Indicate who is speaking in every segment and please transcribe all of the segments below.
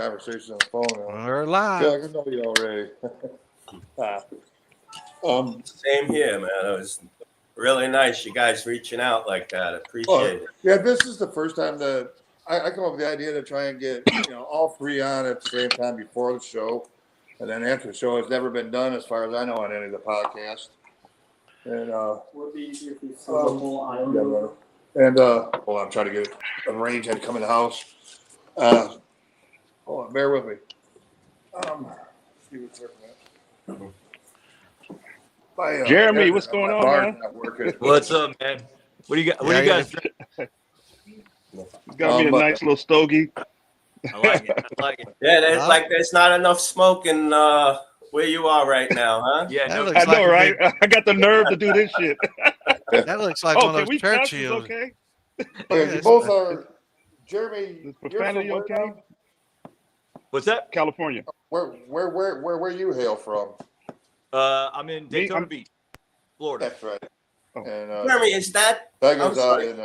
Speaker 1: conversations on the phone.
Speaker 2: We're
Speaker 1: I
Speaker 2: live.
Speaker 1: feel like I know you already.
Speaker 3: Same here, man. It was really nice you guys reaching out like that. Appreciate it.
Speaker 1: Yeah, this is the first time that I come up with the idea to try and get all three on at the same time before the show, and then after the show. It's never been done, as far as I know, on any of the podcasts. And
Speaker 4: would be easier if you saw the whole island.
Speaker 1: and hold on, I'm trying to get it arranged. I had to come in the house. Hold on, bear with me. See what's there.
Speaker 5: Jeremy, what's going on, man?
Speaker 6: What's up, man? What do you got? What do you guys drink?
Speaker 5: It's gonna be a nice little stogie.
Speaker 6: I like it. I like it.
Speaker 3: Yeah, there's not enough smoke in where you are right now, huh?
Speaker 6: Yeah,
Speaker 2: That
Speaker 6: no,
Speaker 2: looks
Speaker 5: I know,
Speaker 2: like
Speaker 5: right? I got the nerve to do this shit.
Speaker 2: That looks like
Speaker 5: Oh,
Speaker 2: one
Speaker 5: can
Speaker 2: of
Speaker 5: we
Speaker 2: those
Speaker 5: cuss? It's
Speaker 2: Churchills.
Speaker 5: okay?
Speaker 1: Okay, you both are. Jeremy,
Speaker 5: Is
Speaker 1: you're
Speaker 5: profanity
Speaker 1: from
Speaker 5: okay?
Speaker 1: where now?
Speaker 6: what's that?
Speaker 5: California.
Speaker 1: Where you hail from?
Speaker 6: I'm in Daytona
Speaker 5: I'm-
Speaker 6: Beach, Florida.
Speaker 1: That's right.
Speaker 5: Oh.
Speaker 1: And
Speaker 3: Jeremy, is that
Speaker 1: Tiger's out
Speaker 3: sorry.
Speaker 1: in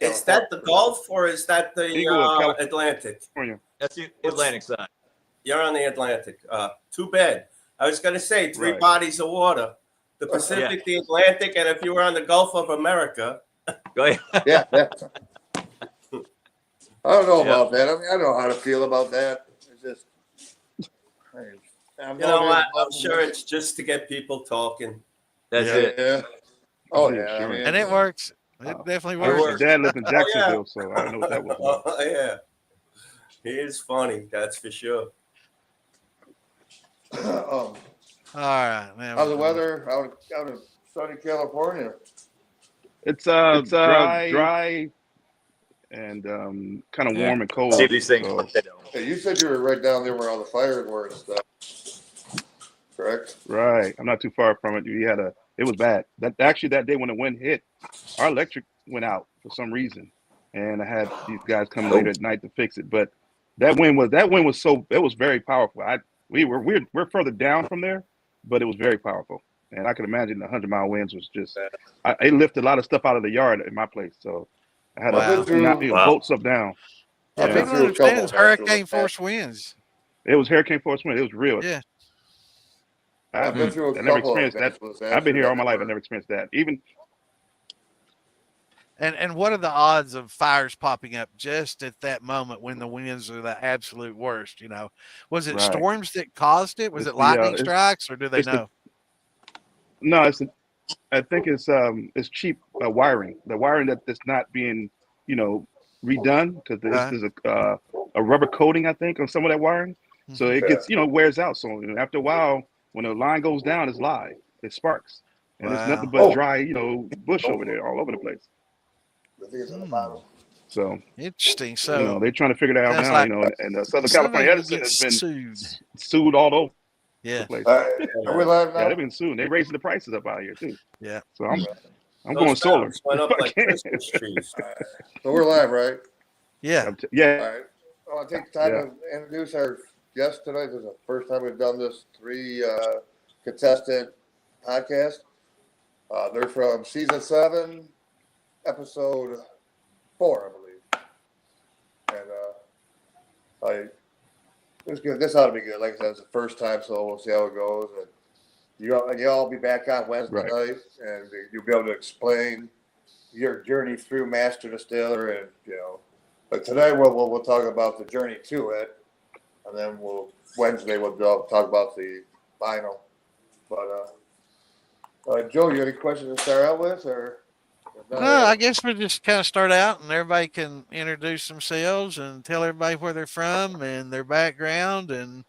Speaker 3: is that the Gulf or is that the
Speaker 5: Eagle of
Speaker 3: Atlantic?
Speaker 5: California.
Speaker 6: That's the Atlantic side.
Speaker 3: You're on the Atlantic. Too bad. I was going to say three
Speaker 5: Right.
Speaker 3: bodies of water: the Pacific, the Atlantic, and if you were on the Gulf of America.
Speaker 6: Go ahead.
Speaker 1: yeah. I don't know
Speaker 6: Yeah.
Speaker 1: about that. I mean, I don't know how to feel about that. It's just,
Speaker 3: You know what? I'm sure it's just to get people talking.
Speaker 6: That's
Speaker 1: yeah,
Speaker 6: it.
Speaker 1: Yeah. Oh
Speaker 5: Yeah,
Speaker 1: yeah.
Speaker 5: sure.
Speaker 1: I mean,
Speaker 2: And it works. It definitely
Speaker 5: My
Speaker 2: works.
Speaker 5: dad lived in
Speaker 3: Oh, yeah.
Speaker 5: Jacksonville, so I know what that was about.
Speaker 3: Oh, yeah. He is funny, that's for sure.
Speaker 1: um,
Speaker 2: All right, man.
Speaker 1: how's the weather out in sunny California?
Speaker 5: It's dry and kind of warm and cold.
Speaker 6: See these things.
Speaker 5: So,
Speaker 1: Hey, you said you were right down there where all the fires were and stuff. Correct?
Speaker 5: right. I'm not too far from it. It was bad. That day when the wind hit, our electric went out for some reason. And I had these guys come later at night to fix it. But that wind was very powerful. We're further down from there, but it was very powerful. And I can imagine the 100-mile winds was just it lifted a lot of stuff out of the yard in my place. So I had
Speaker 1: Wow.
Speaker 5: to boat stuff down.
Speaker 2: Yeah,
Speaker 1: I've been
Speaker 2: people
Speaker 1: through a
Speaker 2: understand
Speaker 1: couple
Speaker 2: it's
Speaker 1: of actual
Speaker 2: hurricane force
Speaker 1: attacks.
Speaker 2: winds.
Speaker 5: It was hurricane force wind. It was real.
Speaker 2: Yeah.
Speaker 1: I've been through a
Speaker 5: I never
Speaker 1: couple of
Speaker 5: experienced that.
Speaker 1: events
Speaker 5: I've been here all my
Speaker 1: that
Speaker 5: life. I
Speaker 1: were-
Speaker 5: never experienced that. Even
Speaker 2: And what are the odds of fires popping up just at that moment when the winds are the absolute worst? Was it
Speaker 5: Right.
Speaker 2: storms that caused it? Was
Speaker 5: It's
Speaker 2: it lightning
Speaker 5: it's-
Speaker 2: strikes, or do they
Speaker 5: it's the-
Speaker 2: know?
Speaker 5: No, I think it's cheap wiring. The wiring that's not being redone because there's a rubber coating, I think, on some of that wiring. So it gets wears out. So after a while, when the line goes down, it's live. It sparks, and it's nothing but dry bush over there all over the place.
Speaker 1: I think it's in the bottom.
Speaker 5: So
Speaker 2: Interesting. So
Speaker 5: they're trying to figure that out
Speaker 2: sounds
Speaker 5: now.
Speaker 2: like
Speaker 5: And Southern
Speaker 2: somebody
Speaker 5: California
Speaker 2: will
Speaker 5: Edison
Speaker 2: get
Speaker 5: has been
Speaker 2: sued.
Speaker 5: sued all over
Speaker 2: Yeah.
Speaker 5: the place.
Speaker 1: Are we live now?
Speaker 5: Yeah, they've been sued. They're raising the prices up out here too.
Speaker 2: Yeah.
Speaker 5: So I'm
Speaker 3: Those
Speaker 5: going solar.
Speaker 3: mountains went up like Christmas trees.
Speaker 1: So we're live, right?
Speaker 2: Yeah.
Speaker 5: Yeah.
Speaker 1: All right. I want to take the time to introduce our guest tonight. This is the first time we've done this contestant podcast. They're from season 7, episode 4, I believe. And it's good. This ought to be good. Like I said, it's the first time, so we'll see how it goes. And you all be back on Wednesday night, and you'll be able to explain your journey through Master Distiller, and But today we'll talk about the journey to it, and then Wednesday we'll talk about the final. But Joe, you have any questions to start out with, or?
Speaker 2: No, I guess we'll just kind of start out, and everybody can introduce themselves and tell everybody where they're from and their background and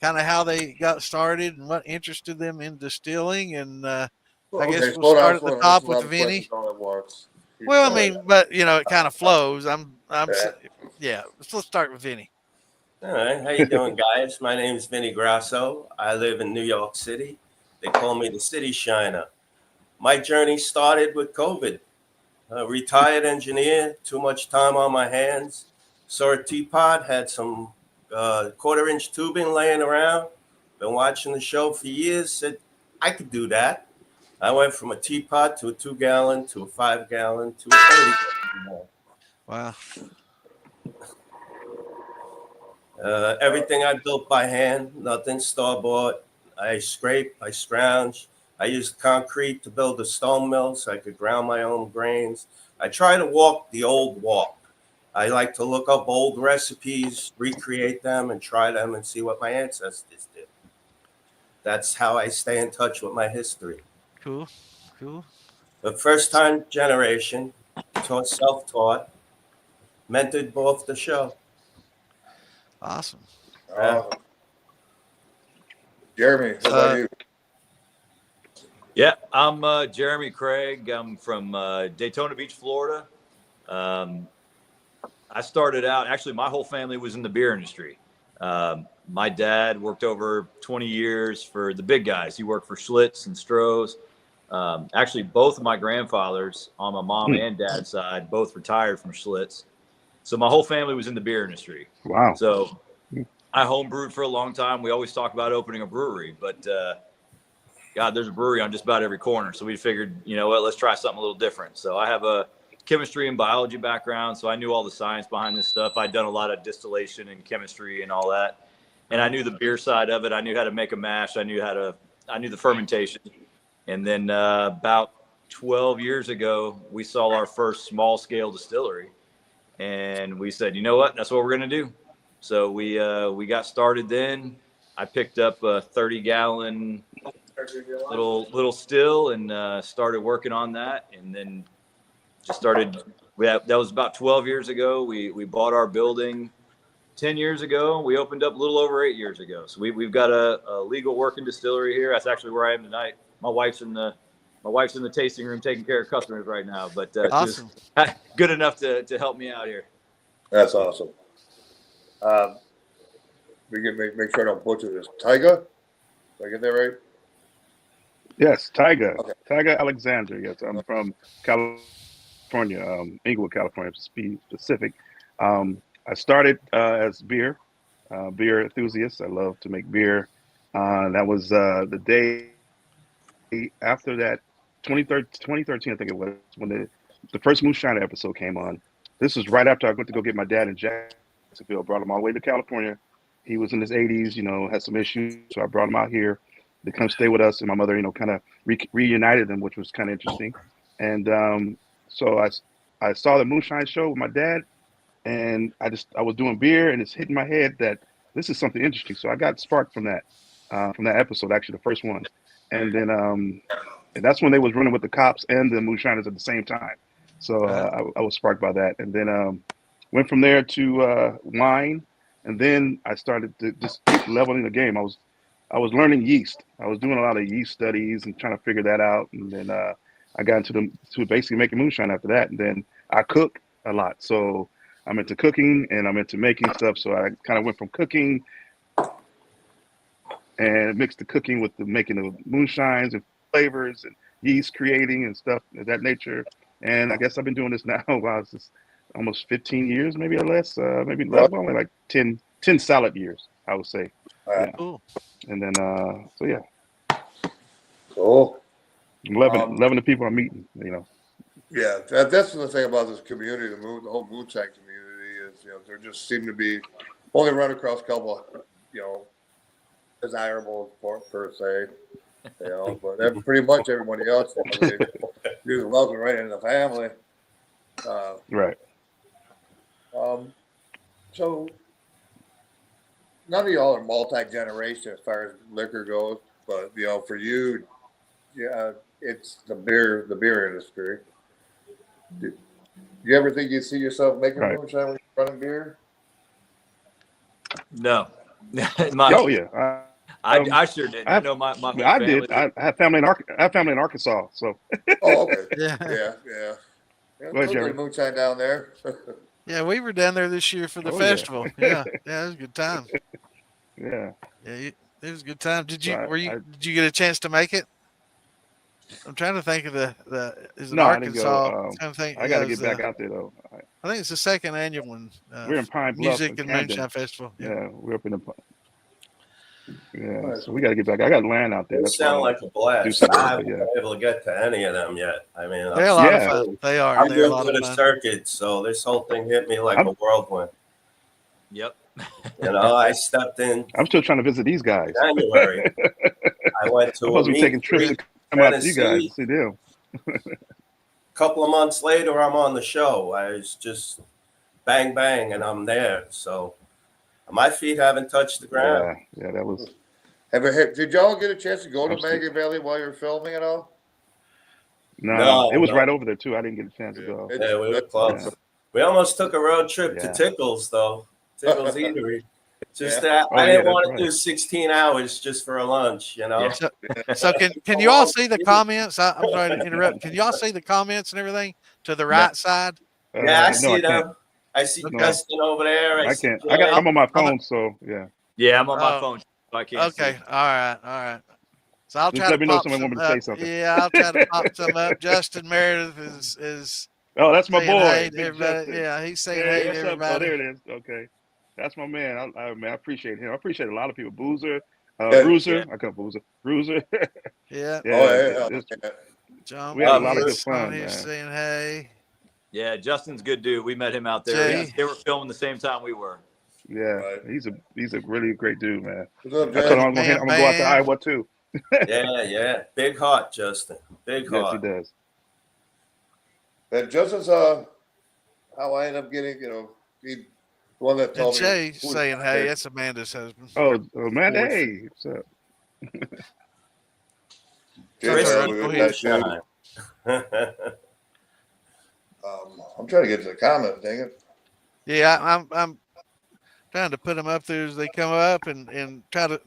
Speaker 2: kind of how they got started and what interested them in distilling. And I guess we'll start at the top with Vinny. Well, I mean, but it kind of flows. Yeah. Let's start with Vinny.
Speaker 3: All right, how you doing, guys? My name is Vinny Grasso. I live in New York City. They call me the City Shiner. My journey started with COVID. A retired engineer, too much time on my hands. Saw a teapot, had some quarter-inch tubing laying around. Been watching the show for years. Said I could do that. I went from a teapot to a 2-gallon to a 5-gallon to a 30-gallon.
Speaker 2: Wow.
Speaker 3: Everything I built by hand, nothing store-bought. I scrape, I scrounge. I used concrete to build a stone mill so I could ground my own grains. I try to walk the old walk. I like to look up old recipes, recreate them, and try them and see what my ancestors did. That's how I stay in touch with my history.
Speaker 2: Cool. Cool.
Speaker 3: The first-time generation, taught self-taught, mentored both the show.
Speaker 2: Awesome.
Speaker 1: Awesome. Jeremy, what about you?
Speaker 6: Yeah, I'm Jeremy Craig. I'm from Daytona Beach, Florida. I started out, actually, my whole family was in the beer industry. My dad worked over 20 years for the big guys. He worked for Schlitz and Stroh's. Actually, both of my grandfathers on my mom and dad's side both retired from Schlitz. So my whole family was in the beer industry.
Speaker 5: Wow.
Speaker 6: So I homebrewed for a long time. We always talk about opening a brewery, but God, there's a brewery on just about every corner. So we figured, you know what, let's try something a little different. So I have a chemistry and biology background. So I knew all the science behind this stuff. I'd done a lot of distillation and chemistry and all that. And I knew the beer side of it. I knew how to make a mash. I knew the fermentation. And then about 12 years ago, we saw our first small scale distillery. And we said, you know what, that's what we're going to do. So we got started then. I picked up a 30-gallon little still and started working on that, and then just started. That was about 12 years ago. We bought our building 10 years ago. We opened up a little over 8 years ago. So we've got a legal working distillery here. That's actually where I am tonight. My wife's in the tasting room taking care of customers right now, but
Speaker 2: Awesome.
Speaker 6: just good enough to help me out here.
Speaker 1: That's awesome. We can make sure I don't butcher this. Tiga? Did I get that right?
Speaker 5: Yes, Tiga.
Speaker 1: Okay.
Speaker 5: Tiga Alexander. Yes, I'm from California, Inglewood, California, to be specific. I started as beer enthusiast. I love to make beer. That was the day after that, 2013, I think it was, when the first Moonshiner episode came on. This was right after I went to go get my dad in Jacksonville. Brought him all the way to California. He was in his 80s, had some issues, so I brought him out here to come stay with us. And my mother, kind of reunited them, which was kind of interesting. And so I saw the Moonshine show with my dad, and I was doing beer, and it's hitting my head that this is something interesting. So I got sparked from that episode, actually the first one. And then and that's when they was running with the cops and the Moonshiners at the same time. So I was sparked by that, and then went from there to wine, and then I started to just keep leveling the game. I was learning yeast. I was doing a lot of yeast studies and trying to figure that out, and then I got into basically making moonshine after that. And then I cook a lot, so I'm into cooking and I'm into making stuff. So I kind of went from cooking and mixed the cooking with the making of moonshines and flavors and yeast creating and stuff of that nature. And I guess I've been doing this now it's just almost 15 years, maybe or less, maybe less, only like 10 solid years, I would say. Yeah.
Speaker 2: Cool.
Speaker 5: And then, so yeah.
Speaker 1: Cool.
Speaker 5: Loving the people I'm meeting,
Speaker 1: Yeah, that's the thing about this community, the whole moonshine community is, there just seem to be only run across a couple, desirable per se, but pretty much everybody else, you're welcome right into the family.
Speaker 5: right.
Speaker 1: So none of y'all are multi-generation as far as liquor goes, but for you, yeah, it's the beer industry. Do you ever think you see yourself making moonshine when you're running beer?
Speaker 6: No.
Speaker 5: Oh yeah.
Speaker 6: I sure did. I know my whole
Speaker 5: I
Speaker 6: family.
Speaker 5: did. I have family in Arkansas, so.
Speaker 1: Oh, okay.
Speaker 2: Yeah.
Speaker 1: Yeah.
Speaker 5: Go ahead, Jerry.
Speaker 1: Moonshine down there.
Speaker 2: Yeah, we were down there this year for the
Speaker 5: Oh,
Speaker 2: festival. Yeah, it was a good time.
Speaker 5: Yeah.
Speaker 2: Yeah, it was a good time. Did you
Speaker 5: So
Speaker 2: did you get a chance to make it? I'm trying to think of the is it
Speaker 5: No, I didn't go.
Speaker 2: Arkansas? Trying to think.
Speaker 5: I got to get back out there though.
Speaker 2: I think it's the second annual one.
Speaker 5: We're in Pine Bluff,
Speaker 2: Music and
Speaker 5: Camden.
Speaker 2: Moonshine Festival.
Speaker 5: Yeah, we're up in the. Yeah, so we got to get back. I got land out there.
Speaker 3: They
Speaker 5: That's
Speaker 3: sound
Speaker 5: why
Speaker 3: like a blast.
Speaker 5: something,
Speaker 3: I haven't
Speaker 5: yeah.
Speaker 3: been able to get to any of them yet. I mean,
Speaker 2: They're a lot of
Speaker 5: Yeah.
Speaker 2: fun. They are.
Speaker 3: I'm
Speaker 2: They're a
Speaker 3: new
Speaker 2: lot
Speaker 3: to
Speaker 2: of
Speaker 3: the
Speaker 2: fun.
Speaker 3: circuit, so this whole thing hit me like a whirlwind.
Speaker 6: Yep.
Speaker 3: You know, I stepped in
Speaker 5: I'm still trying to visit these guys.
Speaker 3: January. I went to
Speaker 5: I'm
Speaker 3: a
Speaker 5: supposed to be
Speaker 3: meet
Speaker 5: taking
Speaker 3: and
Speaker 5: trips to
Speaker 3: greet
Speaker 5: come out to you guys
Speaker 3: Tennessee.
Speaker 5: to see them.
Speaker 3: A couple of months later, I'm on the show. I was just bang, bang, and I'm there. So my feet haven't touched the ground.
Speaker 5: Yeah, that was.
Speaker 1: Did y'all get a chance to go to
Speaker 5: I'm still-
Speaker 1: Maggie Valley while you're filming at all?
Speaker 5: No, it was
Speaker 3: No.
Speaker 5: right over there too. I didn't get a chance to go.
Speaker 1: It's-
Speaker 3: Yeah, we were
Speaker 1: it's-
Speaker 3: close. We almost took a road trip to
Speaker 5: Yeah.
Speaker 3: Tickles, though. Tickles Eatery. Just
Speaker 1: Yeah.
Speaker 3: that
Speaker 5: Oh,
Speaker 3: I didn't
Speaker 5: yeah,
Speaker 3: want
Speaker 5: that's
Speaker 3: to do 16 hours just for a lunch, you know?
Speaker 6: Yeah.
Speaker 2: So can you all see the comments? I'm sorry to interrupt. Can you all see the comments and everything to the right side?
Speaker 3: Yeah, I
Speaker 5: no,
Speaker 3: see
Speaker 5: I
Speaker 3: them.
Speaker 5: can't.
Speaker 3: I see
Speaker 2: Okay.
Speaker 3: Justin over there.
Speaker 5: I
Speaker 3: see
Speaker 5: can't.
Speaker 3: Jay.
Speaker 5: I'm on my phone, so yeah.
Speaker 6: Yeah, I'm on my
Speaker 2: Oh,
Speaker 6: phone. So I can't see.
Speaker 2: Okay. All right. So I'll
Speaker 5: Just
Speaker 2: try
Speaker 5: let
Speaker 2: to
Speaker 5: me know if
Speaker 2: pop
Speaker 5: somebody
Speaker 2: some
Speaker 5: want me to say
Speaker 2: up.
Speaker 5: something.
Speaker 2: Yeah, I'll try to pop some up. Justin Meredith is
Speaker 5: Oh, that's my
Speaker 2: saying
Speaker 5: boy.
Speaker 2: hey to
Speaker 5: Big
Speaker 2: everybody.
Speaker 5: Justin.
Speaker 2: Yeah, he's saying
Speaker 5: Hey,
Speaker 2: hey to
Speaker 5: what's up? Oh,
Speaker 2: everybody.
Speaker 5: there it is. Okay, that's my man. I appreciate him. I appreciate a lot of people. Boozer,
Speaker 1: Yeah.
Speaker 5: Bruiser. I call Boozer. Bruiser.
Speaker 2: Yeah.
Speaker 5: Yeah,
Speaker 1: Oh,
Speaker 5: it's-
Speaker 1: yeah.
Speaker 2: John
Speaker 5: We had a
Speaker 3: lot of
Speaker 2: Beans
Speaker 5: good fun,
Speaker 2: on here
Speaker 5: man.
Speaker 2: saying hey.
Speaker 6: Yeah, Justin's a good dude. We met him out there.
Speaker 2: Jay.
Speaker 6: They were filming the same time we were.
Speaker 5: yeah.
Speaker 1: Right.
Speaker 5: He's a really great dude, man.
Speaker 1: What's up,
Speaker 5: I
Speaker 1: Jay?
Speaker 5: told him I'm gonna go out to
Speaker 2: Bam.
Speaker 5: Iowa too.
Speaker 3: Yeah. Big heart, Justin. Big
Speaker 5: Yes, he
Speaker 3: heart.
Speaker 5: does.
Speaker 1: And Justin's how I ended up getting, the one that
Speaker 2: And
Speaker 1: told me.
Speaker 2: Jay
Speaker 1: who-
Speaker 2: saying hey. That's Amanda's husband.
Speaker 5: Oh man,
Speaker 1: Boys.
Speaker 5: hey, what's up?
Speaker 1: Jay
Speaker 2: Chris,
Speaker 1: told
Speaker 2: go
Speaker 1: me
Speaker 2: ahead.
Speaker 1: that dude. I'm trying to get to the comment, dang it.
Speaker 2: Yeah, I'm trying to put them up there as they come up and try to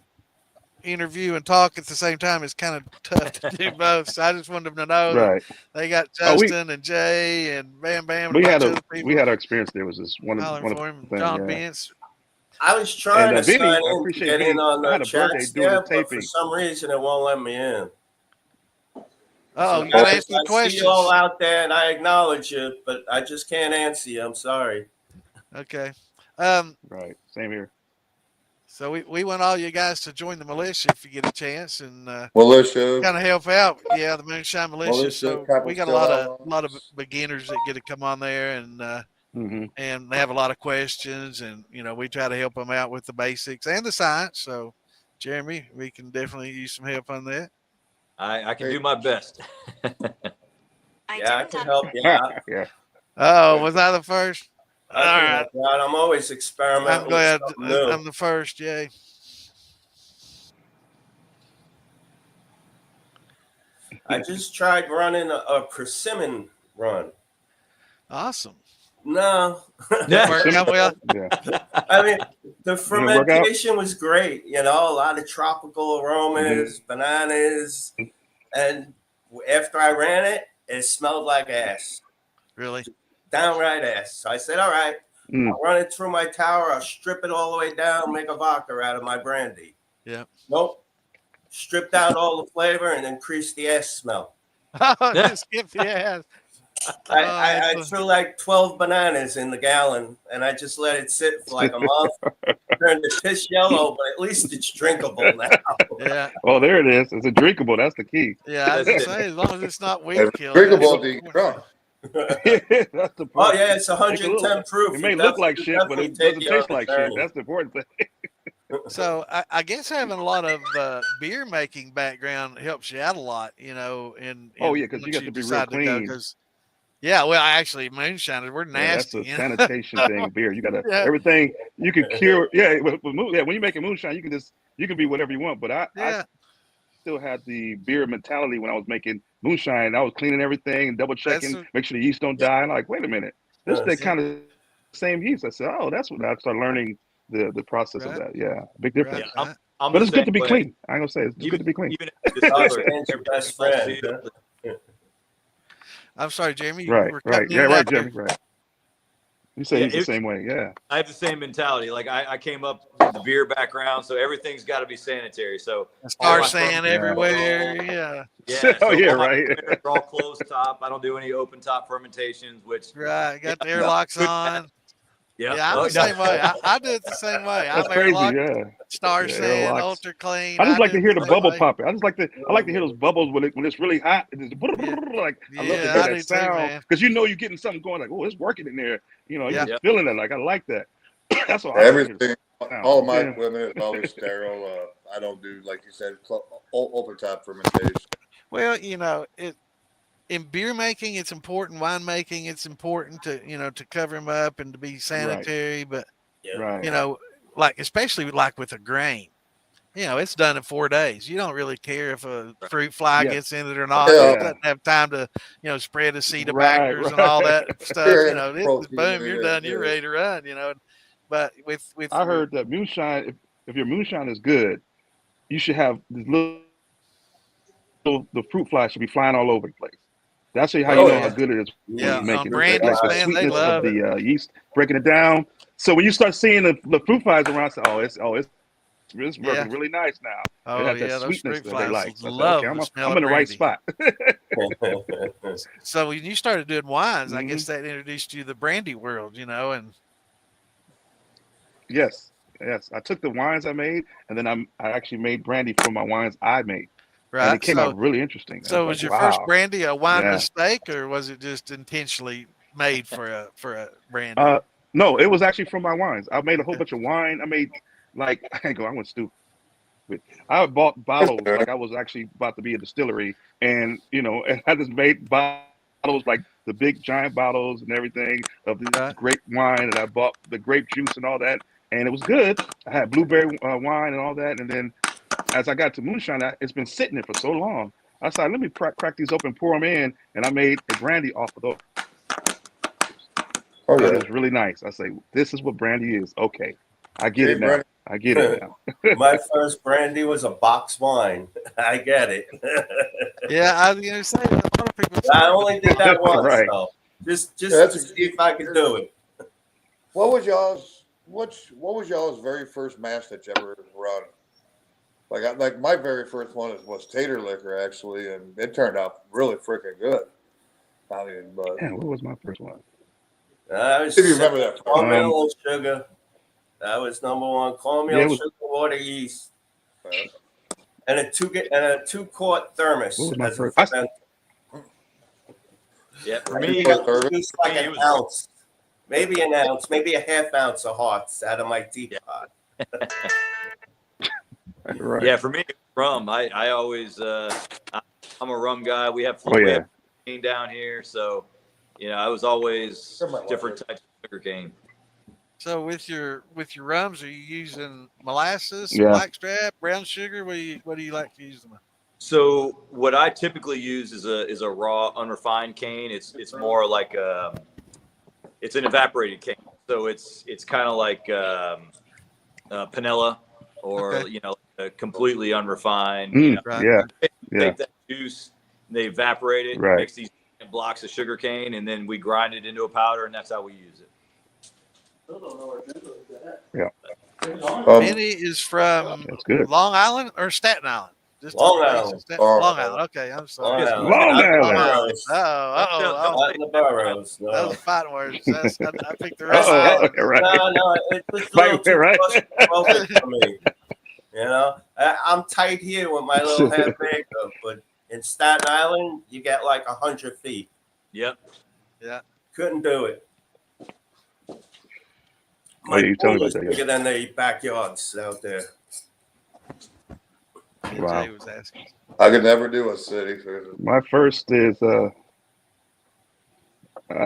Speaker 2: interview and talk at the same time. It's kind of tough to do both. So I just wanted them to know that
Speaker 5: Right.
Speaker 2: they got
Speaker 5: Oh,
Speaker 2: Justin and Jay and Bam Bam and
Speaker 5: We
Speaker 2: a
Speaker 5: had
Speaker 2: bunch of
Speaker 5: a
Speaker 2: other people
Speaker 5: we had our experience there. Was this one
Speaker 2: hollering
Speaker 5: of
Speaker 2: for
Speaker 5: the
Speaker 2: him.
Speaker 5: things,
Speaker 2: John
Speaker 5: yeah.
Speaker 2: Bence.
Speaker 3: I was trying to
Speaker 5: Vinny,
Speaker 3: sign
Speaker 5: I
Speaker 3: in to
Speaker 5: appreciate
Speaker 3: get
Speaker 5: Vinny.
Speaker 3: in on
Speaker 5: I had
Speaker 3: the
Speaker 5: a birthday
Speaker 3: chats
Speaker 5: doing
Speaker 3: there,
Speaker 5: the
Speaker 3: but for
Speaker 5: taping.
Speaker 3: some reason it won't let me in.
Speaker 2: Oh,
Speaker 3: So
Speaker 2: you gotta
Speaker 3: guys,
Speaker 2: ask the
Speaker 3: I see
Speaker 2: questions.
Speaker 3: you all out there, and I acknowledge you, but I just can't answer you. I'm sorry.
Speaker 2: Okay.
Speaker 5: Right. Same here.
Speaker 2: So we want all you guys to join the militia if you get a chance and
Speaker 1: Militia.
Speaker 2: kind of help out. Yeah, the Moonshine Militia.
Speaker 1: Militia,
Speaker 2: So
Speaker 1: Capital
Speaker 2: we got a
Speaker 1: Still
Speaker 2: lot of
Speaker 1: Outlaws.
Speaker 2: beginners that get to come on there
Speaker 5: Hmm.
Speaker 2: and they have a lot of questions and we try to help them out with the basics and the science. So Jeremy, we can definitely use some help on that.
Speaker 6: I can do my best.
Speaker 3: Yeah, I can help you out.
Speaker 5: Yeah.
Speaker 2: Oh, was I the first?
Speaker 3: I
Speaker 2: All
Speaker 3: can
Speaker 2: right.
Speaker 3: help you out. I'm always experimenting
Speaker 2: I'm glad
Speaker 3: with something new.
Speaker 2: I'm the first. Yay.
Speaker 3: I just tried running a persimmon run.
Speaker 2: Awesome.
Speaker 3: No,
Speaker 2: Did it work out well?
Speaker 5: Yeah.
Speaker 3: I mean, the
Speaker 5: Did it work out?
Speaker 3: fermentation was great. A lot of tropical aromas, bananas. And after I ran it, it smelled like ass.
Speaker 2: Really?
Speaker 3: Downright ass. So I said, all right, I'll run it through my tower. I'll strip it all the way down, make a vodka out of my brandy.
Speaker 2: Yeah.
Speaker 3: Nope. Stripped out all the flavor and increased the ass smell.
Speaker 2: Just skip the ass.
Speaker 3: I threw like 12 bananas in the gallon and I just let it sit for like a month. Turned it piss yellow, but at least it's drinkable now.
Speaker 2: Yeah.
Speaker 5: Oh, there it is. It's a drinkable. That's the key.
Speaker 2: Yeah, I was gonna say as long as it's not weed
Speaker 1: It's
Speaker 2: kill.
Speaker 1: drinkable to get drunk.
Speaker 5: That's the point.
Speaker 3: Oh yeah, it's 110 proof.
Speaker 5: It may look like shit, but it doesn't taste like shit. That's the important thing.
Speaker 2: So I guess having a lot of beer making background helps you out a lot,
Speaker 5: Oh, yeah, 'cause you
Speaker 2: once
Speaker 5: got to be real
Speaker 2: decide to go,
Speaker 5: clean.
Speaker 2: 'cause- yeah, well, actually, moonshiners, we're
Speaker 5: Yeah, that's
Speaker 2: nasty.
Speaker 5: a sanitation thing. Beer, you gotta
Speaker 2: Yeah.
Speaker 5: everything you can cure. Yeah, when you make a moonshine, you can be whatever you want. But I
Speaker 2: Yeah,
Speaker 5: still had the beer mentality when I was making moonshine. I was cleaning everything and double checking,
Speaker 2: That's
Speaker 5: make sure the yeast don't die. I'm like, wait a minute, this
Speaker 3: Yes.
Speaker 5: they kind of same yeast. I said, oh, that's when I started learning the process of
Speaker 2: Right.
Speaker 5: that. Yeah, big difference.
Speaker 6: Yeah,
Speaker 2: right.
Speaker 6: I'm
Speaker 5: But
Speaker 6: the
Speaker 5: it's good to
Speaker 6: same
Speaker 5: be
Speaker 6: way.
Speaker 5: clean. I ain't gonna say it's good to be clean.
Speaker 6: Even if it's
Speaker 3: Oh,
Speaker 6: distillery,
Speaker 3: Stan's your best friend. Huh?
Speaker 2: I'm sorry, Jeremy. You
Speaker 5: Right,
Speaker 2: were
Speaker 5: right,
Speaker 2: cutting in
Speaker 5: yeah,
Speaker 2: and
Speaker 5: right,
Speaker 2: out there.
Speaker 5: Jimmy, right. You say
Speaker 6: Yeah,
Speaker 5: he's the
Speaker 6: it's-
Speaker 5: same way. Yeah,
Speaker 6: I have the same mentality. Like I came up with the beer background, so everything's got to be sanitary. So
Speaker 2: Star
Speaker 6: my
Speaker 2: sand
Speaker 5: Yeah.
Speaker 2: everywhere. Yeah,
Speaker 6: yeah,
Speaker 5: Oh, yeah,
Speaker 6: all my
Speaker 5: right.
Speaker 6: fermenters are all closed top. I don't do any open top fermentations, which
Speaker 2: right. Got the
Speaker 6: Yeah.
Speaker 2: airlocks on.
Speaker 6: yeah,
Speaker 2: Yeah, I'm
Speaker 6: oh,
Speaker 2: the same way. I do it the same way.
Speaker 5: that's
Speaker 2: I'm
Speaker 5: crazy.
Speaker 2: airlocked,
Speaker 5: Yeah.
Speaker 2: star
Speaker 5: Yeah,
Speaker 2: sand,
Speaker 5: airlocks.
Speaker 2: ultra clean.
Speaker 5: I just like
Speaker 2: do
Speaker 5: to
Speaker 2: it
Speaker 5: hear the
Speaker 2: same
Speaker 5: bubble
Speaker 2: way.
Speaker 5: popping. I like to hear those bubbles when it's really hot. It's like I love to
Speaker 2: Yeah,
Speaker 5: hear
Speaker 2: I do
Speaker 5: that
Speaker 2: too,
Speaker 5: sound
Speaker 2: man.
Speaker 5: because you're getting something going. Like, oh, it's working in there.
Speaker 2: Yeah.
Speaker 5: You're feeling it. Like I like that. That's all I like.
Speaker 1: Everything, all of my equipment is always sterile. I don't do, like you said, open top fermentation.
Speaker 2: Well, in beer making, it's important. Wine making, it's important to cover them up and to be sanitary. But
Speaker 3: Yeah.
Speaker 2: like especially like with a grain, it's done in 4 days. You don't really care if a fruit fly gets in it or not.
Speaker 1: Yeah.
Speaker 2: It doesn't have time to spread a seed of
Speaker 5: Right,
Speaker 2: and all that stuff. Boom, you're done. You're
Speaker 1: Yeah.
Speaker 2: ready to run. But with
Speaker 5: I heard that moonshine. If your moonshine is good, you should have this the fruit fly should be flying all over the place. That's how you know how good it is when you make
Speaker 2: on
Speaker 5: it.
Speaker 2: brandies,
Speaker 5: Like the
Speaker 2: man, they
Speaker 5: sweetness
Speaker 2: love
Speaker 5: of the yeast breaking it down. So when you start seeing the fruit flies around, say, it's working really nice now.
Speaker 2: Oh
Speaker 5: It has
Speaker 2: yeah,
Speaker 5: that
Speaker 2: those
Speaker 5: sweetness
Speaker 2: fruit
Speaker 5: that they
Speaker 2: flies
Speaker 5: like. So I said,
Speaker 2: love
Speaker 5: okay,
Speaker 2: the smell
Speaker 5: I'm
Speaker 2: of
Speaker 5: in the right
Speaker 2: brandy.
Speaker 5: spot.
Speaker 2: So when you started doing wines, I
Speaker 5: Mhm.
Speaker 2: guess that introduced you to the brandy world, and
Speaker 5: Yes. I took the wines I made, and then I actually made brandy from my wines I made, and it
Speaker 2: right.
Speaker 5: came out really interesting. I was
Speaker 2: So
Speaker 5: like,
Speaker 2: was your first
Speaker 5: wow.
Speaker 2: brandy a wine
Speaker 5: Yeah.
Speaker 2: mistake, or was it just intentionally made for a brandy?
Speaker 5: No, it was actually from my wines. I made a whole bunch of wine. I made like I went stupid. I bought bottles like I was actually about to be a distillery, and and I just made bottles like the big giant bottles and everything of this
Speaker 2: Right.
Speaker 5: grape wine, and I bought the grape juice and all that, and it was good. I had blueberry wine and all that, and then as I got to moonshine, it's been sitting there for so long. I said, let me crack these open, pour them in, and I made a brandy off of those.
Speaker 1: Oh
Speaker 5: And it
Speaker 1: yeah.
Speaker 5: was really nice. I say, this is what brandy is. Okay, I get
Speaker 1: Hey,
Speaker 5: it now.
Speaker 1: Brandon.
Speaker 5: I get it now.
Speaker 3: My first brandy was a box wine. I get it.
Speaker 2: Yeah, I was gonna say a lot of people.
Speaker 3: I only did that once,
Speaker 5: Right.
Speaker 3: though. Just
Speaker 1: Yeah,
Speaker 3: to see if I could do it.
Speaker 1: What was y'all's very first mash that you ever run? Like my very first one was tater liquor actually, and it turned out really freaking good. I mean, but
Speaker 5: Man, what was my first one?
Speaker 3: I was
Speaker 1: if you remember that,
Speaker 3: cornmeal and sugar. That was number one. Cornmeal,
Speaker 5: Yeah, it was-
Speaker 3: sugar, water, yeast,
Speaker 1: uh,
Speaker 3: and a 2-quart thermos
Speaker 5: What was my
Speaker 3: as a
Speaker 5: first-
Speaker 3: fermenter.
Speaker 6: Yeah, for
Speaker 3: And
Speaker 6: me,
Speaker 3: you got to produce like
Speaker 6: it
Speaker 3: an
Speaker 6: was-
Speaker 3: ounce, maybe an ounce, maybe a half ounce of hearts out of my teapot.
Speaker 5: Right.
Speaker 6: yeah, for me, rum. I always I'm a rum guy. We have
Speaker 5: Oh, yeah.
Speaker 6: cane down here, so I was always
Speaker 1: There might
Speaker 6: different
Speaker 1: be.
Speaker 6: types of sugar cane.
Speaker 2: So with your rums, are you using molasses,
Speaker 5: Yeah.
Speaker 2: blackstrap, brown sugar? What do you like to use them?
Speaker 6: So what I typically use is a raw unrefined cane. It's more like it's an evaporated cane. So it's kind of like panela or
Speaker 2: Okay.
Speaker 6: a completely unrefined.
Speaker 2: Right.
Speaker 5: Yeah.
Speaker 6: Take that juice, they evaporate it,
Speaker 5: Right.
Speaker 6: mix these blocks of sugar cane, and then we grind it into a powder, and that's how we use it.
Speaker 5: Yeah.
Speaker 2: Benny is from
Speaker 5: That's good.
Speaker 2: Long Island or Staten Island? Just
Speaker 3: Long Island.
Speaker 2: Long Island. Okay, I'm sorry.
Speaker 3: Long
Speaker 5: Long
Speaker 3: Not the
Speaker 5: Island.
Speaker 3: boroughs.
Speaker 2: Oh,
Speaker 3: Not the boroughs.
Speaker 2: that
Speaker 3: No.
Speaker 2: was fighting words. I picked the
Speaker 3: That's
Speaker 2: wrong
Speaker 5: Uh-oh.
Speaker 2: island.
Speaker 5: Right.
Speaker 3: No, it's just a little
Speaker 5: Right,
Speaker 3: too
Speaker 5: right.
Speaker 3: claustrophobic for me. I'm tight here with my little half acre, but in Staten Island, you get like 100 feet.
Speaker 6: Yep.
Speaker 3: Couldn't do it.
Speaker 5: Oh, yeah, you told me
Speaker 3: pool is
Speaker 5: about that,
Speaker 3: bigger than the backyards out there.
Speaker 5: Wow.
Speaker 2: Jay was asking.
Speaker 1: I could never do a city.
Speaker 5: My first is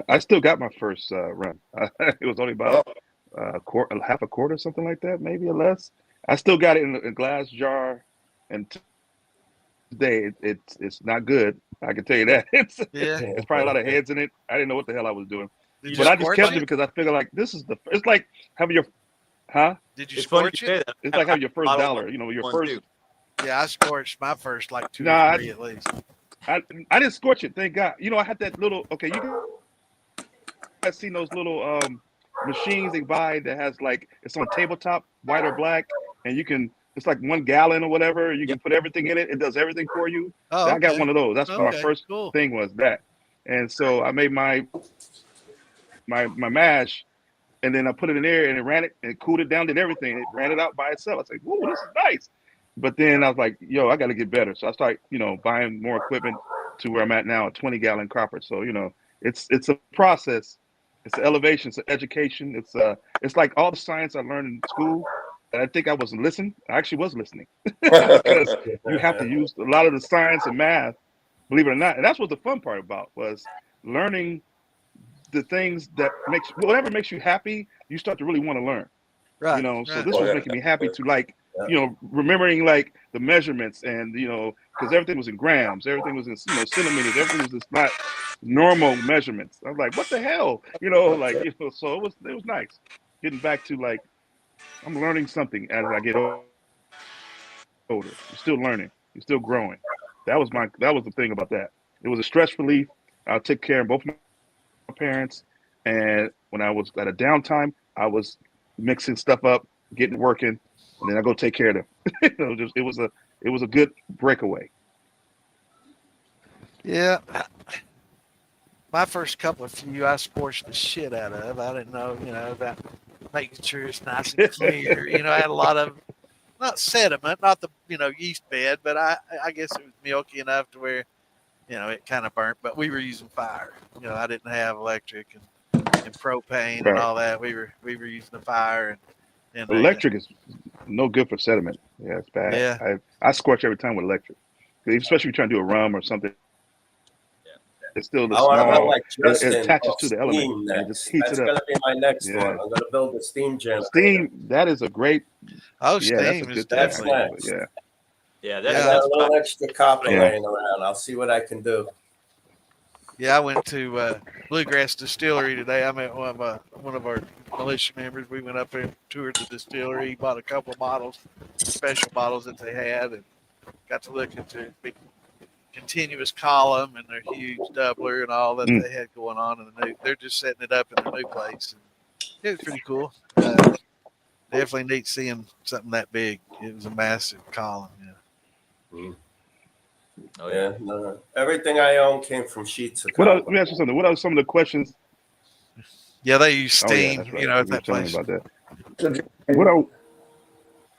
Speaker 5: I still got my first run. It was only about half a quart or something like that, maybe or less. I still got it in a glass jar, and today it's not good. I can tell you that. It's probably a lot of heads in it. I didn't know what the hell I was doing, but I just kept it because I figured like this is it's like having your
Speaker 2: Did you
Speaker 6: It's funny
Speaker 2: scorch
Speaker 6: you say
Speaker 2: it?
Speaker 6: that.
Speaker 5: It's like having your first
Speaker 6: Bottle
Speaker 5: dollar. Your
Speaker 6: one,
Speaker 5: first.
Speaker 6: too.
Speaker 2: Yeah, I scorched my first like 2
Speaker 5: Nah,
Speaker 2: or 3 at least.
Speaker 5: I didn't scorch it, thank God. I had that little. Okay, you guys seen those little machines they buy that has like it's on tabletop, white or black, and you can. It's like 1 gallon or whatever. You can put everything in it. It does everything for you.
Speaker 2: Oh,
Speaker 5: I got
Speaker 2: okay.
Speaker 5: one of those. That's my
Speaker 2: Okay,
Speaker 5: first
Speaker 2: cool.
Speaker 5: thing was that, and so I made my mash, and then I put it in there and it ran it and it cooled it down, did everything. It ran it out by itself. I was like, "Whoa, this is nice." But then I was like, "Yo, I got to get better." So I started, buying more equipment to where I'm at now, a 20-gallon cropper. So it's a process, It's an elevation. It's an education. It's like all the science I learned in school. And I think I wasn't listening. I actually was listening because you have to use a lot of the science and math, believe it or not. And that's what the fun part about was learning the things that whatever makes you happy, you start to really want to learn.
Speaker 2: Right.
Speaker 5: You know, so
Speaker 2: Right.
Speaker 5: this was making me happy to like, you know, remembering like the measurements and, you know, because everything was in grams, everything was in, you know, centimeters, everything was just not normal measurements. I was like, what the hell? You know, like, you know, so it was nice getting back to like, I'm learning something as I get older. You're still learning, you're still growing. That was the thing about that. It was a stress relief. I took care of both my parents, and when I was at a downtime, I was mixing stuff up, getting working, and then I go take care of them. You know, it was a good breakaway.
Speaker 2: Yeah. My first couple of few, I scorched the shit out of. I didn't know, you know, about making sure it's nice and clear. You know, I had a lot of, not sediment, not the, you know, yeast bed, but I guess it was milky enough to where, you know, it kind of burnt. But we were using fire. You know, I didn't have electric and propane and all that. We were using the fire and
Speaker 5: Electric is no good for sediment. Yeah, it's bad.
Speaker 2: Yeah.
Speaker 5: I scorch every time with electric, especially if you're trying to do a rum or something. It's still the small.
Speaker 3: Like
Speaker 5: it attaches to the element. And it just heats
Speaker 3: That's
Speaker 5: it up.
Speaker 3: gonna be my next one. I'm gonna build a steam generator.
Speaker 5: Steam, that is a great.
Speaker 2: Steam is
Speaker 3: that's
Speaker 2: definitely
Speaker 3: next.
Speaker 6: Yeah,
Speaker 3: I got a little extra copper laying around. I'll see what I can do.
Speaker 2: Yeah, I went to Bluegrass Distillery today. I met one of our militia members. We went up there and toured the distillery, bought a couple of bottles, special bottles that they had, and got to look at their big continuous column and their huge doubler and all that they had going on in the new. They're just setting it up in the new place. And it was pretty cool. Definitely neat seeing something that big. It was a massive column. Yeah.
Speaker 3: Oh yeah. No. Everything I own came from sheets of
Speaker 5: Let
Speaker 3: copper.
Speaker 5: me ask you something. What are some of the questions?
Speaker 2: Yeah, they use steam.
Speaker 5: That's right.
Speaker 2: You know, at that place.
Speaker 5: About that.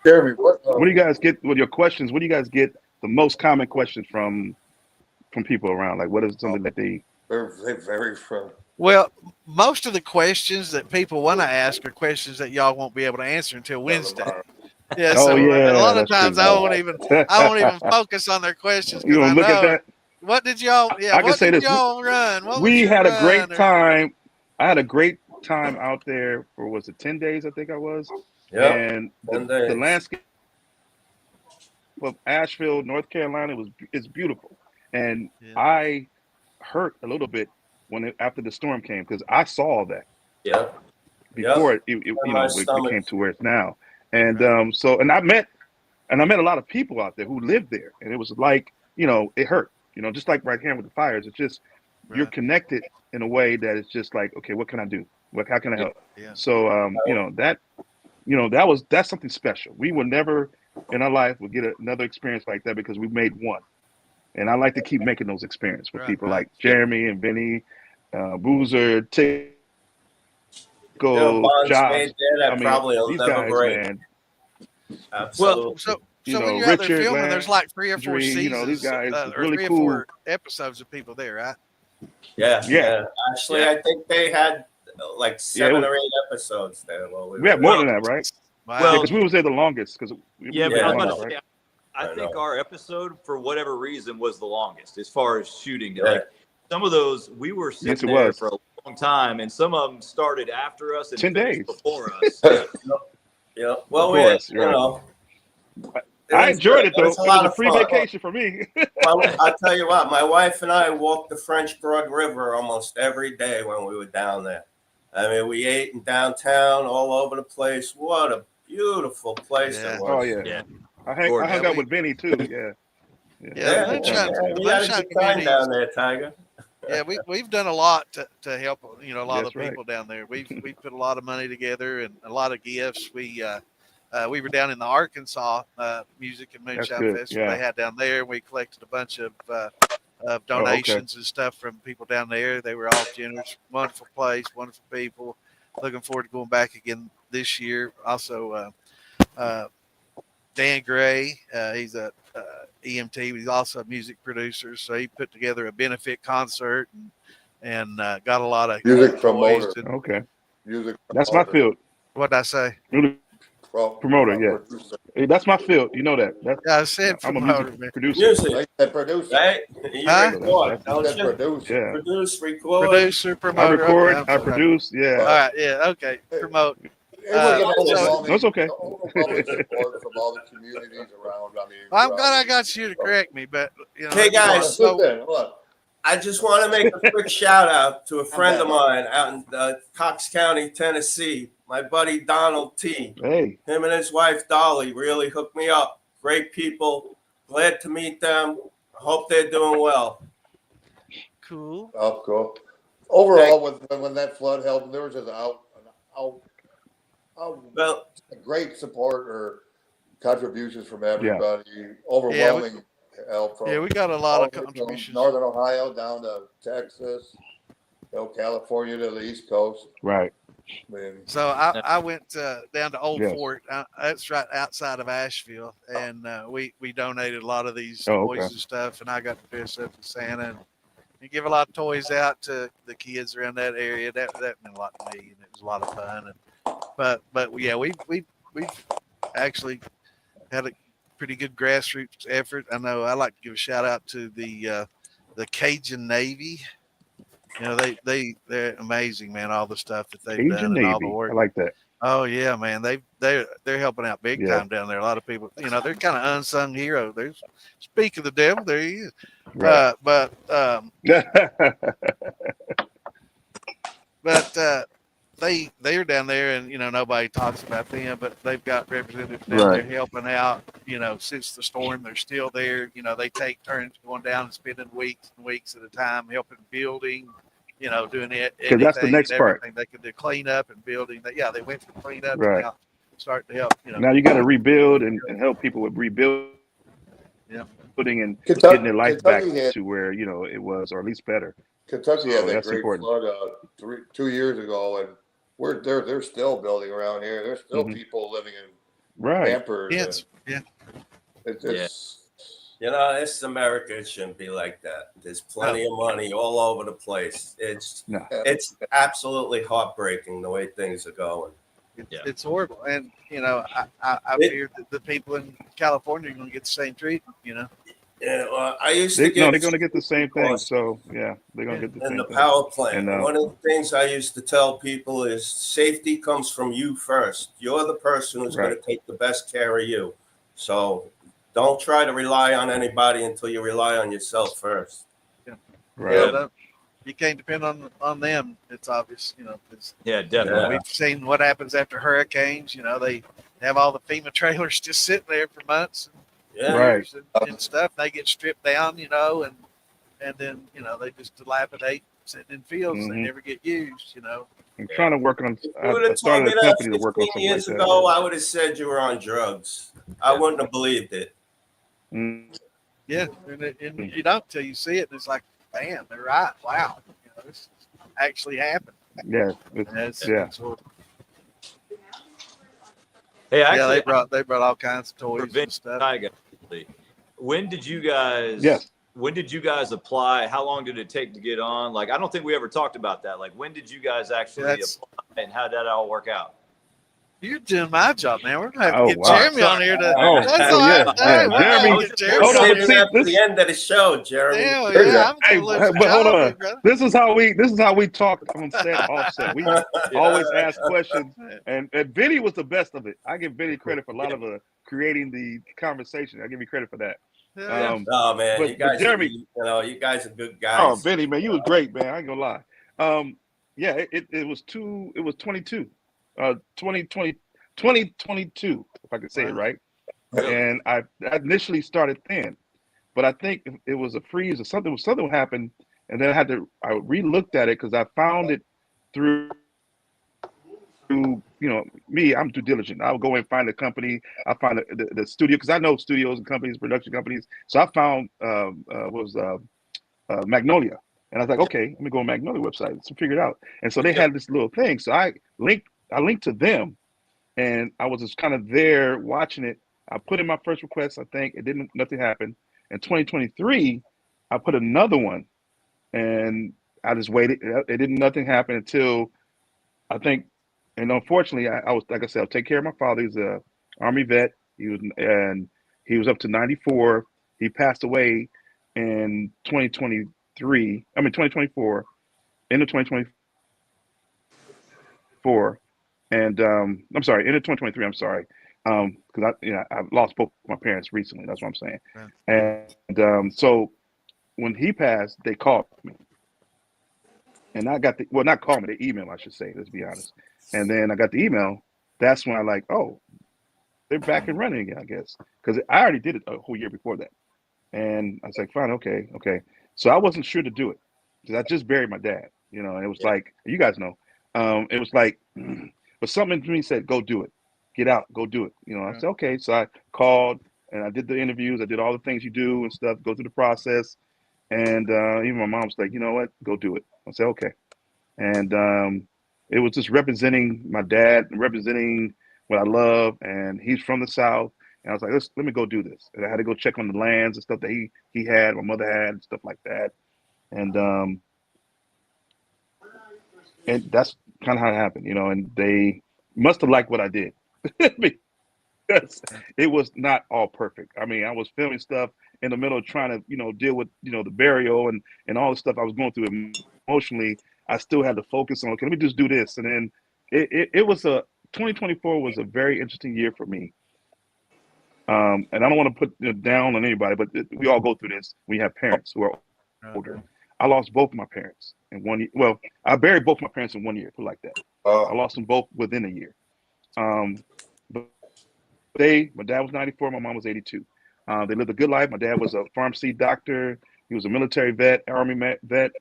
Speaker 1: Jeremy, what
Speaker 5: do you guys get with your questions? What do you guys get the most common questions from people around? Like, what is something that they
Speaker 1: very from?
Speaker 2: Well, most of the questions that people want to ask are questions that y'all won't be able to answer until Wednesday. Yeah, so a lot of times I won't even focus on their questions because I know. At that? What did y'all? Yeah, what did y'all run?
Speaker 5: We had a great time. I had a great time out there for 10 days? I think I was.
Speaker 3: Yeah.
Speaker 5: And the landscape of Asheville, North Carolina it's beautiful. And I hurt a little bit after the storm came because I saw that.
Speaker 3: Yeah.
Speaker 5: Before it became to where it's now. And and I met a lot of people out there who lived there, and it was like, you know, it hurt, you know, just like right here with the fires. It's just you're connected in a way that it's just like, okay, what can I do? How can I help?
Speaker 2: Yeah.
Speaker 5: So that's something special. We will never in our life will get another experience like that because we made one. And I like to keep making those experiences with people like Jeremy and Vinny, Boozer, Tiga, Josh.
Speaker 3: Probably
Speaker 5: these
Speaker 3: never
Speaker 5: guys,
Speaker 3: break.
Speaker 5: Man.
Speaker 3: Absolutely.
Speaker 2: Well, so
Speaker 5: you know,
Speaker 2: when you're out there
Speaker 5: Richard,
Speaker 2: filming, there's like 3 or 4 seasons,
Speaker 5: you know, these guys
Speaker 2: or
Speaker 5: really
Speaker 2: 3
Speaker 5: cool.
Speaker 2: or 4 episodes of people there, right?
Speaker 3: Yeah. Actually, I think they had like 7 or 8 episodes there.
Speaker 5: We had more than that, right?
Speaker 2: Wow.
Speaker 5: Well, because we was there the longest.
Speaker 6: I think our episode, for whatever reason, was the longest as far as shooting. Like some of those, we were sitting there for a long time, and some of them started after us and
Speaker 5: 10 days
Speaker 6: before us.
Speaker 3: Yeah. Well, you know.
Speaker 5: I enjoyed it though. It was a free vacation for me.
Speaker 3: Well, I'll tell you what, my wife and I walked the French Broad River almost every day when we were down there. I mean, we ate in downtown, all over the place. What a beautiful place it was.
Speaker 5: Oh yeah. I hung out with Vinny too. Yeah.
Speaker 3: We had a good time down there, Tiger.
Speaker 2: Yeah, we've done a lot to help, you know, a lot of people down there. We put a lot of money together and a lot of gifts. We were down in the Arkansas Music and Moonshine Festival they had down there. We collected a bunch of donations and stuff from people down there. They were all generous. Wonderful place, wonderful people. Looking forward to going back again this year. Also, Dan Gray, he's a EMT, but he's also a music producer. So he put together a benefit concert and and got a lot of
Speaker 1: Music
Speaker 2: toys
Speaker 1: promoter.
Speaker 2: and-
Speaker 5: Okay,
Speaker 1: Music.
Speaker 5: that's my
Speaker 1: promoter.
Speaker 5: field.
Speaker 2: What'd I say?
Speaker 5: Promoter, yeah.
Speaker 1: Producer.
Speaker 5: Hey, that's my field. You know that. That's,
Speaker 2: Yeah, I said
Speaker 5: I'm a
Speaker 2: promoter,
Speaker 5: music
Speaker 2: man.
Speaker 5: producer.
Speaker 3: Music,
Speaker 1: Like that producer.
Speaker 3: right? You
Speaker 2: Huh?
Speaker 3: record,
Speaker 5: That's-
Speaker 3: don't
Speaker 1: That
Speaker 3: you?
Speaker 1: producer.
Speaker 5: Yeah,
Speaker 3: Produce, record.
Speaker 2: Producer,
Speaker 5: I
Speaker 2: promoter.
Speaker 5: record,
Speaker 2: okay, I'm
Speaker 5: I
Speaker 2: sorry.
Speaker 5: produce.
Speaker 2: All
Speaker 5: Yeah,
Speaker 2: right, yeah, okay. Promote.
Speaker 1: It was an
Speaker 2: so-
Speaker 1: overwhelming,
Speaker 5: No, it's okay.
Speaker 1: overwhelming support from all the communities around. I mean,
Speaker 2: Well, I'm glad I got you to correct me, but you know.
Speaker 3: Hey, guys.
Speaker 2: so-
Speaker 1: Look,
Speaker 3: I just want to make a quick shout out to a friend of mine out in Cox County, Tennessee. My buddy Donald T.
Speaker 5: hey,
Speaker 3: Him and his wife Dolly really hooked me up. Great people. Glad to meet them. I hope they're doing well.
Speaker 2: Cool.
Speaker 1: oh, cool. Overall, when that flood held, there was just
Speaker 3: Well,
Speaker 1: great support or contributions from everybody. Overwhelming help from
Speaker 2: Yeah, we got a lot of
Speaker 1: from
Speaker 2: contributions.
Speaker 1: Northern Ohio down to Texas, California to the East Coast.
Speaker 5: right.
Speaker 1: I mean,
Speaker 2: So I went down to Old
Speaker 5: Yes.
Speaker 2: Fort. That's right outside of Asheville, and we donated a lot of these
Speaker 5: Oh,
Speaker 2: toys
Speaker 5: okay.
Speaker 2: and stuff. And I got to dress up as Santa and give a lot of toys out to the kids around that area. That meant a lot to me, and it was a lot of fun. But yeah, we've actually had a pretty good grassroots effort. I know I like to give a shout out to the Cajun Navy. You know, they're amazing, man. All the stuff that they've
Speaker 5: Cajun
Speaker 2: done and all the
Speaker 5: Navy.
Speaker 2: work.
Speaker 5: I like that.
Speaker 2: Oh yeah, man. They're helping out big
Speaker 5: Yeah.
Speaker 2: time down there. A lot of people, you know, they're kind of unsung hero. There's speak of the devil, there he is.
Speaker 5: Right.
Speaker 2: But they're down there, and you know nobody talks about them, but they've got representatives down
Speaker 5: Right.
Speaker 2: there helping out. You know, since the storm, they're still there. You know, they take turns going down and spending weeks and weeks at a time helping building. You know, doing it.
Speaker 5: Because that's the next part.
Speaker 2: Everything they could do, clean up and building. They went from clean up
Speaker 5: Right.
Speaker 2: to now start to help. You know,
Speaker 5: Now you got to rebuild and help people with rebuilding
Speaker 2: Yeah.
Speaker 5: and
Speaker 1: Kentucky-
Speaker 5: getting their life back
Speaker 1: Kentucky had-
Speaker 5: to where it was, or at least better.
Speaker 1: Kentucky had
Speaker 5: Oh,
Speaker 1: that
Speaker 5: that's
Speaker 1: great
Speaker 5: important.
Speaker 1: flood 2 years ago, and they're still building around here. There's still
Speaker 5: Mhm.
Speaker 1: people living in
Speaker 5: Right.
Speaker 1: campers.
Speaker 2: yes,
Speaker 1: and
Speaker 2: yeah.
Speaker 1: it's
Speaker 3: you know, this America shouldn't be like that. There's plenty of money all over the place. It's
Speaker 5: No.
Speaker 3: absolutely heartbreaking the way things are going.
Speaker 2: It's horrible, and you know, I
Speaker 3: It-
Speaker 2: fear that the people in California are going to get the same treatment. You know,
Speaker 3: Yeah, I used to
Speaker 5: They're
Speaker 3: get
Speaker 5: going to get the same thing. So yeah, they're going to get the
Speaker 3: in
Speaker 5: same
Speaker 3: the
Speaker 5: thing.
Speaker 3: power plant.
Speaker 5: And,
Speaker 3: One of the things I used to tell people is safety comes from you first. You're the person who's going
Speaker 5: Right.
Speaker 3: to take the best care of you. So don't try to rely on anybody until you rely on yourself first.
Speaker 5: Right.
Speaker 2: But, you can't depend on them. It's obvious. You know,
Speaker 6: Yeah, definitely.
Speaker 2: we've seen what happens after hurricanes. You know, they have all the FEMA trailers just sitting there for months
Speaker 3: Yeah.
Speaker 5: Right.
Speaker 2: years and stuff. They get stripped down, you know, and then you know they just dilapidate, sitting in fields.
Speaker 5: Mhm.
Speaker 2: They never get used. You know.
Speaker 5: I'm trying to work on.
Speaker 3: If you
Speaker 5: I
Speaker 3: would have told
Speaker 5: started
Speaker 3: me
Speaker 5: a
Speaker 3: that
Speaker 5: company to work on
Speaker 3: 15
Speaker 5: something like
Speaker 3: years
Speaker 5: that.
Speaker 3: ago, I would have said you were on drugs. I wouldn't have believed it.
Speaker 5: Mm,
Speaker 2: Yeah, and you don't till you see it, and it's like, bam, they're right. Wow, you know, this actually happened.
Speaker 5: yeah. It's,
Speaker 2: And that's,
Speaker 5: yeah.
Speaker 2: that's horrible.
Speaker 6: Hey,
Speaker 2: Yeah,
Speaker 6: actually,
Speaker 2: they brought all kinds of toys
Speaker 6: for
Speaker 2: and
Speaker 6: Vince
Speaker 2: stuff.
Speaker 6: Tiga, when did you guys?
Speaker 5: Yes.
Speaker 6: When did you guys apply? How long did it take to get on? Like, I don't think we ever talked about that. Like, when did you guys actually
Speaker 2: That's-
Speaker 6: apply, and how did that all work out?
Speaker 2: You're doing my job, man. We're gonna have to
Speaker 5: Oh,
Speaker 2: get
Speaker 5: wow.
Speaker 2: Jeremy on here to.
Speaker 5: Oh,
Speaker 2: that's
Speaker 5: oh,
Speaker 2: all
Speaker 5: yeah,
Speaker 2: right.
Speaker 5: yeah.
Speaker 2: Hey, we're gonna
Speaker 5: Jeremy-
Speaker 2: get Jeremy
Speaker 5: hold on,
Speaker 2: on
Speaker 5: but
Speaker 2: here.
Speaker 5: see,
Speaker 3: Saving that for
Speaker 5: this-
Speaker 3: the end of the show, Jeremy.
Speaker 2: Hell
Speaker 1: There's
Speaker 2: yeah,
Speaker 1: that.
Speaker 2: I'm
Speaker 5: Hey,
Speaker 2: gonna lose a
Speaker 5: but hold
Speaker 2: job
Speaker 5: on.
Speaker 2: here, brother.
Speaker 5: This is how we talk on set offset. We always ask questions, and Vinny was the best of it. I give Vinny credit for a lot of creating the conversation. I give you credit for that.
Speaker 2: Hell yeah.
Speaker 3: Oh man,
Speaker 5: But-
Speaker 3: you guys,
Speaker 5: Jeremy-
Speaker 3: you guys are good guys.
Speaker 5: Oh, Vinny, man, you was great, man. I ain't gonna lie. Yeah, it was 22, 2022, if I could say it
Speaker 2: Wow.
Speaker 5: right.
Speaker 3: Really?
Speaker 5: And I initially started thin, but I think it was a freeze or something happened, and then I re-looked at it because I found it through me. I'm due diligent. I'll go and find a company. I find the studio because I know studios and companies, production companies. So I found Magnolia, and I was like, okay, let me go on Magnolia website. So figure it out. And so they had this little thing. So I linked to them, and I was just kind of there watching it. I put in my first request. I think nothing happened. In 2023, I put another one, and I just waited. It didn't. Nothing happened until I think, and unfortunately, I was like I said, I'll take care of my father. He's a Army vet. He was up to 94. He passed away in 2023. I mean 2024, end of 2024, and I'm sorry, end of 2023. I'm sorry, because I've lost both my parents recently. That's what I'm saying.
Speaker 2: Right.
Speaker 5: And so when he passed, they called me. And I got not call me, the email, I should say, let's be honest. And then I got the email. That's when I like, oh, they're back and running again, I guess. Because I already did it a whole year before that. And I was like, fine, okay. So I wasn't sure to do it. Because I just buried my dad. You know, and it was like, you guys know. It was like, but something in me said, go do it. Get out, go do it. You know, I said, okay. So I called and I did the interviews. I did all the things you do and stuff, go through the process. And even my mom was like, you know what, go do it. I said, okay. And it was just representing my dad, representing what I love. And he's from the South. And I was like, let me go do this. And I had to go check on the lands and stuff that he had, my mother had, and stuff like that. And that's kind of how it happened, you know. And they must have liked what I did because it was not all perfect. I mean, I was filming stuff in the middle of trying to, you know, deal with, you know, the burial and all the stuff I was going through emotionally. I still had to focus on, okay, let me just do this. And then it was 2024 was a very interesting year for me. And I don't want to put it down on anybody, but we all go through this. We have parents who are older. I lost both of my parents in 1 year. Well, I buried both my parents in 1 year, put it like that. I lost them both within a year. But my dad was 94, my mom was 82. They lived a good life. My dad was a pharmacy doctor. He was a military vet, Army vet.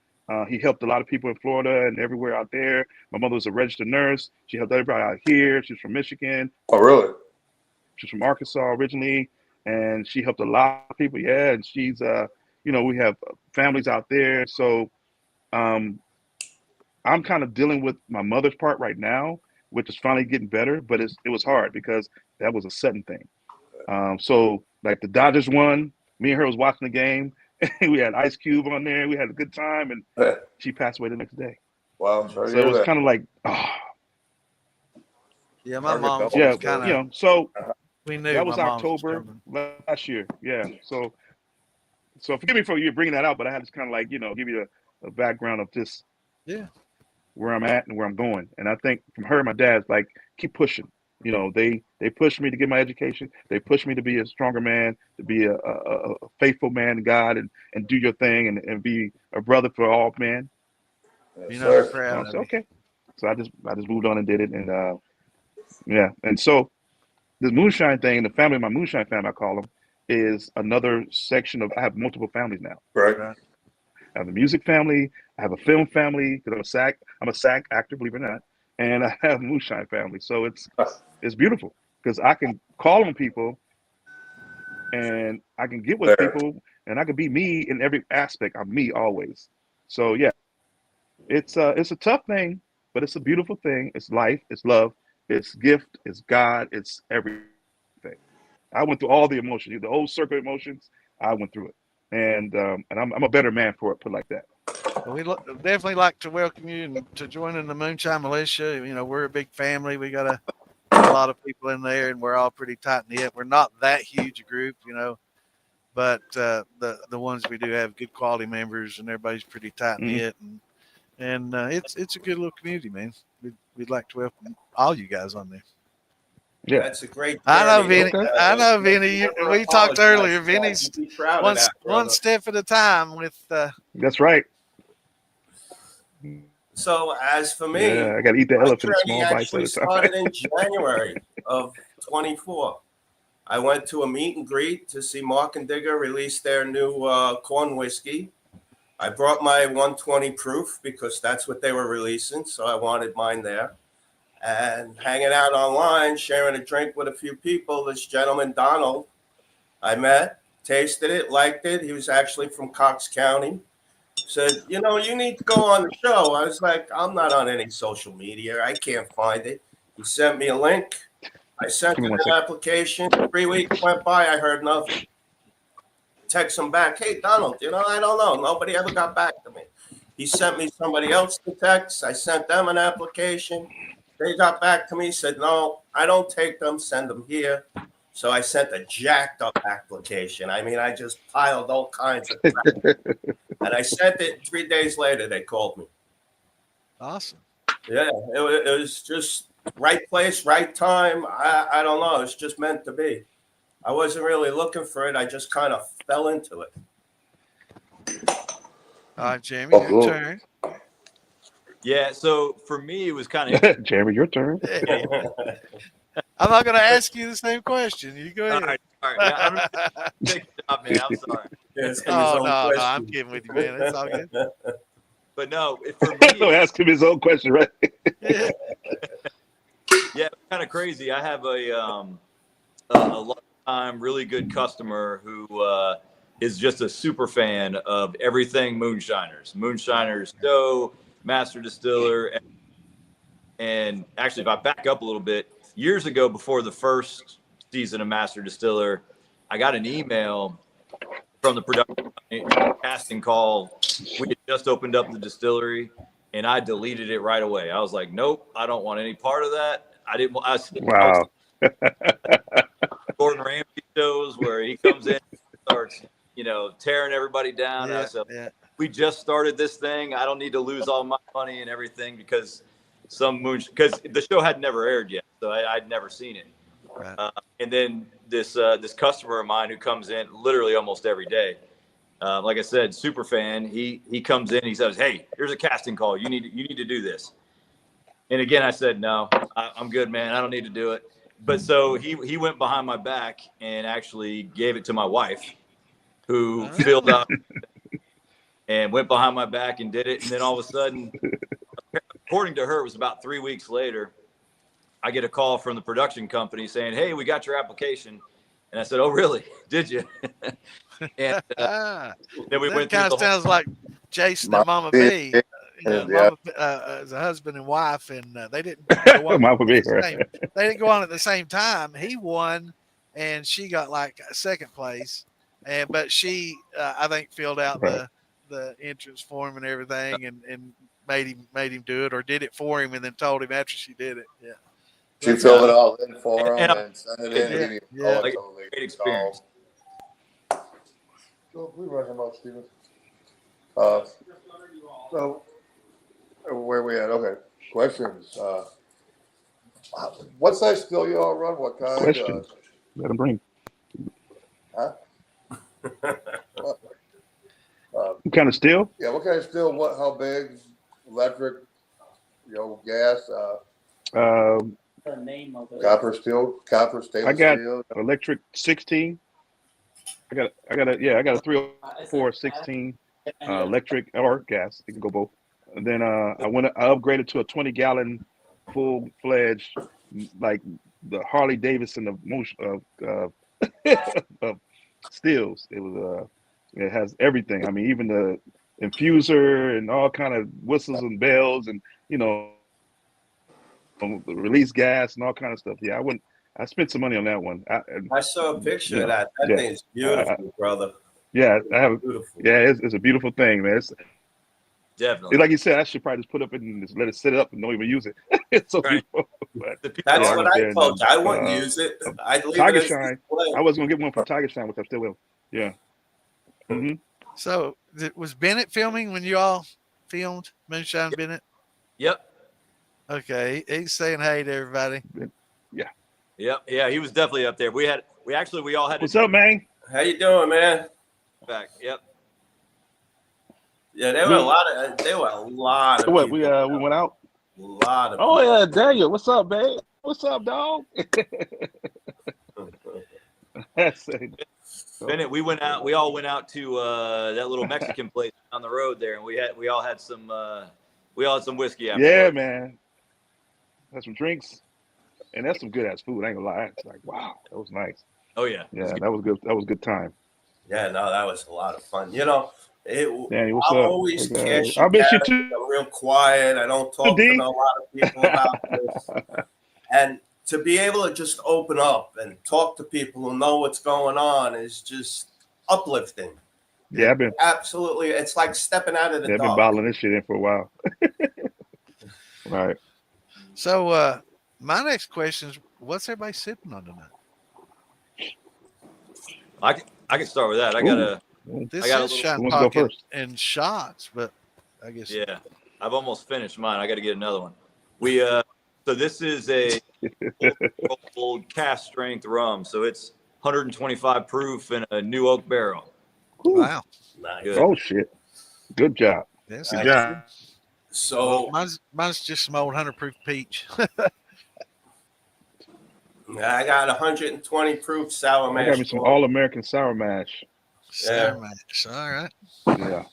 Speaker 5: He helped a lot of people in Florida and everywhere out there. My mother was a registered nurse. She helped everybody out here. She's from Michigan.
Speaker 1: Oh, really?
Speaker 5: She's from Arkansas originally, and she helped a lot of people. Yeah, and she's, you know, we have families out there. So I'm kind of dealing with my mother's part right now, which is finally getting better, but it was hard because that was a sudden thing. So like the Dodgers won, me and her was watching the game. We had Ice Cube on there. We had a good time, and she passed away the next day.
Speaker 1: Wow, sorry
Speaker 5: So it was kind of like, oh.
Speaker 2: Yeah, my mom was
Speaker 5: Yeah,
Speaker 2: kind of.
Speaker 5: you know, so
Speaker 2: We knew
Speaker 5: that was
Speaker 2: my mom
Speaker 5: October last year. Yeah, so forgive me for you bringing that out, but I had to kind of like, you know, give you a background of just where I'm at and where I'm going. And I think from her and my dad's like, keep pushing. You know, they pushed me to get my education. They pushed me to be a stronger man, to be a faithful man to God, and do your thing and be a brother for all men.
Speaker 2: You know, they're proud.
Speaker 5: So, okay. So I just moved on and did it, and yeah. And so this moonshine thing, the family, my moonshine family, I call them, is another section of. I have multiple families now.
Speaker 1: Right.
Speaker 5: I have a music family. I have a film family because I'm a SAG actor, believe it or not, and I have a moonshine family. So it's beautiful because I can call on people, and I can get with people, and I can be me in every aspect. I'm me always. So yeah, it's a tough thing, but it's a beautiful thing. It's life. It's love. It's gift. It's God. It's everything. I went through all the emotions, the whole circle of emotions. I went through it, and I'm a better man for it. Put it like that.
Speaker 2: Well, we definitely like to welcome you and to join in the Moonshine Militia. You know, we're a big family. We got a lot of people in there, and we're all pretty tight knit. We're not that huge a group, you know, but the ones we do have good quality members, and everybody's pretty tight knit, and it's a good little community, man. We'd like to welcome all you guys on there.
Speaker 3: Yeah, that's a great.
Speaker 2: I know, Vinny. I know, Vinny. We talked earlier. Vinny's one step at a time with.
Speaker 5: That's right.
Speaker 3: So as for me,
Speaker 5: I got to eat the elephant
Speaker 3: journey
Speaker 5: small bites at
Speaker 3: actually
Speaker 5: a time.
Speaker 3: started in January of 24. I went to a meet and greet to see Mark and Digger release their new corn whiskey. I brought my 120 proof because that's what they were releasing, so I wanted mine there. And hanging out online, sharing a drink with a few people, this gentleman, Donald, I met, tasted it, liked it. He was actually from Cox County. Said, you know, you need to go on the show. I was like, I'm not on any social media. I can't find it. He sent me a link. I sent him an application. 3 weeks went by. I heard nothing. Text him back. Hey, Donald, you know, I don't know. Nobody ever got back to me. He sent me somebody else to text. I sent them an application. They got back to me, said, no, I don't take them, send them here. So I sent a jacked up application. I mean, I just piled all kinds of crap. And I sent it 3 days later, they called me.
Speaker 2: Awesome.
Speaker 3: Yeah, it was just right place, right time. I don't know. It's just meant to be. I wasn't really looking for it. I just kind of fell into it.
Speaker 2: All right, Jamie, your
Speaker 1: cool.
Speaker 2: turn.
Speaker 6: Yeah. So for me, it was kind of.
Speaker 5: Jeremy, your turn.
Speaker 2: I'm not going to ask you the same question. You go
Speaker 6: All
Speaker 2: ahead.
Speaker 6: right. All right. Yeah, I'm take it up, man. I'm sorry.
Speaker 2: Oh, no, I'm kidding with you, man. It's all good.
Speaker 6: But no, for me,
Speaker 5: Don't ask him his own question, right?
Speaker 2: Yeah.
Speaker 6: Yeah, it's kind of crazy. I have a long-time, really good customer who is just a super fan of everything Moonshiners, Stowe, Master Distiller. And actually, if I back up a little bit, years ago, before the first season of Master Distiller, I got an email from the production company, casting call. We had just opened up the distillery, and I deleted it right away. I was like, nope, I don't want any part of that. I didn't.
Speaker 5: Wow.
Speaker 6: Gordon Ramsay shows where he comes in and starts, tearing everybody down.
Speaker 2: Yeah,
Speaker 6: I said,
Speaker 2: yeah.
Speaker 6: we just started this thing. I don't need to lose all my money and everything because the show had never aired yet, so I'd never seen it.
Speaker 2: Right.
Speaker 6: And then this customer of mine who comes in literally almost every day, like I said, super fan. He comes in, he says, "Hey, here's a casting call. You need to do this." And again, I said, "No, I'm good, man. I don't need to do it." But so he went behind my back and actually gave it to my wife, who filled up and went behind my back and did it. And then all of a sudden, according to her, it was about 3 weeks later, I get a call from the production company saying, "Hey, we got your application." And I said, "Oh, really? Did you?" And then we went through
Speaker 2: kind of sounds like Jason and Mama B. Mama, as a husband and wife, and they didn't go on. They didn't go on at the same time. He won, and she got like second place, but she, I think, filled out the entrance form and everything, and made him do it, or did it for him, and then told him after she did it. Yeah.
Speaker 1: She filled it all in for him and sent it in.
Speaker 6: Yeah,
Speaker 1: and
Speaker 6: yeah. Like great experience.
Speaker 1: So we run him out, Steven. So where we at? Okay. Questions. What size still you all run? What kind?
Speaker 5: Questions. Let him bring.
Speaker 1: Huh?
Speaker 5: What kind of still?
Speaker 1: Yeah. What kind of still? What? How big? Electric? Gas?
Speaker 4: The name of it.
Speaker 1: Copper steel? Copper stainless
Speaker 5: I got
Speaker 1: steel?
Speaker 5: electric 16. I got a 304 16 electric or gas. It can go both. And then I upgraded to a 20-gallon full-fledged, like the Harley Davidson of motion of stills. It has everything. I mean, even the infuser and all kind of whistles and bells and release gas and all kind of stuff. Yeah, I spent some money on that one.
Speaker 3: I saw a picture of that. That thing's beautiful, brother.
Speaker 5: Yeah, I have.
Speaker 3: Beautiful.
Speaker 5: Yeah, it's a beautiful thing, man.
Speaker 6: Definitely.
Speaker 5: Like you said, I should probably just put up and just let it sit up and don't even use it. It's so beautiful. But,
Speaker 3: that's what I told you. I wouldn't use it. I'd leave
Speaker 5: Tiger
Speaker 3: it
Speaker 5: Shine. I was gonna get one from Tiger Shine, which I still will. Yeah. Mm-hmm.
Speaker 2: So was Bennett filming when you all filmed Moonshine Bennett?
Speaker 6: Yep.
Speaker 2: Okay, he's saying hey to everybody.
Speaker 5: Yeah.
Speaker 6: Yep. Yeah, he was definitely up there. We all had.
Speaker 5: What's up, man?
Speaker 3: How you doing, man?
Speaker 6: Back. Yep.
Speaker 3: Yeah, there were a lot of
Speaker 5: What
Speaker 3: people.
Speaker 5: we went out?
Speaker 3: A lot of
Speaker 5: Oh
Speaker 3: people.
Speaker 5: yeah, Daniel. What's up, babe? What's up, dog?
Speaker 6: Bennett, we all went out to that little Mexican place on the road there, and we all had some whiskey after.
Speaker 5: Yeah, man. Had some drinks, and that's some good ass food. I ain't gonna lie. It's like, wow, that was nice.
Speaker 6: Oh yeah.
Speaker 5: Yeah, that was good. That was a good time.
Speaker 3: Yeah, no, that was a lot of fun.
Speaker 5: Danny, what's
Speaker 3: I'm
Speaker 5: up?
Speaker 3: always cash.
Speaker 5: I miss you too.
Speaker 3: I'm real quiet. I don't talk to a lot of people about this. And to be able to just open up and talk to people who know what's going on is just uplifting.
Speaker 5: Yeah, I've been
Speaker 3: Absolutely, it's like stepping out of the
Speaker 5: I've been
Speaker 3: dark.
Speaker 5: bottling this shit in for a while. Right.
Speaker 2: So, my next question is, what's everybody sipping on tonight?
Speaker 6: I can start with that. I got a
Speaker 2: This
Speaker 6: I got a
Speaker 2: is
Speaker 6: little-
Speaker 2: Shine
Speaker 5: Who wants to go
Speaker 2: Pocket
Speaker 5: first?
Speaker 2: and shots, but I guess
Speaker 6: yeah. I've almost finished mine. I got to get another one. We so this is a old cast strength rum. So it's 125 proof in a new oak barrel.
Speaker 2: wow.
Speaker 3: Nice.
Speaker 6: Good.
Speaker 5: Oh shit. Good job.
Speaker 2: Yes,
Speaker 5: Good
Speaker 3: Nice.
Speaker 5: job.
Speaker 3: So
Speaker 2: mine's just some old 100 proof peach.
Speaker 3: I got 120 proof sour
Speaker 5: I
Speaker 3: mash.
Speaker 5: got me some all American sour mash.
Speaker 2: Sour mash. All right.
Speaker 5: Yeah.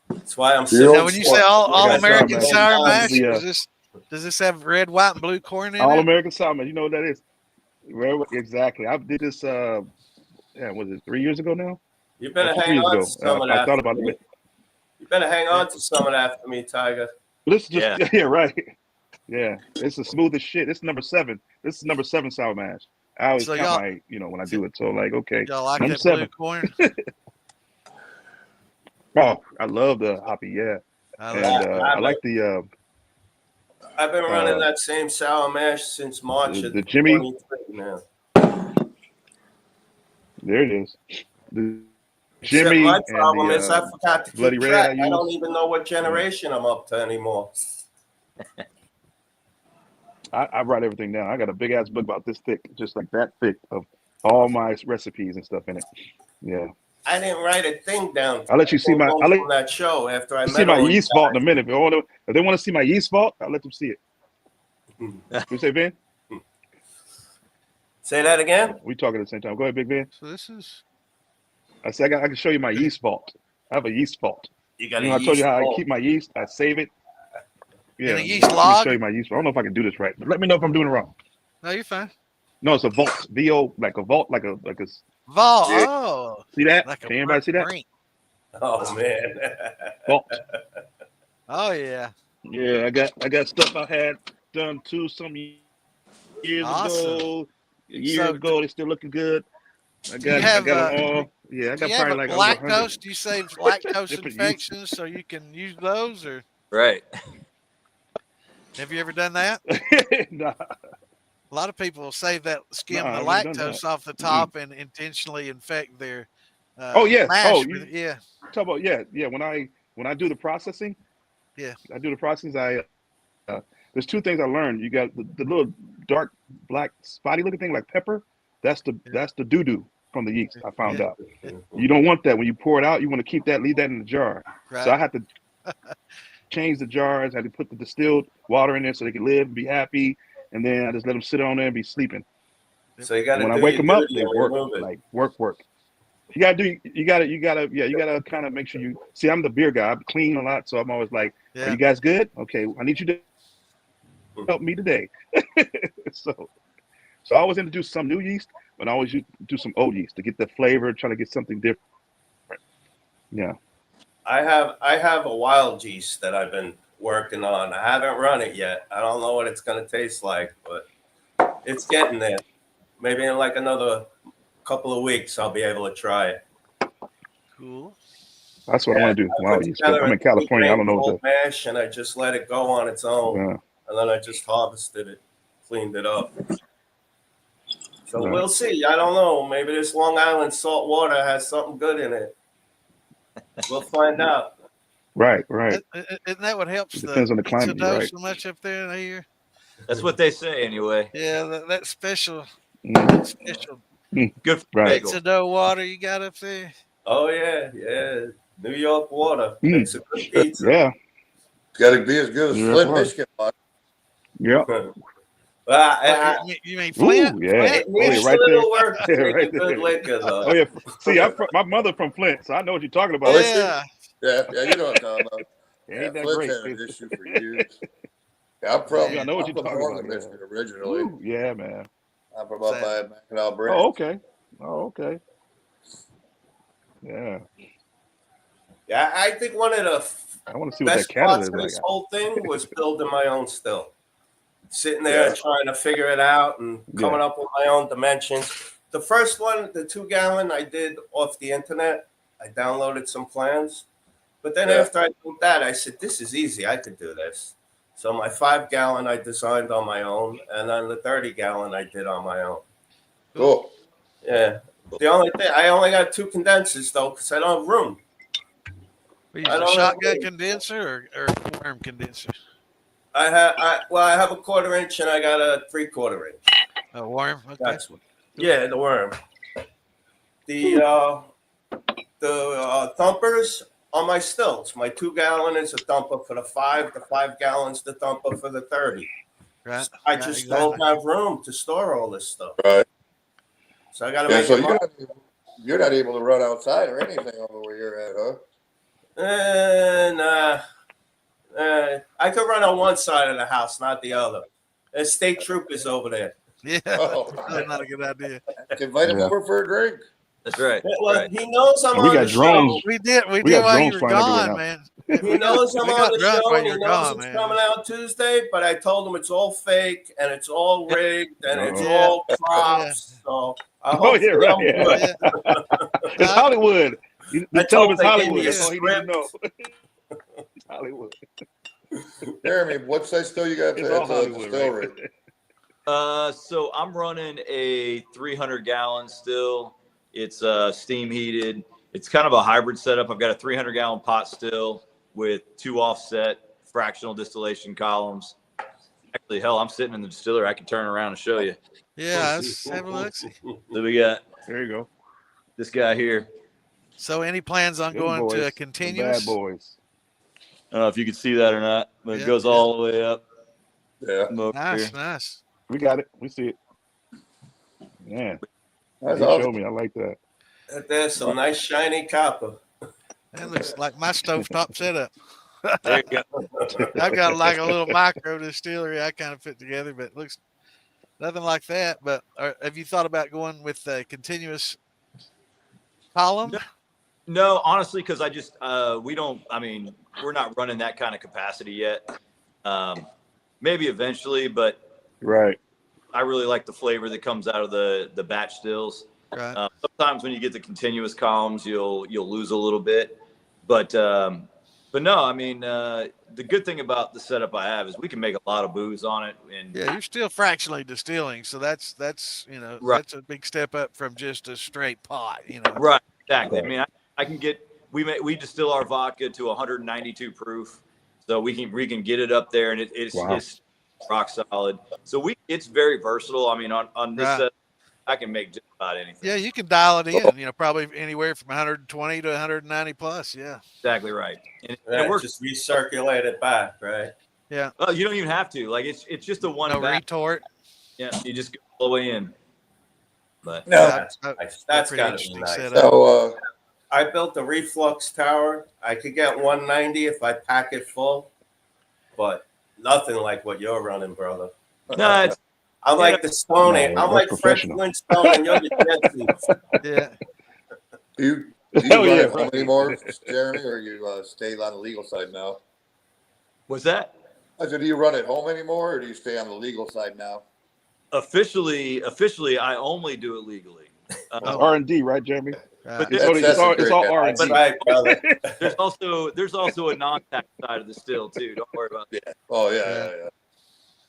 Speaker 3: That's why I'm
Speaker 1: The
Speaker 3: sipping.
Speaker 1: old
Speaker 2: Now, when you say
Speaker 1: sport.
Speaker 2: all
Speaker 5: got
Speaker 2: American
Speaker 5: sour
Speaker 2: sour
Speaker 5: mash.
Speaker 2: mash,
Speaker 5: Yeah.
Speaker 2: does this have red, white, and blue corn in
Speaker 5: All
Speaker 2: it?
Speaker 5: American sour mash. You know what that is? Exactly. I did this was it 3 years ago now?
Speaker 3: You better
Speaker 5: 2
Speaker 3: hang
Speaker 5: years
Speaker 3: on
Speaker 5: ago.
Speaker 3: to some of
Speaker 5: I
Speaker 3: that.
Speaker 5: thought
Speaker 3: for
Speaker 5: about
Speaker 3: me.
Speaker 5: it.
Speaker 3: You better hang on to some of that for me, Tiger.
Speaker 5: Let's just
Speaker 6: Yeah.
Speaker 5: right. Yeah. It's the smoothest shit. It's number 7. This is number 7 sour mash. I always
Speaker 2: So
Speaker 5: count my, when I do it. So like, okay.
Speaker 2: Y'all like
Speaker 5: Number
Speaker 2: that blue
Speaker 5: 7.
Speaker 2: corn?
Speaker 5: Oh, I love the hoppy, yeah.
Speaker 2: I
Speaker 5: And
Speaker 2: love
Speaker 5: I like the
Speaker 3: I've been running that same sour mash since March of
Speaker 5: the Jimmy.
Speaker 3: 23 now.
Speaker 5: There it is. The
Speaker 3: Except
Speaker 5: Jimmy
Speaker 3: my
Speaker 5: and
Speaker 3: problem
Speaker 5: the
Speaker 3: is I forgot to
Speaker 5: Bloody
Speaker 3: keep
Speaker 5: Red
Speaker 3: track.
Speaker 5: I
Speaker 3: I don't
Speaker 5: use.
Speaker 3: even know what generation I'm up to anymore.
Speaker 5: I write everything down. I got a big ass book about this thick, just like that thick, of all my recipes and stuff in it. Yeah.
Speaker 3: I didn't write a thing down.
Speaker 5: I'll let you see my
Speaker 3: I'll let from that show after I met all you
Speaker 5: yeast vault in
Speaker 3: guys.
Speaker 5: a minute. If they want to see my yeast vault, I'll let them see it. You say, Ben?
Speaker 3: Say that again?
Speaker 5: We talking at the same time. Go ahead, Big Ben.
Speaker 2: So this is
Speaker 5: I said I can show you my yeast vault. I have a yeast vault.
Speaker 3: You got
Speaker 5: You know, I told you how I keep my yeast. I save it. Yeah.
Speaker 2: in a yeast
Speaker 5: Let me
Speaker 2: log.
Speaker 5: show you my yeast vault. I don't know if I can do this right, but let me know if I'm doing it wrong.
Speaker 2: No, you're fine.
Speaker 5: No, it's a vault. VO, like a vault, like a
Speaker 2: Vol.
Speaker 1: Yeah.
Speaker 2: Oh,
Speaker 5: see that?
Speaker 2: like a
Speaker 5: Can anybody see that?
Speaker 2: brink.
Speaker 3: Oh man.
Speaker 5: Vault.
Speaker 2: Oh yeah.
Speaker 5: Yeah, I got stuff I had done too some years
Speaker 2: Awesome.
Speaker 5: ago. A year
Speaker 2: So,
Speaker 5: ago, they're still looking good. I
Speaker 2: you
Speaker 5: got
Speaker 2: have,
Speaker 5: them all. Yeah, I
Speaker 2: Do
Speaker 5: got
Speaker 2: you have
Speaker 5: probably like over
Speaker 2: lactose?
Speaker 5: 100.
Speaker 2: Do you save lactose
Speaker 5: Different
Speaker 2: infections so you can use those, or
Speaker 6: Right.
Speaker 2: have you ever done that?
Speaker 5: Nah,
Speaker 2: A lot of people will save that skim
Speaker 5: Nah,
Speaker 2: the
Speaker 5: I've never done
Speaker 2: lactose
Speaker 5: that.
Speaker 2: off the top and intentionally infect their
Speaker 5: Oh, yes.
Speaker 2: mash.
Speaker 5: Oh,
Speaker 2: with, yeah.
Speaker 5: talk about yeah. When I do the processing,
Speaker 2: Yeah.
Speaker 5: I do the processing. There's 2 things I learned. You got the little dark black spotty looking thing like pepper. That's the doo-doo from the yeast. I found out. You don't want that when you pour it out. You want to keep that, leave that in the jar.
Speaker 2: Right.
Speaker 5: So I had to change the jars. I had to put the distilled water in there so they could live and be happy. And then I just let them sit on there and be sleeping.
Speaker 3: So you got to
Speaker 5: When I
Speaker 3: do
Speaker 5: wake
Speaker 3: your
Speaker 5: them up,
Speaker 3: duty
Speaker 5: they
Speaker 3: and
Speaker 5: work
Speaker 3: remove it.
Speaker 5: like work. You gotta kind of make sure you see. I'm the beer guy. I clean a lot, so I'm always like,
Speaker 2: Yeah.
Speaker 5: "Are you guys good? Okay, I need you to help me today." so I always introduce some new yeast, but I always do some old yeast to get the flavor, trying to get something different. Yeah.
Speaker 3: I have a wild yeast that I've been working on. I haven't run it yet. I don't know what it's gonna taste like, but it's getting there. Maybe in like another couple of weeks I'll be able to try it.
Speaker 2: Cool.
Speaker 5: That's what I want to do.
Speaker 3: I
Speaker 5: Wow,
Speaker 3: put
Speaker 5: yeast.
Speaker 3: together
Speaker 5: I'm in California. I don't know
Speaker 3: old
Speaker 5: what
Speaker 3: mash, and I just let it go on its own,
Speaker 5: the.
Speaker 3: and then I just harvested it, cleaned it up. So
Speaker 5: Right.
Speaker 3: we'll see. I don't know. Maybe this Long Island salt water has something good in it. We'll find out.
Speaker 5: Right.
Speaker 2: Isn't that what helps
Speaker 5: It depends on the climate.
Speaker 2: Tiga
Speaker 5: You're right.
Speaker 2: so much up there in here?
Speaker 6: That's what they say anyway.
Speaker 2: Yeah, that special
Speaker 6: Good for
Speaker 5: Right.
Speaker 6: bagel.
Speaker 2: Tiga water you got up there.
Speaker 3: Oh yeah. New York water makes a good pizza.
Speaker 5: Yeah.
Speaker 1: Got to be as good as
Speaker 5: Yeah,
Speaker 1: Flint,
Speaker 5: right.
Speaker 1: Michigan. Bud.
Speaker 5: Yeah.
Speaker 3: Well,
Speaker 2: You mean
Speaker 5: Ooh,
Speaker 2: Flint?
Speaker 5: yeah.
Speaker 2: Flint?
Speaker 3: it needs
Speaker 5: right
Speaker 3: a little
Speaker 5: there.
Speaker 3: work to
Speaker 5: Yeah,
Speaker 3: make
Speaker 5: right
Speaker 3: a good
Speaker 5: there.
Speaker 3: liquor, though.
Speaker 5: Oh yeah. See, my mother from Flint, so I know what you're talking about.
Speaker 1: Oh,
Speaker 2: Yeah.
Speaker 1: Yeah, you know what I'm talking about.
Speaker 5: Ain't that
Speaker 1: Flint's
Speaker 5: great?
Speaker 1: had an issue for years. Yeah, I'm from,
Speaker 5: Yeah, I know what you're talking
Speaker 1: Northern
Speaker 5: about, yeah.
Speaker 1: Michigan originally.
Speaker 5: Ooh, yeah, man.
Speaker 1: I'm from up by Mackinac Bridge.
Speaker 5: Oh, okay. Yeah.
Speaker 3: Yeah, I think one of the
Speaker 5: I want to see what that
Speaker 3: best
Speaker 5: Canada
Speaker 3: parts
Speaker 5: is
Speaker 3: of
Speaker 5: like.
Speaker 3: this whole thing was building my own still. Sitting there
Speaker 1: Yeah.
Speaker 3: trying to figure it out and coming
Speaker 5: Yeah.
Speaker 3: up with my own dimensions. The first one, the 2 gallon, I did off the internet. I downloaded some plans. But then
Speaker 1: Yeah.
Speaker 3: after I did that, I said, this is easy. I could do this. So my 5-gallon I designed on my own, and then the 30-gallon I did on my own.
Speaker 1: Cool.
Speaker 3: Yeah. The only thing, I only got 2 condensers, though, because I don't have room.
Speaker 2: We use
Speaker 3: I
Speaker 2: a
Speaker 3: don't
Speaker 2: shotgun
Speaker 3: know.
Speaker 2: condenser or worm condenser?
Speaker 3: I have a 1/4 inch and I got a 3/4 inch.
Speaker 2: A worm. Okay.
Speaker 3: That's what. Yeah, the worm. The thumpers on my stills. My 2-gallon is a thumper for the 5. The 5 gallons the thumper for the 30.
Speaker 2: Right.
Speaker 3: I
Speaker 2: right,
Speaker 3: just
Speaker 2: exactly.
Speaker 3: don't have room to store all this stuff.
Speaker 1: Right.
Speaker 3: So I got to
Speaker 1: Yeah,
Speaker 3: make
Speaker 1: so
Speaker 3: it.
Speaker 1: you're not able to run outside or anything over where you're at, huh?
Speaker 3: Nah. I could run on one side of the house, not the other. There's state troopers over there.
Speaker 2: Yeah,
Speaker 1: Oh.
Speaker 2: that's probably not a good idea.
Speaker 1: Invite him
Speaker 5: Yeah.
Speaker 1: over for a drink.
Speaker 6: That's right.
Speaker 3: Well,
Speaker 6: Right.
Speaker 3: he knows I'm
Speaker 5: We
Speaker 3: on
Speaker 5: got
Speaker 3: the
Speaker 5: drones.
Speaker 3: show.
Speaker 2: We did
Speaker 5: We got
Speaker 2: while you
Speaker 5: drones
Speaker 2: were
Speaker 5: flying everywhere
Speaker 2: gone,
Speaker 5: now.
Speaker 2: man.
Speaker 3: He knows I'm
Speaker 2: we
Speaker 3: on
Speaker 2: got
Speaker 3: the
Speaker 2: drunk
Speaker 3: show,
Speaker 2: while
Speaker 3: and
Speaker 2: you
Speaker 3: he
Speaker 2: were
Speaker 3: knows
Speaker 2: gone,
Speaker 3: it's
Speaker 2: man.
Speaker 3: coming out Tuesday. But I told him it's all fake and it's all rigged and it's
Speaker 5: Uh-oh.
Speaker 2: Yeah.
Speaker 3: all props. So I
Speaker 5: Oh,
Speaker 3: hope
Speaker 5: yeah, right,
Speaker 3: I'm
Speaker 5: yeah.
Speaker 3: good.
Speaker 2: Yeah.
Speaker 5: It's Hollywood. You
Speaker 3: I
Speaker 5: tell him
Speaker 3: told
Speaker 5: it's
Speaker 3: they gave
Speaker 5: Hollywood.
Speaker 3: me a
Speaker 5: That's all he needs to know.
Speaker 3: script.
Speaker 5: It's Hollywood.
Speaker 1: Jeremy, what size still you got
Speaker 5: It's
Speaker 1: at
Speaker 5: all
Speaker 1: the
Speaker 5: Hollywood,
Speaker 1: distillery?
Speaker 6: So I'm running a 300-gallon still. It's steam heated. It's kind of a hybrid setup. I've got a 300-gallon pot still with 2 offset fractional distillation columns. Actually, hell, I'm sitting in the distillery. I can turn around and show you.
Speaker 2: Yeah, let's have a look.
Speaker 6: So we got
Speaker 5: There you go.
Speaker 6: this guy here.
Speaker 2: So, any plans on
Speaker 5: Them
Speaker 2: going
Speaker 5: boys,
Speaker 2: to a
Speaker 5: the
Speaker 2: continuous?
Speaker 5: bad boys.
Speaker 6: I don't know if you can see that or not, but
Speaker 2: Yeah,
Speaker 6: it goes
Speaker 2: yeah.
Speaker 6: all the way up.
Speaker 1: Yeah.
Speaker 6: Over
Speaker 2: Nice,
Speaker 6: here.
Speaker 2: nice.
Speaker 5: We got it. We see it. Man,
Speaker 1: That's
Speaker 5: you
Speaker 1: awesome.
Speaker 5: showed me. I like that.
Speaker 3: There's some nice shiny copper.
Speaker 2: That looks like my stovetop setup.
Speaker 6: There you go.
Speaker 2: I've got like a little micro distillery I kind of put together, but it looks nothing like that. But have you thought about going with a continuous column?
Speaker 6: No, honestly, because I just we don't. I mean, we're not running that kind of capacity yet. Maybe eventually, but
Speaker 5: Right.
Speaker 6: I really like the flavor that comes out of the batch stills.
Speaker 2: Right.
Speaker 6: Sometimes when you get the continuous columns, you'll lose a little bit, but no. I mean, the good thing about the setup I have is we can make a lot of booze on it, and
Speaker 2: Yeah, you're still fractionally distilling, so that's
Speaker 6: Right.
Speaker 2: that's a big step up from just a straight pot.
Speaker 6: right, exactly. I mean, I can get we distill our vodka to 192 proof, so we can get it up there, and it's
Speaker 5: Wow.
Speaker 6: it's rock solid. So it's very versatile. I mean, on this
Speaker 2: Right.
Speaker 6: set, I can make just about anything.
Speaker 2: Yeah, you can dial it in. Probably anywhere from 120 to 190 plus. Yeah.
Speaker 6: Exactly right. And
Speaker 3: Yeah,
Speaker 6: it works.
Speaker 3: just recirculate it back, right?
Speaker 2: Yeah.
Speaker 6: Well, you don't even have to. Like it's just a one
Speaker 2: No
Speaker 6: batch.
Speaker 2: retort.
Speaker 6: Yeah, you just go all the way in. But
Speaker 1: No.
Speaker 3: That's nice. That's
Speaker 2: pretty
Speaker 3: got to be
Speaker 2: interesting
Speaker 3: nice.
Speaker 2: setup.
Speaker 1: So,
Speaker 3: I built a reflux tower. I could get 190 if I pack it full, but nothing like what you're running, brother.
Speaker 6: no, it's
Speaker 3: I'm like the Stoney.
Speaker 5: No,
Speaker 3: I'm
Speaker 5: that's
Speaker 3: like French
Speaker 5: professional.
Speaker 3: Flintstone, and you're the Jetsons.
Speaker 2: Yeah.
Speaker 1: do you
Speaker 5: Hell
Speaker 1: run
Speaker 5: yeah,
Speaker 1: it home
Speaker 5: right.
Speaker 1: anymore, Jeremy, or you stay on the legal side now?
Speaker 6: what's that?
Speaker 1: I said, do you run it home anymore, or do you stay on the legal side now?
Speaker 6: Officially, I only do it legally.
Speaker 5: R&D, right, Jeremy?
Speaker 2: Right.
Speaker 6: But
Speaker 5: It's all R&D.
Speaker 3: That's right, brother.
Speaker 6: there's also a non-tax side of the still too. Don't worry about that.
Speaker 1: Oh yeah,
Speaker 2: Yeah.
Speaker 1: yeah.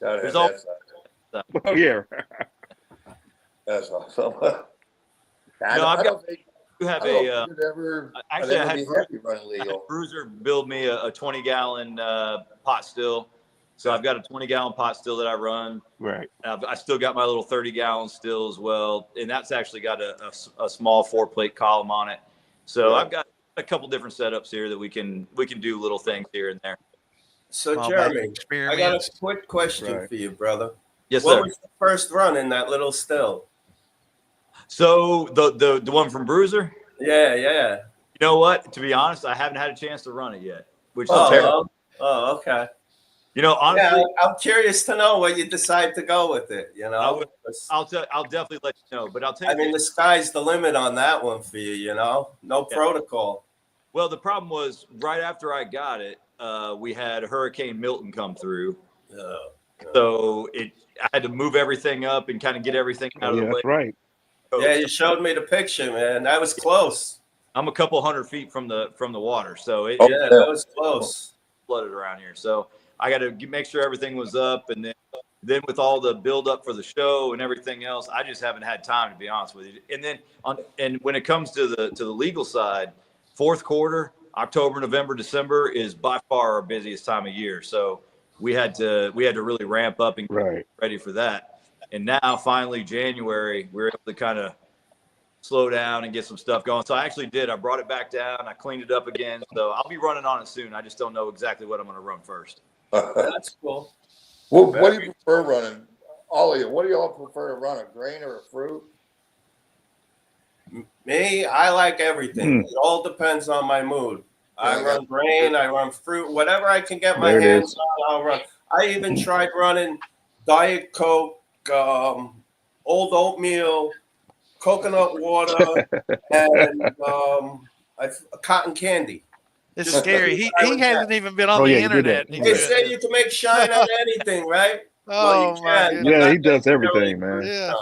Speaker 1: Gotta have
Speaker 6: There's
Speaker 1: that
Speaker 6: al-
Speaker 1: side.
Speaker 5: Oh, yeah.
Speaker 1: That's awesome.
Speaker 6: No, I've got- You have a
Speaker 1: you'd ever,
Speaker 6: actually I
Speaker 1: I'd
Speaker 6: had
Speaker 1: be happy running legal.
Speaker 6: Bruiser build me a 20-gallon pot still. So I've got a 20-gallon pot still that I run.
Speaker 5: Right.
Speaker 6: I still got my little 30-gallon still as well, and that's actually got a small 4-plate column on it. So
Speaker 1: Right.
Speaker 6: I've got a couple different setups here that we can do little things here and there.
Speaker 3: So,
Speaker 2: All
Speaker 3: Jeremy,
Speaker 2: about
Speaker 3: I got
Speaker 2: experiments.
Speaker 3: a quick question
Speaker 5: Right.
Speaker 3: for you, brother.
Speaker 6: Yes,
Speaker 3: What
Speaker 6: sir.
Speaker 3: was the first run in that little still?
Speaker 6: So the one from Bruiser,
Speaker 3: Yeah.
Speaker 6: you know what? To be honest, I haven't had a chance to run it yet, which is
Speaker 3: Oh,
Speaker 6: terrible.
Speaker 3: Okay.
Speaker 6: You know, honestly,
Speaker 3: Yeah, I'm curious to know where you decide to go with it. You know,
Speaker 6: I'll definitely let you know. But I'll tell you,
Speaker 3: I mean, the sky's the limit on that one for you. You know, no
Speaker 6: Yeah.
Speaker 3: protocol.
Speaker 6: well, the problem was right after I got it, we had Hurricane Milton come through. So I had to move everything up and kind of get everything out
Speaker 5: Oh,
Speaker 6: of
Speaker 5: yeah,
Speaker 6: the way.
Speaker 5: that's right.
Speaker 3: Yeah, you showed me the picture, man. That was close.
Speaker 6: I'm a couple 100 feet from the water, so it
Speaker 3: Yeah, that was close.
Speaker 6: flooded around here. So I got to make sure everything was up, and then with all the build up for the show and everything else, I just haven't had time, to be honest with you. And then and when it comes to the legal side, fourth quarter, October, November, December is by far our busiest time of year. So we had to really ramp up and get ready for that. And now finally January, we're able to kind of slow down and get some stuff going. So I actually did. I brought it back down. I cleaned it up again. So I'll be running on it soon. I just don't know exactly what I'm going to run first.
Speaker 3: That's cool.
Speaker 1: Well, what do you prefer running? All of you, what do y'all prefer to run, a grain or a fruit?
Speaker 3: Me, I like everything. It all depends on my mood. I run grain, I run fruit, whatever I can get my hands on, I'll run. I even tried running Diet Coke, old oatmeal, coconut water, and cotton candy.
Speaker 2: It's scary. He hasn't even been on the internet.
Speaker 3: They say you can make shine out of anything, right?
Speaker 2: Oh,
Speaker 3: well,
Speaker 2: my
Speaker 3: goodness.
Speaker 5: Yeah, he does everything, man.
Speaker 2: Yeah.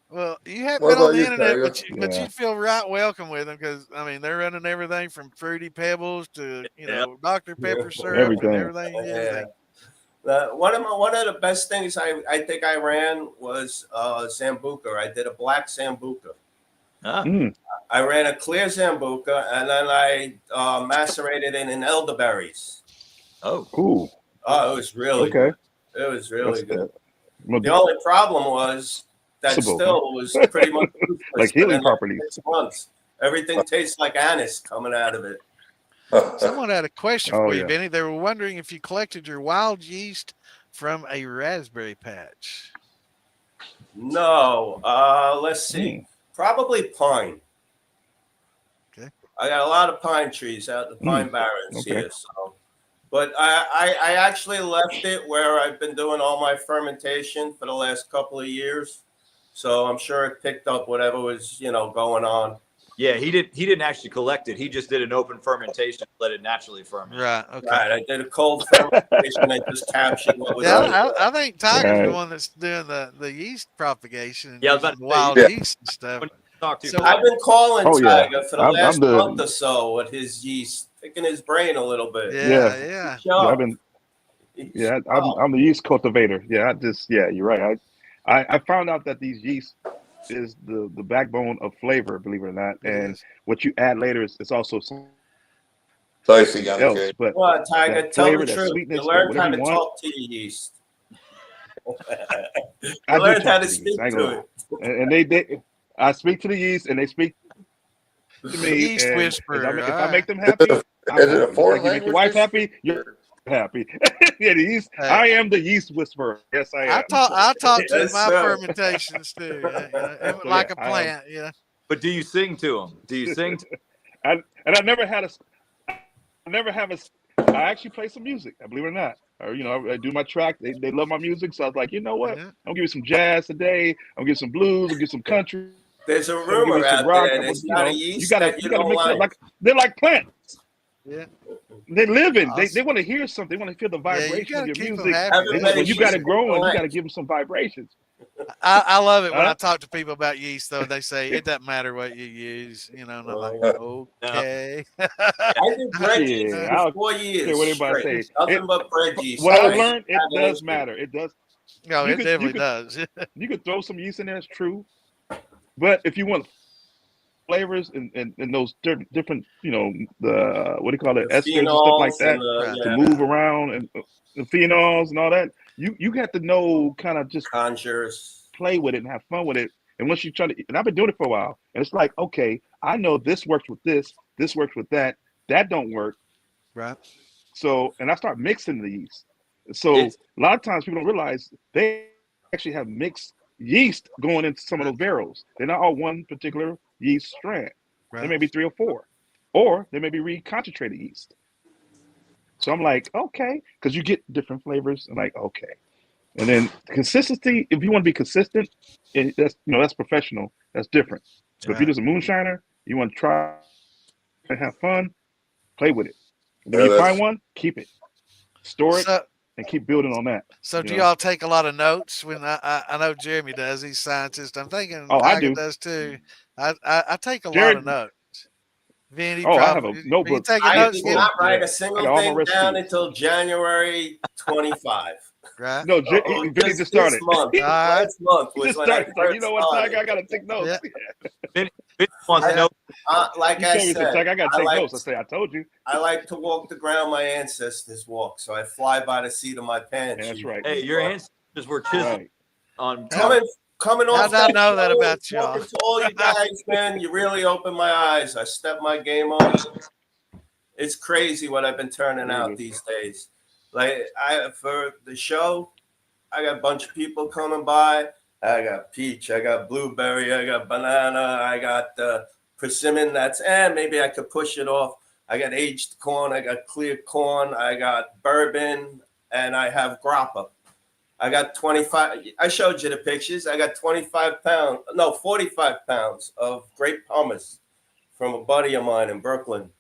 Speaker 2: Well, you haven't been on the internet, but you feel right welcome with them because, I mean, they're running everything from Fruity Pebbles to, Dr. Pepper syrup and everything.
Speaker 3: One of the best things I think I ran was Sambuca. I did a black Sambuca. I ran a clear Sambuca, and then I macerated it in elderberries.
Speaker 6: Oh,
Speaker 5: cool.
Speaker 3: Oh, it was really good. It was really good. The only problem was that still was pretty much
Speaker 5: like healing properties.
Speaker 3: 6 months. Everything tastes like anise coming out of it.
Speaker 2: Someone had a question for you, Vinny. They were wondering if you collected your wild yeast from a raspberry patch.
Speaker 3: No. Let's see. Probably pine.
Speaker 2: Okay.
Speaker 3: I got a lot of pine trees out in the Pine Barrens here. So, but I actually left it where I've been doing all my fermentation for the last couple of years. So I'm sure it picked up whatever was, going on.
Speaker 6: Yeah, he didn't actually collect it. He just did an open fermentation, let it naturally ferment.
Speaker 2: Right. Okay.
Speaker 3: Right. I did a cold fermentation and just captured what was
Speaker 2: I think Tiger's the one that's doing the yeast propagation.
Speaker 6: Yeah, about
Speaker 2: wild yeast and stuff.
Speaker 3: So I've been calling Tiger for the last month or so with his yeast, picking his brain a little bit.
Speaker 2: Yeah.
Speaker 5: I'm the yeast cultivator. You're right. I found out that these yeast is the backbone of flavor, believe it or not, and what you add later is also something else. But
Speaker 3: Tiger, tell the truth. You learned how to talk to your yeast. I learned how to speak to it.
Speaker 5: And I speak to the yeast, and they speak to me.
Speaker 2: Yeast whisperer.
Speaker 5: If I make them happy,
Speaker 1: is it a foreign
Speaker 5: language? Make your wife happy, you're happy. The yeast. I am the yeast whisperer. Yes, I am.
Speaker 2: I talk to my fermentations too, like a plant. Yeah.
Speaker 6: But do you sing to them? Do you sing?
Speaker 5: I never have I actually play some music. I believe it or not. Or I do my track. They love my music, so I was like, you know what? I'm gonna give you some jazz today. I'm gonna give you some blues. I'm gonna give you some country.
Speaker 3: There's a rumor out there, and it's not a yeast that you don't like.
Speaker 5: They're like plants.
Speaker 2: Yeah.
Speaker 5: They live in. They want to hear something. They want to feel the vibration of your music. When you got it growing, you got to give them some vibrations.
Speaker 2: I love it when I talk to people about yeast, though. They say it doesn't matter what you use, and I'm like, okay.
Speaker 3: I did bread yeast for 4 years.
Speaker 5: What anybody say?
Speaker 3: Nothing but bread yeast.
Speaker 5: What I learned, it does matter. It does.
Speaker 2: No, it definitely does.
Speaker 5: You could throw some yeast in there. It's true, but if you want flavors and those different, the what do you call it, esters and stuff like that, to move around, and the phenols and all that, you have to know, kind of just play with it and have fun with it. And once you try to, and I've been doing it for a while, and it's like, okay, I know this works with this works with that don't work,
Speaker 2: right?
Speaker 5: So, and I start mixing the yeast. So a lot of times people don't realize they actually have mixed yeast going into some of those barrels. They're not all one particular yeast strand. There may be 3 or 4, or they may be reconcentrated yeast. So I'm like, okay, because you get different flavors. I'm like, okay. And then consistency, if you want to be consistent, that's professional. That's different. So if you're just a moonshiner, you want to try and have fun, play with it. And when you find one, keep it, store it, and keep building on that.
Speaker 2: So do y'all take a lot of notes? When I know Jeremy does, he's a scientist. I'm thinking
Speaker 5: I do.
Speaker 2: does too. I take a lot of notes. Vinny,
Speaker 5: Oh, I have
Speaker 2: probably.
Speaker 5: a
Speaker 2: Are you
Speaker 5: notebook.
Speaker 2: taking
Speaker 3: I
Speaker 2: notes?
Speaker 3: did not write
Speaker 5: Yeah.
Speaker 3: a single
Speaker 5: I got all my
Speaker 3: thing down
Speaker 5: recipes.
Speaker 3: until January 25.
Speaker 2: Right.
Speaker 5: No,
Speaker 3: Oh,
Speaker 5: Vinny just
Speaker 3: this
Speaker 5: started.
Speaker 3: month.
Speaker 2: All right.
Speaker 3: Last month
Speaker 5: He
Speaker 3: was
Speaker 5: just
Speaker 3: when I
Speaker 5: started. He's like, you
Speaker 3: first
Speaker 5: know what, Tiger?
Speaker 3: started.
Speaker 5: I gotta take notes.
Speaker 2: Yeah.
Speaker 6: Vinny wants to
Speaker 2: Yeah.
Speaker 6: know.
Speaker 3: Like
Speaker 5: He
Speaker 3: I
Speaker 5: told me,
Speaker 3: said,
Speaker 5: Tiger, I gotta
Speaker 3: I
Speaker 5: take
Speaker 3: like
Speaker 5: notes. I say, I told you.
Speaker 3: I like to walk the ground my ancestors walk, so I fly by the seat of my pants.
Speaker 5: That's right.
Speaker 6: Hey, your ancestors were chiseled
Speaker 5: Right.
Speaker 6: on.
Speaker 3: Coming
Speaker 2: How
Speaker 3: off
Speaker 2: did I
Speaker 3: that
Speaker 2: know that
Speaker 3: show,
Speaker 2: about y'all?
Speaker 3: talking to all you guys, man, you really opened my eyes. I stepped my game up. It's crazy what I've been turning out these days. Like for the show, I got a bunch of people coming by. I got peach, I got blueberry, I got banana, I got persimmon. That's maybe I could push it off. I got aged corn, I got clear corn, I got bourbon, and I have grappa. I got 25. I showed you the pictures. I got 45 pounds of grape hummus from a buddy of mine in Brooklyn.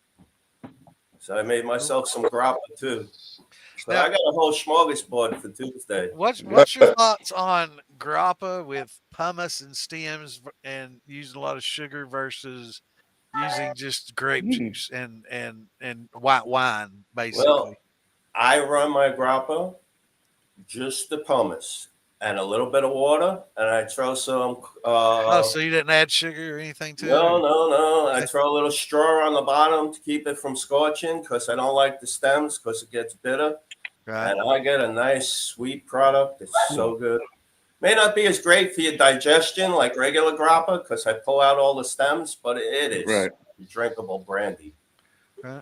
Speaker 3: So I made myself some grappa too. So
Speaker 2: Now-
Speaker 3: I got a whole smorgasbord for Tuesday.
Speaker 2: What's your thoughts on grappa with pumice and stems and using a lot of sugar versus using just grape juice and white wine, basically?
Speaker 3: Well, I run my grappa just the pumice and a little bit of water, and I throw some.
Speaker 2: So you didn't add sugar or anything to it?
Speaker 3: No. I throw a little straw on the bottom to keep it from scorching because I don't like the stems because it gets bitter.
Speaker 2: Right.
Speaker 3: And I get a nice sweet product. It's so good. May not be as great for your digestion like regular grappa because I pull out all the stems, but it is drinkable brandy.
Speaker 2: Right.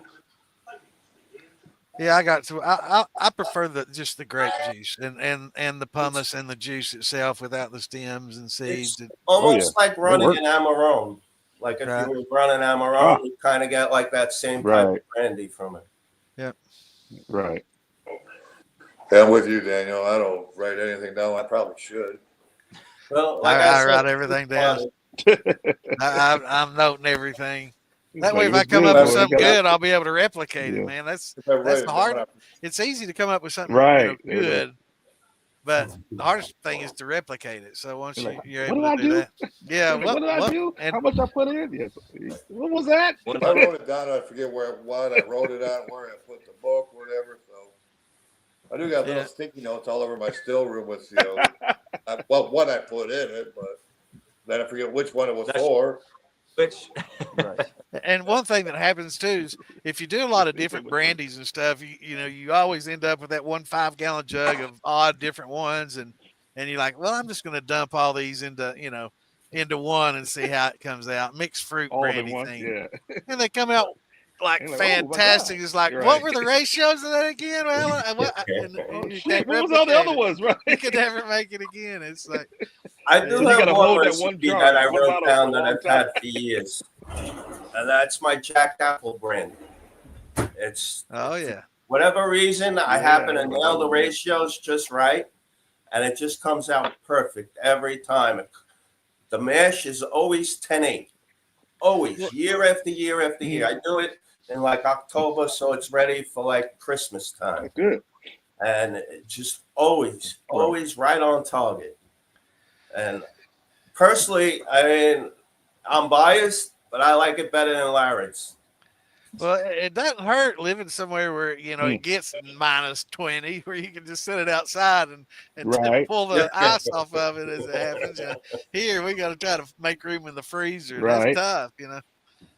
Speaker 2: Yeah, I got to. I prefer just the grape juice and the pumice and the juice itself without the stems and seeds.
Speaker 3: It's almost like running an Amarone. Like if you were running Amarone, you kind of get like that same type of brandy from it.
Speaker 2: Yeah.
Speaker 5: Right.
Speaker 1: Yeah, I'm with you, Daniel. I don't write anything down. I probably should.
Speaker 3: Well, like
Speaker 2: I
Speaker 3: said,
Speaker 2: write everything down. I'm noting everything. That way, if I
Speaker 5: it's
Speaker 2: come
Speaker 5: good,
Speaker 2: up with
Speaker 5: boy.
Speaker 2: something good, I'll be able to replicate it, man. That's
Speaker 1: Right.
Speaker 2: the hard. It's easy to come up with something good, but the hardest thing is to replicate it. So once you're able to do that, yeah.
Speaker 5: What did I do? How much I put in? Yes. What was that?
Speaker 1: I wrote it down. I forget what I wrote it on, where I put the book, whatever. So I do got little sticky notes all over my still room with what I put in it, but then I forget which one it was for.
Speaker 2: And one thing that happens too is if you do a lot of different brandies and stuff, you always end up with that 1 5-gallon jug of odd different ones, and you're like, well, I'm just going to dump all these into one and see how it comes out. Mixed fruit
Speaker 5: All
Speaker 2: brandy
Speaker 5: in one,
Speaker 2: thing,
Speaker 5: yeah.
Speaker 2: and they come out like
Speaker 5: like,
Speaker 2: fantastic.
Speaker 5: Oh
Speaker 2: it's like,
Speaker 5: right.
Speaker 2: What were the ratios of that again? Well,
Speaker 5: What was all the other ones, right?
Speaker 2: You could never make it again. It's like
Speaker 3: I do
Speaker 5: So you
Speaker 3: have
Speaker 5: gotta
Speaker 3: one
Speaker 5: hold that
Speaker 3: recipe
Speaker 5: one jar,
Speaker 3: that I
Speaker 5: one
Speaker 3: wrote
Speaker 5: bottle
Speaker 3: down
Speaker 5: for a
Speaker 3: that
Speaker 5: long
Speaker 3: I've had for years, and that's my Jack Apple brand. It's whatever reason I happen to nail the ratios just right, and it just comes out perfect every time. The mash is always 10-8, always year after year after year. I do it in like October, so it's ready for like Christmas time.
Speaker 5: Good.
Speaker 3: And it just always right on target. And personally, I mean, I'm biased, but I like it better than Larry's.
Speaker 2: Well, it doesn't hurt living somewhere where it gets -20, where you can just set it outside and pull the ice off of it as it happens. Here we got to try to make room in the freezer. That's tough,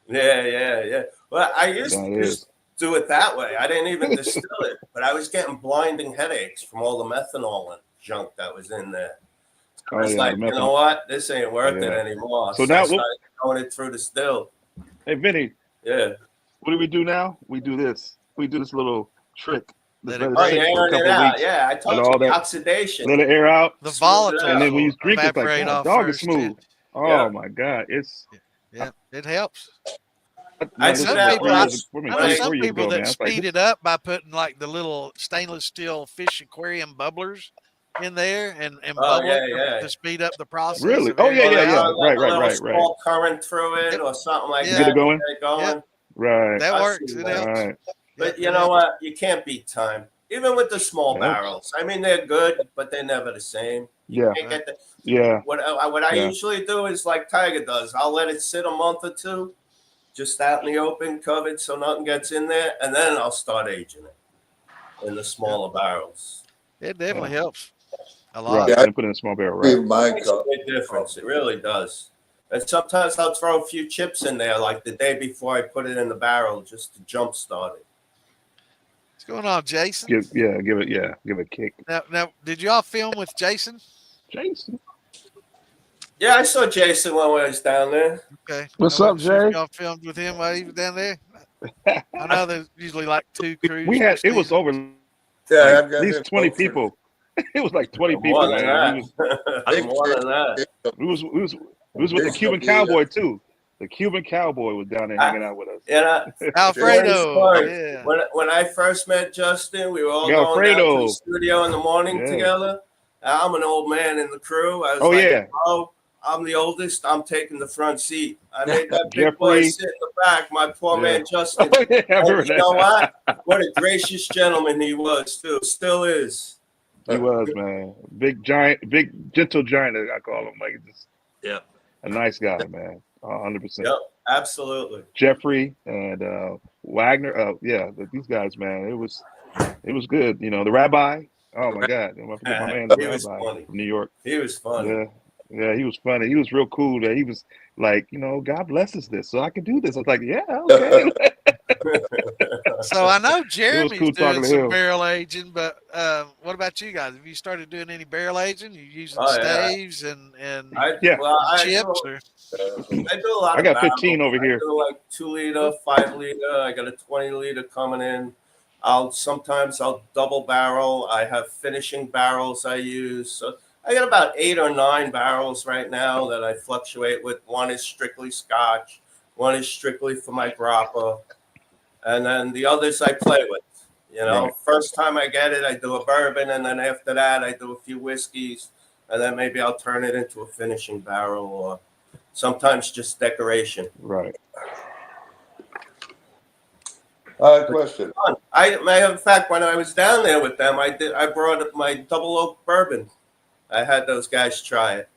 Speaker 3: Yeah. Well, I used to just do it that way. I didn't even distill it, but I was getting blinding headaches from all the methanol and junk that was in there. I was like, you know what? This ain't worth it anymore. So now I started going it through the still.
Speaker 5: Hey, Vinny.
Speaker 3: Yeah.
Speaker 5: What do we do now? We do this. We do this little trick.
Speaker 3: I told you the oxidation.
Speaker 5: Let it air out.
Speaker 2: The volatile.
Speaker 5: And then when you drink it, it's like, dog is smooth. Oh my God.
Speaker 2: It helps.
Speaker 3: I know
Speaker 2: some people that speed it up by putting like the little stainless steel fish aquarium bubblers in there and bubble to speed up the process.
Speaker 5: Really? Oh yeah. Right.
Speaker 3: Small current through it or something like that.
Speaker 5: Get it going.
Speaker 3: Right.
Speaker 2: That works. It helps.
Speaker 5: Right.
Speaker 3: But you know what? You can't beat time. Even with the small barrels. I mean, they're good, but they're never the same.
Speaker 5: Yeah.
Speaker 3: What I usually do is like Tiger does. I'll let it sit a month or two, just out in the open, covered so nothing gets in there, and then I'll start aging it in the smaller barrels.
Speaker 2: It definitely helps a lot.
Speaker 5: Right.
Speaker 1: Yeah,
Speaker 5: And put it in a small barrel. Right.
Speaker 1: Leave mine
Speaker 3: Makes a
Speaker 1: cup.
Speaker 3: big difference. It really does. And sometimes I'll throw a few chips in there, like the day before I put it in the barrel, just to jumpstart it.
Speaker 2: What's going on, Jason?
Speaker 5: Give it a kick.
Speaker 2: Now, did y'all film with Jason?
Speaker 5: Jason.
Speaker 3: Yeah, I saw Jason when I was down there.
Speaker 2: Okay.
Speaker 4: What's
Speaker 2: I
Speaker 4: up,
Speaker 2: wasn't sure if
Speaker 4: Jay?
Speaker 2: y'all filmed with him while he was down there. I know there's usually like 2 crews.
Speaker 5: We had
Speaker 2: per
Speaker 5: it was
Speaker 2: season.
Speaker 5: over
Speaker 1: Yeah,
Speaker 5: like,
Speaker 1: I've got
Speaker 5: at least
Speaker 1: him
Speaker 5: 20
Speaker 1: booked for-
Speaker 5: people. It was like 20 people,
Speaker 3: More than
Speaker 5: man.
Speaker 3: that.
Speaker 1: Big
Speaker 3: More than that.
Speaker 5: We was with the
Speaker 1: Big
Speaker 5: Cuban
Speaker 1: company,
Speaker 5: cowboy too. The Cuban cowboy was down there hanging out with us.
Speaker 3: And
Speaker 2: Alfredo.
Speaker 3: Story.
Speaker 2: Yeah.
Speaker 3: When I first met Justin, we were all
Speaker 5: Yeah,
Speaker 3: going down to
Speaker 5: Alfredo.
Speaker 3: the studio in the morning
Speaker 5: Yeah.
Speaker 3: together. I'm an old man in the crew. I was
Speaker 5: Oh,
Speaker 3: like,
Speaker 5: yeah.
Speaker 3: oh, I'm the oldest. I'm taking the front seat. I made that big
Speaker 5: Jeffrey.
Speaker 3: boy sit in the back. My poor
Speaker 5: Yeah.
Speaker 3: man Justin.
Speaker 5: Oh, yeah, I
Speaker 3: And
Speaker 5: remember
Speaker 3: you know
Speaker 5: that.
Speaker 3: what a gracious gentleman he was too. Still is.
Speaker 5: He was, man. Big gentle giant, I call him. Like just
Speaker 6: Yeah.
Speaker 5: a nice guy, man. 100%.
Speaker 3: Yep, absolutely.
Speaker 5: Jeffrey and Wagner. These guys, man. It was good. You know, the rabbi. Oh my God, I forget my man, the
Speaker 3: He was
Speaker 5: rabbi
Speaker 3: funny.
Speaker 5: from New York.
Speaker 3: He was funny.
Speaker 5: Yeah, he was funny. He was real cool. That he was like, you know, God blesses this, so I can do this. I was like, yeah, okay.
Speaker 2: So I know Jeremy's
Speaker 5: cool talking
Speaker 2: doing
Speaker 5: to
Speaker 2: some
Speaker 5: him.
Speaker 2: barrel aging, but what about you guys? Have you started doing any barrel aging? You using
Speaker 3: Oh, yeah.
Speaker 2: staves and
Speaker 5: Yeah.
Speaker 2: chips? Or?
Speaker 3: I do a lot.
Speaker 5: I got
Speaker 3: of
Speaker 5: 15
Speaker 3: barrels.
Speaker 5: over here.
Speaker 3: I do like 2 liter, 5 liter. I got a 20 liter coming in. Sometimes I'll double barrel. I have finishing barrels I use. So I got about 8 or 9 barrels right now that I fluctuate with. One is strictly Scotch. One is strictly for my grappa. And then the others I play with. You know,
Speaker 5: Right.
Speaker 3: First time I get it, I do a bourbon. And then after that, I do a few whiskeys. And then maybe I'll turn it into a finishing barrel or sometimes just decoration.
Speaker 5: Right.
Speaker 1: Question.
Speaker 3: In fact, when I was down there with them, I brought up my double oak bourbon. I had those guys try it.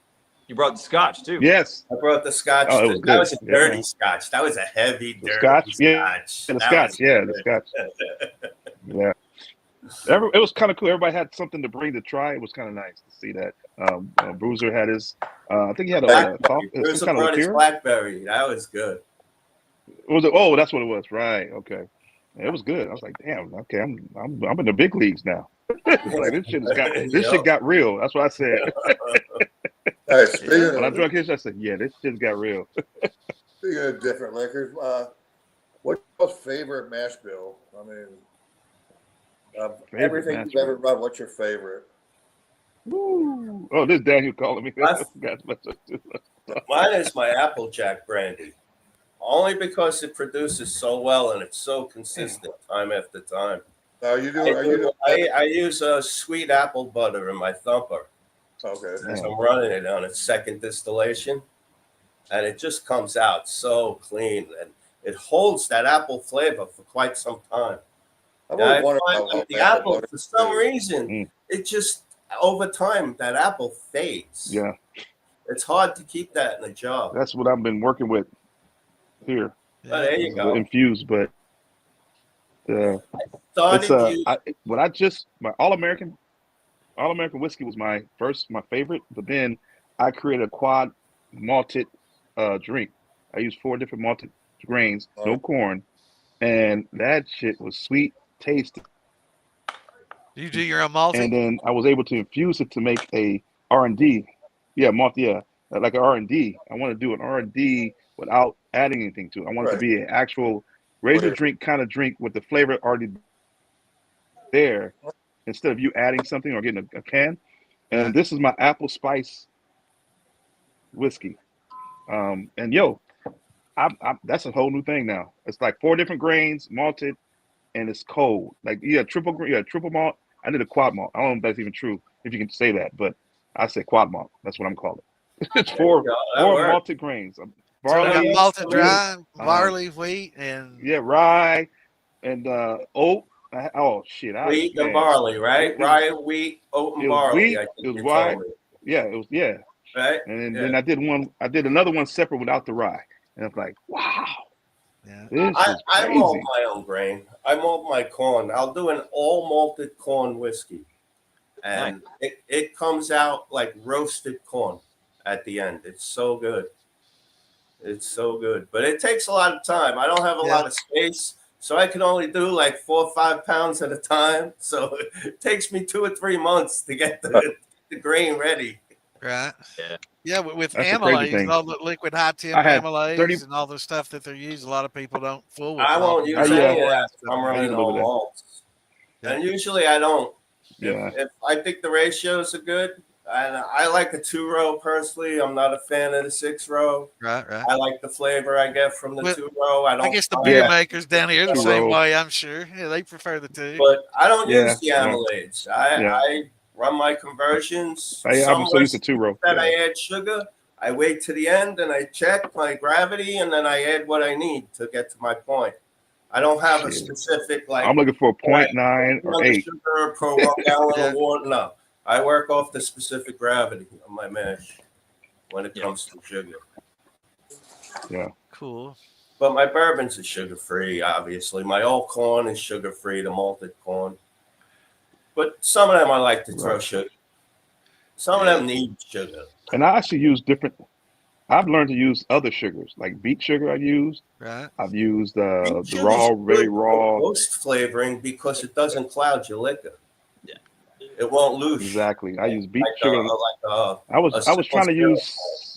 Speaker 6: You brought the scotch too.
Speaker 5: Yes.
Speaker 3: I brought the scotch.
Speaker 5: Oh, it was
Speaker 3: That
Speaker 5: good.
Speaker 3: was a
Speaker 5: Yeah.
Speaker 3: dirty scotch. That was a heavy,
Speaker 5: The
Speaker 3: dirty
Speaker 5: Scotch?
Speaker 3: scotch.
Speaker 5: Yeah, the
Speaker 3: That
Speaker 5: Scotch.
Speaker 3: was
Speaker 5: Yeah,
Speaker 3: good.
Speaker 5: the Scotch. Yeah. It was kind of cool. Everybody had something to bring to try. It was kind of nice to see that. Bruiser had his. I think he had
Speaker 3: Blackberry.
Speaker 5: some
Speaker 3: Bruce
Speaker 5: kind of
Speaker 3: brought his
Speaker 5: liqueur.
Speaker 3: blackberry. That was good.
Speaker 5: Was it? Oh, that's what it was. Right. Okay. It was good. I was like, damn. Okay, I'm in the big leagues now. Like this shit got real. That's what I said.
Speaker 1: Hey, speaking
Speaker 5: When I
Speaker 1: of
Speaker 5: drunk his, I said, yeah, this shit got real.
Speaker 1: speaking of different liquors, what's your favorite mash bill? I mean, everything
Speaker 5: mash
Speaker 1: you've
Speaker 5: bill.
Speaker 1: ever run. What's your favorite?
Speaker 5: Woo. Oh, this Daniel calling me.
Speaker 3: Mine is my Applejack brandy. Only because it produces so well and it's so consistent time after time.
Speaker 1: Are you doing?
Speaker 3: I use a sweet apple butter in my thumper.
Speaker 1: Okay.
Speaker 3: As I'm running it on its second distillation, and it just comes out so clean and it holds that apple flavor for quite some time.
Speaker 1: I've
Speaker 3: Yeah,
Speaker 1: always
Speaker 3: I
Speaker 1: wondered
Speaker 3: find
Speaker 1: how
Speaker 3: that the
Speaker 1: apple
Speaker 3: apple,
Speaker 1: butter
Speaker 3: for some
Speaker 1: is.
Speaker 3: reason, it just over time that apple fades.
Speaker 5: Yeah,
Speaker 3: It's hard to keep that in a jar.
Speaker 5: that's what I've been working with here.
Speaker 3: Oh, there you go.
Speaker 5: Infused, but it's my all-American whiskey was my favorite, but then I created a quad malted drink. I used 4 different malted grains, no corn, and that shit was sweet, tasty.
Speaker 2: You do your own malting?
Speaker 5: And then I was able to infuse it to make a R&D. Yeah, malt, yeah, like an R&D. I want to do an R&D without adding anything to it. I want it to be an actual ready-to-drink kind of drink with the flavor already there, instead of you adding something or getting a can. And this is my apple spice whiskey. And that's a whole new thing now. It's like 4 different grains, malted, and it's cold. Like triple malt. I did a quad malt. I don't know if that's even true, if you can say that, but I said quad malt. That's what I'm calling it. It's 4 malted grains.
Speaker 2: Barley, so malted dry, barley,
Speaker 5: wheat,
Speaker 2: wheat, and
Speaker 5: rye, and oat. Oh shit!
Speaker 3: Wheat and barley, right? Rye, wheat, oat, and barley.
Speaker 5: It was rye. Yeah, it was
Speaker 3: Right.
Speaker 5: And then I did another one separate without the rye, and I was like, wow.
Speaker 2: Yeah.
Speaker 5: This is
Speaker 3: I malt
Speaker 5: crazy.
Speaker 3: my own grain. I malt my corn. I'll do an all malted corn whiskey. And it comes out like roasted corn at the end. It's so good. It's so good. But it takes a lot of time. I don't have a lot of space. So I can only do like 4 or 5 pounds at a time. So it takes me 2 or 3 months to get the grain ready.
Speaker 2: Right.
Speaker 6: Yeah.
Speaker 2: Yeah, with
Speaker 5: That's the crazy
Speaker 2: amylase,
Speaker 5: thing.
Speaker 2: all the liquid high temp
Speaker 5: I had
Speaker 2: amylase
Speaker 5: 30
Speaker 2: and all the stuff that they're using, a lot of people don't fool with.
Speaker 3: I won't use
Speaker 5: yeah.
Speaker 3: any of that. I'm
Speaker 5: I use
Speaker 3: running
Speaker 5: a little
Speaker 3: on
Speaker 5: bit of
Speaker 3: malts.
Speaker 2: Yeah.
Speaker 3: And usually I don't.
Speaker 5: Yeah.
Speaker 3: If I think the ratios are good, and I like a 2-row personally. I'm not a fan of the 6-row.
Speaker 2: Right.
Speaker 3: I like the flavor I get from the 2-row.
Speaker 2: I guess the beer makers down here the
Speaker 5: 2
Speaker 2: same
Speaker 5: row.
Speaker 2: way, I'm sure. Yeah, they prefer the 2.
Speaker 3: But I don't
Speaker 5: Yeah,
Speaker 3: use the
Speaker 5: yeah.
Speaker 3: amylase. I run my conversions.
Speaker 5: I'm so used to 2 row.
Speaker 3: That I add sugar. I wait to the end and I check my gravity and then I add what I need to get to my point. I don't have a specific like.
Speaker 5: I'm looking for 0.9 or 8.
Speaker 3: Sugar per 1 gallon of water. No, I work off the specific gravity of my mash when it comes to sugar.
Speaker 5: Yeah.
Speaker 2: Cool.
Speaker 3: But my bourbons are sugar free. Obviously, my old corn is sugar free. The malted corn. But some of them I like to throw sugar. Some of them need sugar.
Speaker 5: And I actually use different. I've learned to use other sugars, like beet sugar. I've used.
Speaker 2: Right.
Speaker 5: I've used the raw, very raw.
Speaker 3: Roast flavoring because it doesn't cloud your liquor. Yeah. It won't lose.
Speaker 5: Exactly. I use beet sugar.
Speaker 3: I
Speaker 5: was trying to use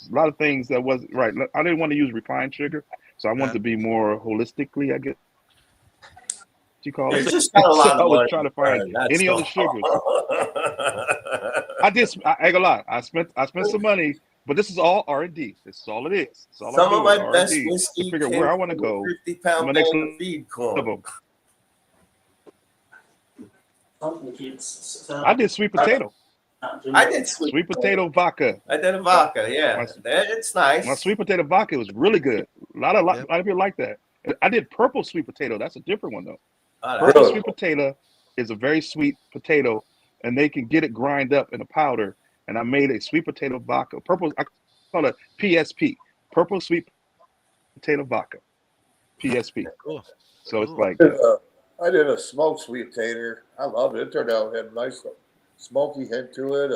Speaker 5: a lot of things that wasn't right. I didn't want to use refined sugar, so I wanted to be more holistically, I guess. You call it?
Speaker 3: Just got a lot of
Speaker 5: I was trying to find any other sugars. I ain't gonna lie. I spent some money, but this is all R&D. This is all it is. All
Speaker 3: some of my best
Speaker 5: R&D
Speaker 3: whiskey
Speaker 5: to figure where I want to go.
Speaker 3: 50-pound
Speaker 5: my next
Speaker 3: feed corn.
Speaker 5: I did sweet potato.
Speaker 3: I did
Speaker 5: sweet potato vodka.
Speaker 3: I did a vodka. Yeah, it's nice.
Speaker 5: My sweet potato vodka was really good. A lot of people like that. I did purple sweet potato. That's a different one though. Purple sweet potato is a very sweet potato, and they can get it grind up in a powder. And I made a sweet potato vodka. Purple, I call it PSP. Purple sweet potato vodka. PSP.
Speaker 2: Cool.
Speaker 5: So it's like
Speaker 1: I did a smoked sweet tater. I loved it. It turned out had a nice smoky head to it.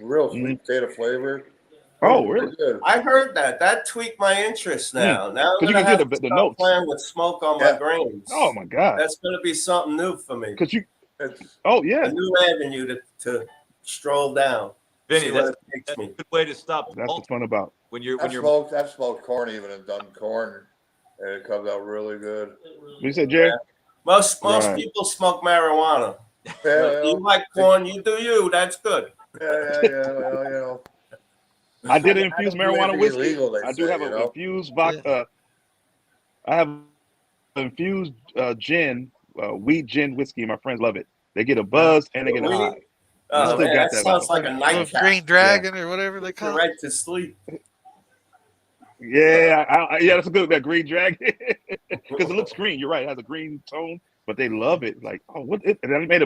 Speaker 1: Real sweet potato flavor.
Speaker 5: Oh, really?
Speaker 1: Good.
Speaker 3: I heard that. That tweaked my interest now. Now I'm
Speaker 5: you
Speaker 3: gonna
Speaker 5: can
Speaker 3: have
Speaker 5: get
Speaker 3: to
Speaker 5: the notes.
Speaker 3: playing with smoke on my grains.
Speaker 5: Oh my God.
Speaker 3: That's gonna be something new for me.
Speaker 5: Because you.
Speaker 3: It's
Speaker 5: oh yeah.
Speaker 3: A new avenue to stroll down.
Speaker 6: Vinny, that's a good way to stop.
Speaker 5: That's what's fun about
Speaker 6: when you're
Speaker 1: I've smoked corn even and done corn, and it comes out really good.
Speaker 5: What you said, Jerry?
Speaker 3: Yeah. Most people smoke marijuana. You like corn, you do you. That's good.
Speaker 1: Yeah.
Speaker 5: I did infuse marijuana whiskey.
Speaker 1: Illegal,
Speaker 5: I do have an infused vodka. I have infused gin, wheat gin whiskey. My friends love it. They get a buzz and they get a high.
Speaker 3: Oh, man, that sounds like a nightcap.
Speaker 2: Green Dragon or whatever they call it.
Speaker 3: Right to sleep.
Speaker 5: Yeah, that's a good that green dragon because it looks green. You're right; it has a green tone, but they love it. Like, oh, what? And I made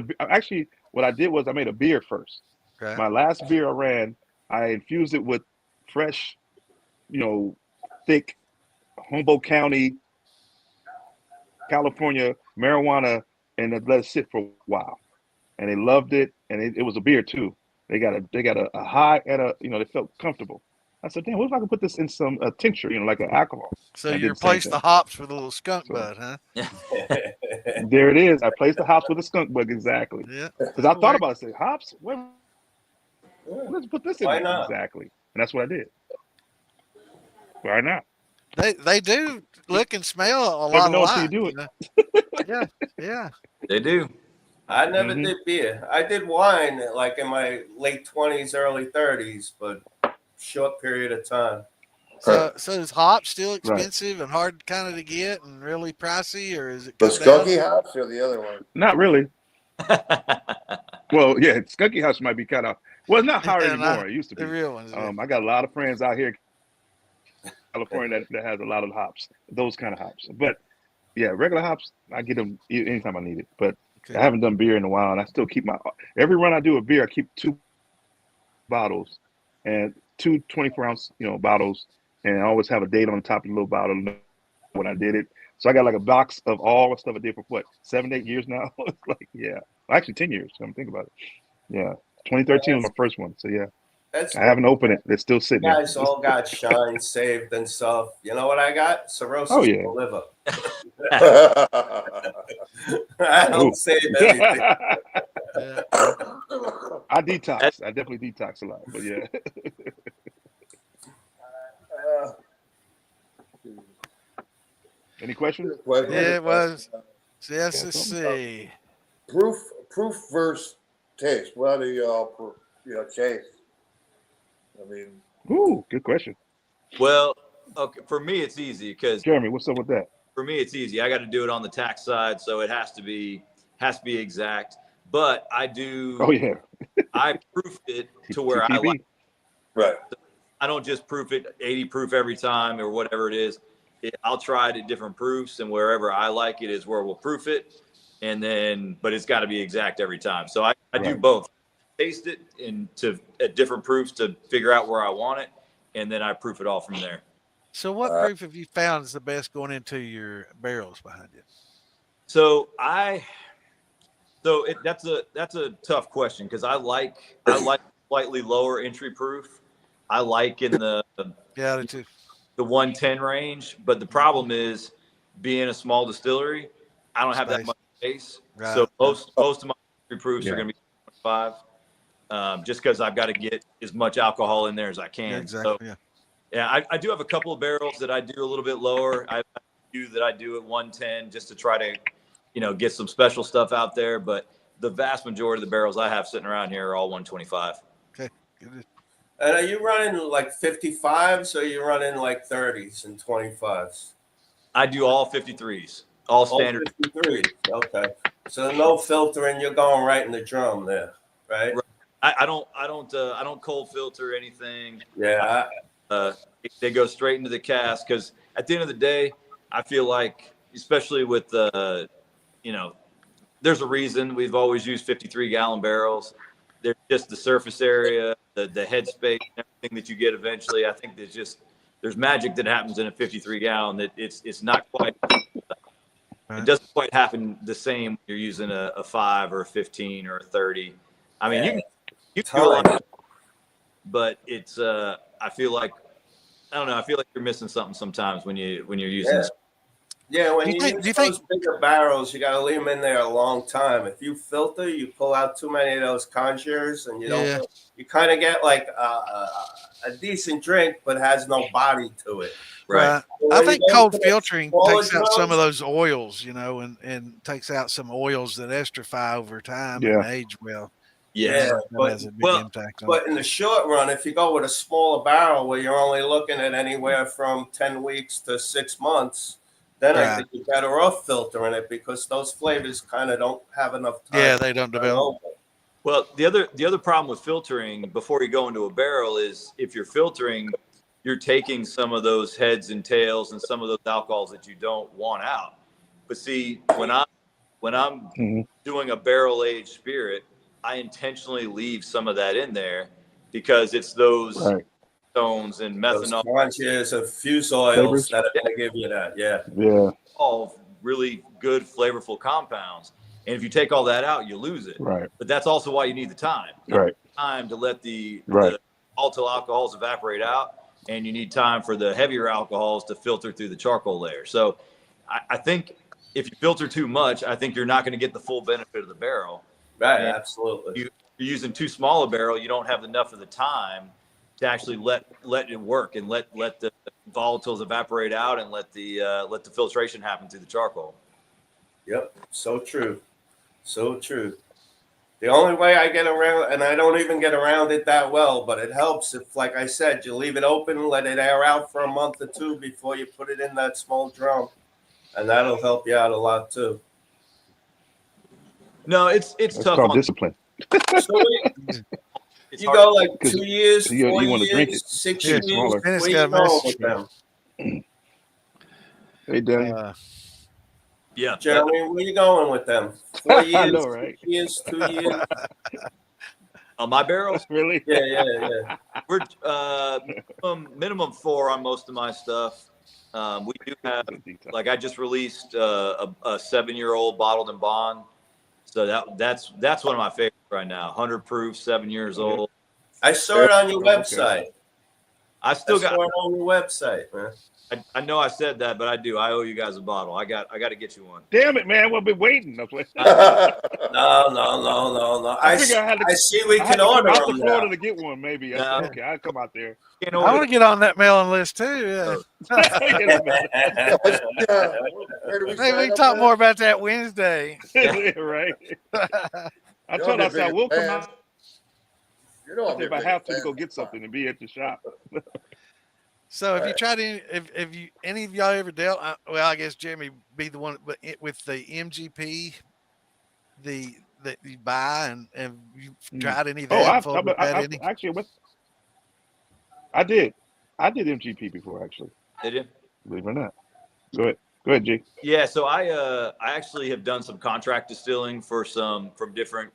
Speaker 5: what I did was I made a beer first.
Speaker 2: Okay.
Speaker 5: My last beer I ran, I infused it with fresh, thick Humboldt County, California marijuana, and let it sit for a while. And they loved it, and it was a beer too. They got a high and they felt comfortable. I said, damn, what if I could put this in some tincture, like an alcohol?
Speaker 2: So you replaced the hops with a little skunk bud, huh?
Speaker 5: There it is. I placed the hops with a skunk bud, exactly.
Speaker 2: Yeah.
Speaker 5: Because I thought about it. I said, hops? Let's put this in there. Exactly. And that's what I did. Why not?
Speaker 2: They do look and smell a lot alike.
Speaker 5: You do it.
Speaker 2: Yeah.
Speaker 6: They do.
Speaker 3: I never did beer. I did wine like in my late 20s, early 30s, but short period of time.
Speaker 2: So is hops still expensive and hard kind of to get and really pricey, or is it
Speaker 1: the skunky hops or the other one?
Speaker 5: Not really. Well, yeah, skunky hops might be kind of it's not hard anymore. It used to be.
Speaker 2: The real ones.
Speaker 5: I got a lot of friends out here in California that has a lot of hops, those kind of hops. But yeah, regular hops, I get them anytime I need it. But I haven't done beer in a while, and I still keep every run I do a beer, I keep 2 bottles and 2 24-ounce, bottles, and I always have a date on the top of the little bottle. when I did it. So I got like a box of all the stuff I did for what 7, 8 years now. It's like actually 10 years. I'm thinking about it. Yeah, 2013 was my first one. So yeah,
Speaker 3: That's
Speaker 5: I haven't opened it. It's still sitting
Speaker 3: you
Speaker 5: there.
Speaker 3: guys all got shine saved and stuff. You know what I got? Cirrhosis
Speaker 5: Oh
Speaker 3: of
Speaker 5: yeah.
Speaker 3: the liver.
Speaker 1: yeah.
Speaker 3: I don't
Speaker 5: Ooh.
Speaker 3: save anything.
Speaker 2: Yeah.
Speaker 5: I detox. I definitely detox a lot. But yeah. Any questions?
Speaker 2: Yeah, it was. Yes, let's see.
Speaker 1: Proof versus taste. What do y'all chase? I mean,
Speaker 5: Ooh, good question.
Speaker 6: Well, okay, for me it's easy because
Speaker 5: Jeremy, what's up with that?
Speaker 6: for me it's easy. I got to do it on the tax side, so it has to be exact. But I do.
Speaker 5: Oh yeah.
Speaker 6: I proof it to where I like.
Speaker 1: right.
Speaker 6: I don't just proof it 80 proof every time or whatever it is. I'll try it at different proofs, and wherever I like it is where we'll proof it. And then, but it's got to be exact every time. So I do both. Taste it at different proofs to figure out where I want it, and then I proof it all from there.
Speaker 2: So what proof have you found is the best going into your barrels behind you?
Speaker 6: So that's a tough question because I like slightly lower entry proof. I like in the 110 range, but the problem is being a small distillery, I don't have that much space.
Speaker 2: Right.
Speaker 6: So most of my entry proofs are going to be 25, just because I've got to get as much alcohol in there as I can.
Speaker 2: Yeah, exactly.
Speaker 6: So, I do have a couple of barrels that I do a little bit lower. I have a few that I do at 110 just to try to, get some special stuff out there. But the vast majority of the barrels I have sitting around here are all 125.
Speaker 2: Okay, good.
Speaker 3: And are you running like 55s or are you running like 30s and 25s?
Speaker 6: I do all 53s, all standard.
Speaker 3: 53s. Okay. So no filtering, you're going right in the drum there, right?
Speaker 6: I don't cold filter anything.
Speaker 3: Yeah.
Speaker 6: They go straight into the cask because at the end of the day, I feel like, especially with there's a reason we've always used 53-gallon barrels. They're just the surface area, the head space, everything that you get eventually. I think there's magic that happens in a 53-gallon that it's not quite. It doesn't quite happen the same when you're using a 5 or a 15 or a 30. I mean, you can do a lot, but it's I feel like you're missing something sometimes when you're using this.
Speaker 3: Yeah, when you use those bigger barrels, you got to leave them in there a long time. If you filter, you pull out too many of those conjures, and you kind of get like a decent drink, but has no body to it.
Speaker 6: Right.
Speaker 3: So
Speaker 2: I think cold filtering takes out
Speaker 3: drums,
Speaker 2: some of those oils, and takes out some oils that estrify over time and age well.
Speaker 6: Yeah,
Speaker 2: that has a big impact on
Speaker 3: but in the short run, if you go with a smaller barrel where you're only looking at anywhere from 10 weeks to 6 months, then I think you're better off filtering it because those flavors kind of don't have enough time.
Speaker 2: Yeah, they don't develop.
Speaker 6: Well, the other problem with filtering before you go into a barrel is if you're filtering, you're taking some of those heads and tails and some of those alcohols that you don't want out. But see, when I'm doing a barrel aged spirit, I intentionally leave some of that in there because it's those stones and methanol,
Speaker 3: conjures and fuse oils that are going to give you that. Yeah.
Speaker 6: All really good, flavorful compounds. And if you take all that out, you lose it.
Speaker 5: Right.
Speaker 6: But that's also why you need the time. Time to let the volatile alcohols evaporate out, and you need time for the heavier alcohols to filter through the charcoal layer. So I think if you filter too much, I think you're not going to get the full benefit of the barrel.
Speaker 3: Right,
Speaker 6: and
Speaker 3: absolutely.
Speaker 6: You're using too small a barrel, you don't have enough of the time to actually let it work and let the volatiles evaporate out and let the filtration happen through the charcoal.
Speaker 3: Yep, so true. So true. The only way I get around, and I don't even get around it that well, but it helps if, like I said, you leave it open, let it air out for a month or two before you put it in that small drum. And that'll help you out a lot too.
Speaker 6: No, it's tough.
Speaker 5: Called discipline.
Speaker 3: So you go like 2 years, 4
Speaker 5: you want to drink
Speaker 3: years,
Speaker 5: it.
Speaker 3: 6
Speaker 5: Yeah,
Speaker 3: years.
Speaker 5: smaller.
Speaker 3: Where you going with them?
Speaker 5: Hey, Danny.
Speaker 3: Jeremy, where you going with them? 4 years,
Speaker 5: I know, right?
Speaker 3: 6 years, 2 years.
Speaker 6: On my barrels?
Speaker 5: Really?
Speaker 6: Yeah. We're minimum 4 on most of my stuff. We do have, like, I just released a 7-year-old bottled and bond. So that's one of my favorites right now. 100 proof, 7 years old.
Speaker 3: I saw it on your website.
Speaker 6: I still got
Speaker 3: it on your website, man.
Speaker 6: I know I said that, but I do. I owe you guys a bottle. I got to get you one.
Speaker 5: Damn it, man! We'll be waiting.
Speaker 3: No. I see we can order
Speaker 5: out to
Speaker 3: them
Speaker 5: Florida
Speaker 3: now.
Speaker 5: to get one. Maybe. I said, okay, I'll come out there.
Speaker 2: I want to get on that mailing list too. Yeah. Maybe we can talk more about that Wednesday.
Speaker 5: Right. I told us I will come out.
Speaker 1: You know,
Speaker 5: If I have to go get something and be at the shop.
Speaker 2: So if you tried if you any of y'all ever dealt, well, I guess Jeremy be the one, but with the MGP, that you buy and you tried any of that?
Speaker 5: Actually, I did MGP before, actually.
Speaker 6: Did you?
Speaker 5: Believe it or not. Go ahead, G.
Speaker 6: Yeah, so I actually have done some contract distilling for different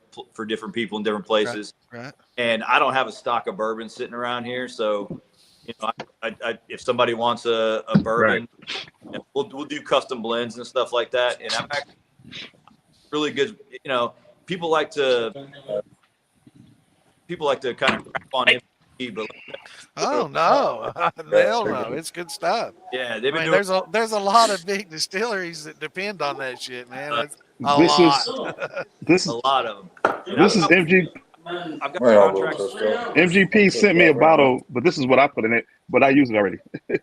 Speaker 6: people in different places.
Speaker 2: Right.
Speaker 6: And I don't have a stock of bourbon sitting around here, so I if somebody wants a bourbon, we'll do custom blends and stuff like that. And I'm actually really good. People like to kind of crap on MGP, but
Speaker 2: oh no, hell no, it's good stuff.
Speaker 6: Yeah, they've been
Speaker 2: there's a lot of big distilleries that depend on that shit, man.
Speaker 5: This is
Speaker 6: a lot of them.
Speaker 5: This is MGP.
Speaker 6: I've got contracts.
Speaker 5: MGP sent me a bottle, but this is what I put in it. But I use it already.
Speaker 6: Yeah,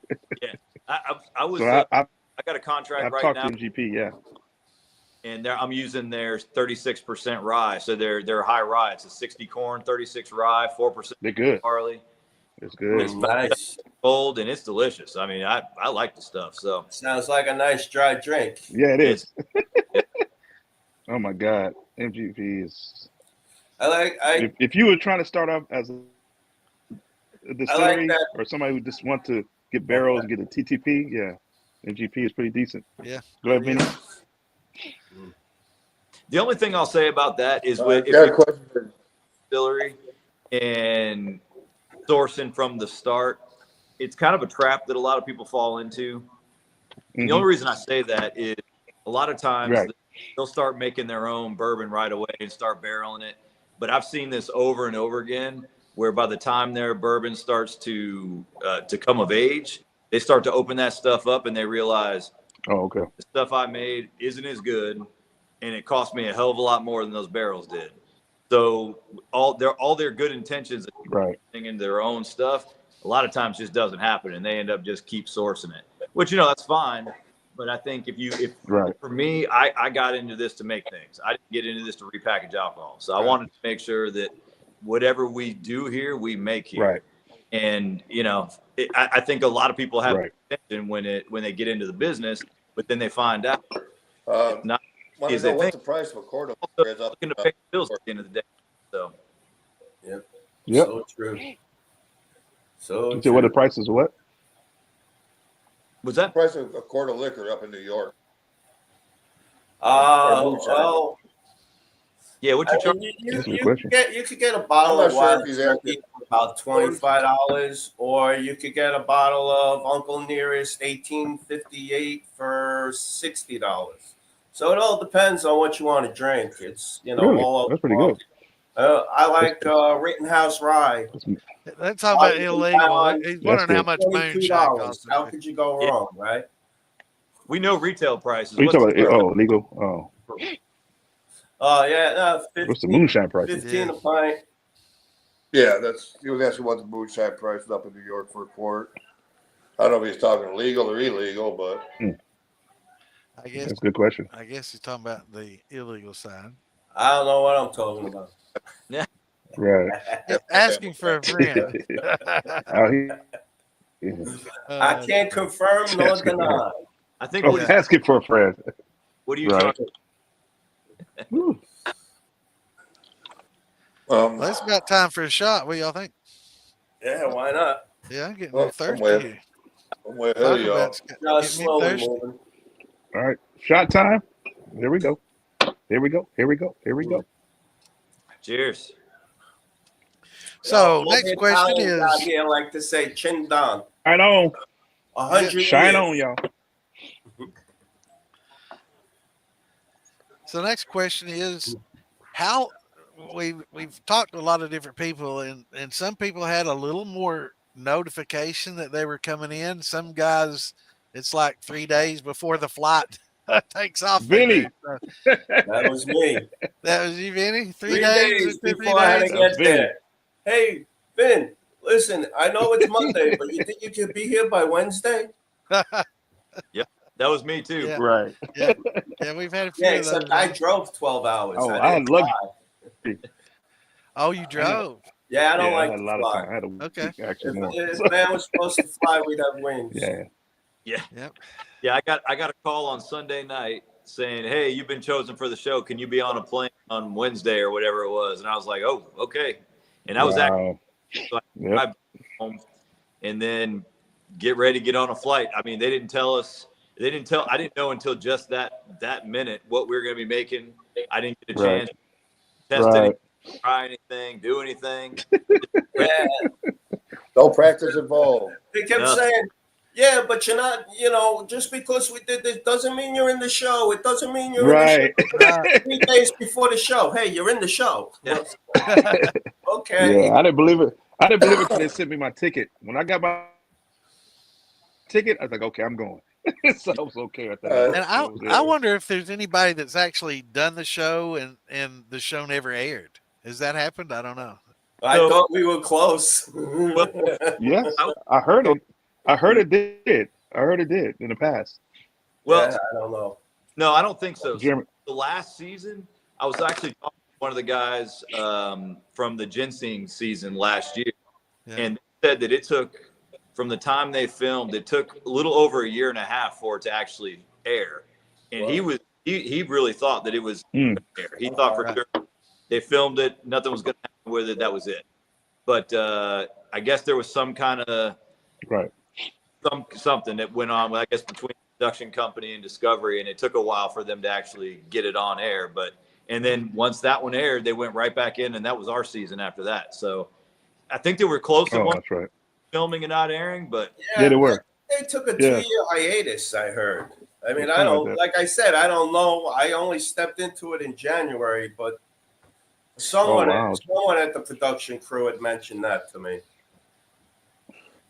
Speaker 6: I was.
Speaker 5: So
Speaker 6: I got a contract right now.
Speaker 5: I've talked to MGP, yeah.
Speaker 6: And I'm using their 36% rye, so they're high rye. It's a 60 corn, 36 rye, 4%.
Speaker 5: They're good.
Speaker 6: Barley.
Speaker 5: It's good.
Speaker 3: It's nice.
Speaker 6: Cold, and it's delicious. I mean, I like the stuff. So
Speaker 3: sounds like a nice dry drink.
Speaker 5: Yeah, it is. Oh my God, MGP is. If you were trying to start off as a distillery or somebody who just want to get barrels and get a TTP, yeah, MGP is pretty decent.
Speaker 2: Yeah.
Speaker 5: Go ahead, Vinny.
Speaker 6: The only thing I'll say about that is if
Speaker 1: got a question for
Speaker 6: distillery and sourcing from the start, it's kind of a trap that a lot of people fall into. Mm-hmm. The only reason I say that is a lot of times they'll start making their own bourbon right away and start barreling it. But I've seen this over and over again, where by the time their bourbon starts to come of age, they start to open that stuff up and they realize, the stuff I made isn't as good, and it cost me a hell of a lot more than those barrels did. So all their good intentions into their own stuff, a lot of times just doesn't happen, and they end up just keep sourcing it. Which that's fine. But I think for me, I got into this to make things. I didn't get into this to repackage alcohol. So I wanted to make sure that whatever we do here, we make here.
Speaker 5: Right.
Speaker 6: And I think a lot of people have attention when they get into the business, but then they find out not
Speaker 1: what's the price of a quart of
Speaker 6: looking to pay bills at the end of the day. So.
Speaker 3: Yep.
Speaker 5: So
Speaker 3: true. So
Speaker 5: you said what the price is? What?
Speaker 6: Was that
Speaker 1: price of a quart of liquor up in New York?
Speaker 3: Well,
Speaker 6: yeah. What you charge?
Speaker 3: You could get a bottle of wine for about $25, or you could get a bottle of Uncle Nearest 1858 for $60. So it all depends on what you want to drink. It's all
Speaker 5: that's pretty good.
Speaker 3: I like Rittenhouse Rye.
Speaker 2: They're talking about illegal. He's wondering how much moonshine costs.
Speaker 3: How could you go wrong, right?
Speaker 6: We know retail prices.
Speaker 5: What are you talking about? Legal.
Speaker 3: Yeah. 15,
Speaker 5: what's the moonshine price?
Speaker 3: 15 a pint.
Speaker 1: Yeah, he was asking what the moonshine price is up in New York for a quart. I don't know if he's talking legal or illegal, but
Speaker 2: I guess
Speaker 5: that's a good question.
Speaker 2: I guess he's talking about the illegal side.
Speaker 3: I don't know what I'm talking about.
Speaker 6: Yeah.
Speaker 5: Right.
Speaker 2: Asking for a friend.
Speaker 3: I can't confirm nor deny.
Speaker 6: I think
Speaker 5: asking for a friend.
Speaker 6: What are you talking?
Speaker 2: That's about time for a shot. What y'all think?
Speaker 3: Yeah, why not?
Speaker 2: Yeah, I'm getting a little thirsty here.
Speaker 1: I'm way ahead of y'all.
Speaker 3: Just slowly moving.
Speaker 5: All right, shot time. Here we go. Here we go. Here we go. Here we go.
Speaker 6: Cheers.
Speaker 2: So next question is.
Speaker 3: I like to say chin down.
Speaker 5: I know.
Speaker 3: 100
Speaker 5: Shine
Speaker 3: years.
Speaker 5: on, y'all.
Speaker 2: So the next question is, how we've talked to a lot of different people, and some people had a little more notification that they were coming in. Some guys, it's like 3 days before the flight takes off. They do.
Speaker 5: Vinny.
Speaker 2: So
Speaker 3: That was me.
Speaker 2: that was you, Vinny. 3
Speaker 3: 3
Speaker 2: days,
Speaker 3: days
Speaker 2: 2
Speaker 3: before I had to
Speaker 2: days.
Speaker 5: That's
Speaker 3: get
Speaker 5: Vinny.
Speaker 3: there. Hey, Vin, listen, I know it's Monday, but you think you could be here by Wednesday?
Speaker 6: That was me too.
Speaker 2: Yeah.
Speaker 5: Right.
Speaker 2: Yeah, we've had a few
Speaker 3: Yeah,
Speaker 2: of those.
Speaker 3: except I drove 12 hours.
Speaker 5: Oh,
Speaker 3: I
Speaker 5: I
Speaker 3: didn't
Speaker 5: had lucky.
Speaker 3: fly.
Speaker 2: Oh, you drove.
Speaker 3: Yeah, I don't
Speaker 5: Yeah,
Speaker 3: like
Speaker 5: I had
Speaker 3: to
Speaker 5: a lot
Speaker 3: fly.
Speaker 5: of time. I had a
Speaker 2: Okay.
Speaker 5: week, actually more.
Speaker 3: If man was supposed to fly, we'd have wings.
Speaker 5: Yeah.
Speaker 2: Yep.
Speaker 6: Yeah, I got a call on Sunday night saying, "Hey, you've been chosen for the show. Can you be on a plane on Wednesday or whatever it was?" And I was like, "Oh, okay." And I was actually so I
Speaker 5: Yep.
Speaker 6: drive home and then get ready to get on a flight. I mean, they didn't tell us. They didn't tell. I didn't know until just that minute what we were going to be making. I didn't get a
Speaker 5: Right.
Speaker 6: chance to test anything, try anything, do anything.
Speaker 3: Yeah,
Speaker 1: No practice involved.
Speaker 3: they kept
Speaker 6: No.
Speaker 3: saying, yeah, but you're not, just because we did this doesn't mean you're in the show. It doesn't mean you're
Speaker 5: Right.
Speaker 3: in the show. 3 days before the show. Hey, you're in the show.
Speaker 6: Yeah.
Speaker 3: Okay.
Speaker 5: Yeah, I didn't believe it. I didn't believe it until they sent me my ticket. When I got my ticket, I was like, okay, I'm going. So I was okay at that.
Speaker 1: And
Speaker 2: And
Speaker 5: That was it.
Speaker 2: I wonder if there's anybody that's actually done the show and the show never aired. Has that happened? I don't know.
Speaker 3: I thought we were close.
Speaker 5: Yes, I heard it. I heard it did. I heard it did in the past.
Speaker 6: Well,
Speaker 3: Yeah, I don't know.
Speaker 6: no, I don't think so.
Speaker 5: Jeremy,
Speaker 6: The last season, I was actually talking to one of the guys from the ginseng season last year,
Speaker 2: Yeah.
Speaker 6: and they said that it took from the time they filmed, it took a little over a year and a half for it to actually air. And he really thought that it was
Speaker 5: Mm.
Speaker 6: air. He thought for sure they filmed it, nothing was going to happen with it. That was it. But I guess there was some kind of
Speaker 5: right.
Speaker 6: something that went on, I guess, between the production company and Discovery, and it took a while for them to actually get it on air. And then once that one aired, they went right back in, and that was our season after that. So I think they were close to
Speaker 5: Oh, that's right.
Speaker 6: filming and not airing, but
Speaker 5: Yeah, they were.
Speaker 3: They took a
Speaker 5: Yeah.
Speaker 3: 2-year hiatus, I heard. I mean, I
Speaker 5: Something
Speaker 3: don't,
Speaker 5: like that.
Speaker 3: like I said, I don't know. I only stepped into it in January, but someone,
Speaker 5: wow.
Speaker 3: someone at the production crew had mentioned that to me.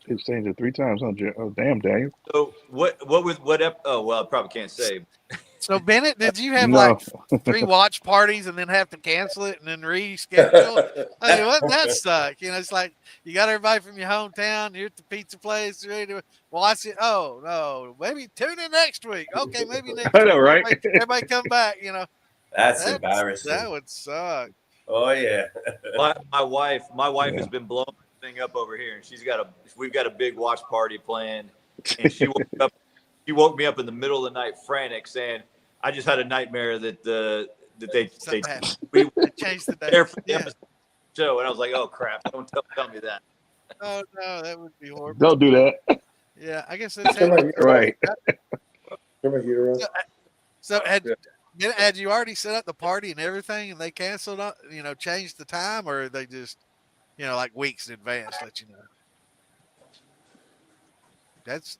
Speaker 5: He's changed it 3 times. Oh, damn, Daniel.
Speaker 6: so what oh, well, I probably can't say.
Speaker 2: So Bennett, did you have
Speaker 5: No.
Speaker 2: like 3 watch parties and then have to cancel it and then reschedule? I mean, what that suck? It's like you got everybody from your hometown. You're at the pizza place, ready to watch it. Oh no, maybe tune in next week. Okay, maybe next
Speaker 5: I know,
Speaker 2: week.
Speaker 5: right?
Speaker 2: Everybody come back.
Speaker 3: That's embarrassing.
Speaker 2: That would suck.
Speaker 3: Oh yeah.
Speaker 6: My wife
Speaker 5: Yeah.
Speaker 6: has been blowing the thing up over here, and we've got a big watch party planned, and she woke me up in the middle of the night frantic, saying, "I just had a nightmare that they we
Speaker 2: changed the
Speaker 6: there
Speaker 2: date.
Speaker 6: for the episode show," and I was like, "Oh crap! Don't tell me that."
Speaker 2: Oh no, that would be horrible.
Speaker 5: Don't do that.
Speaker 2: Yeah, I guess that's
Speaker 1: Turn my heater
Speaker 5: Right.
Speaker 1: Turn my heater on.
Speaker 2: So had you already set up the party and everything, and they canceled on, changed the time, or they just, like weeks in advance let you know? That's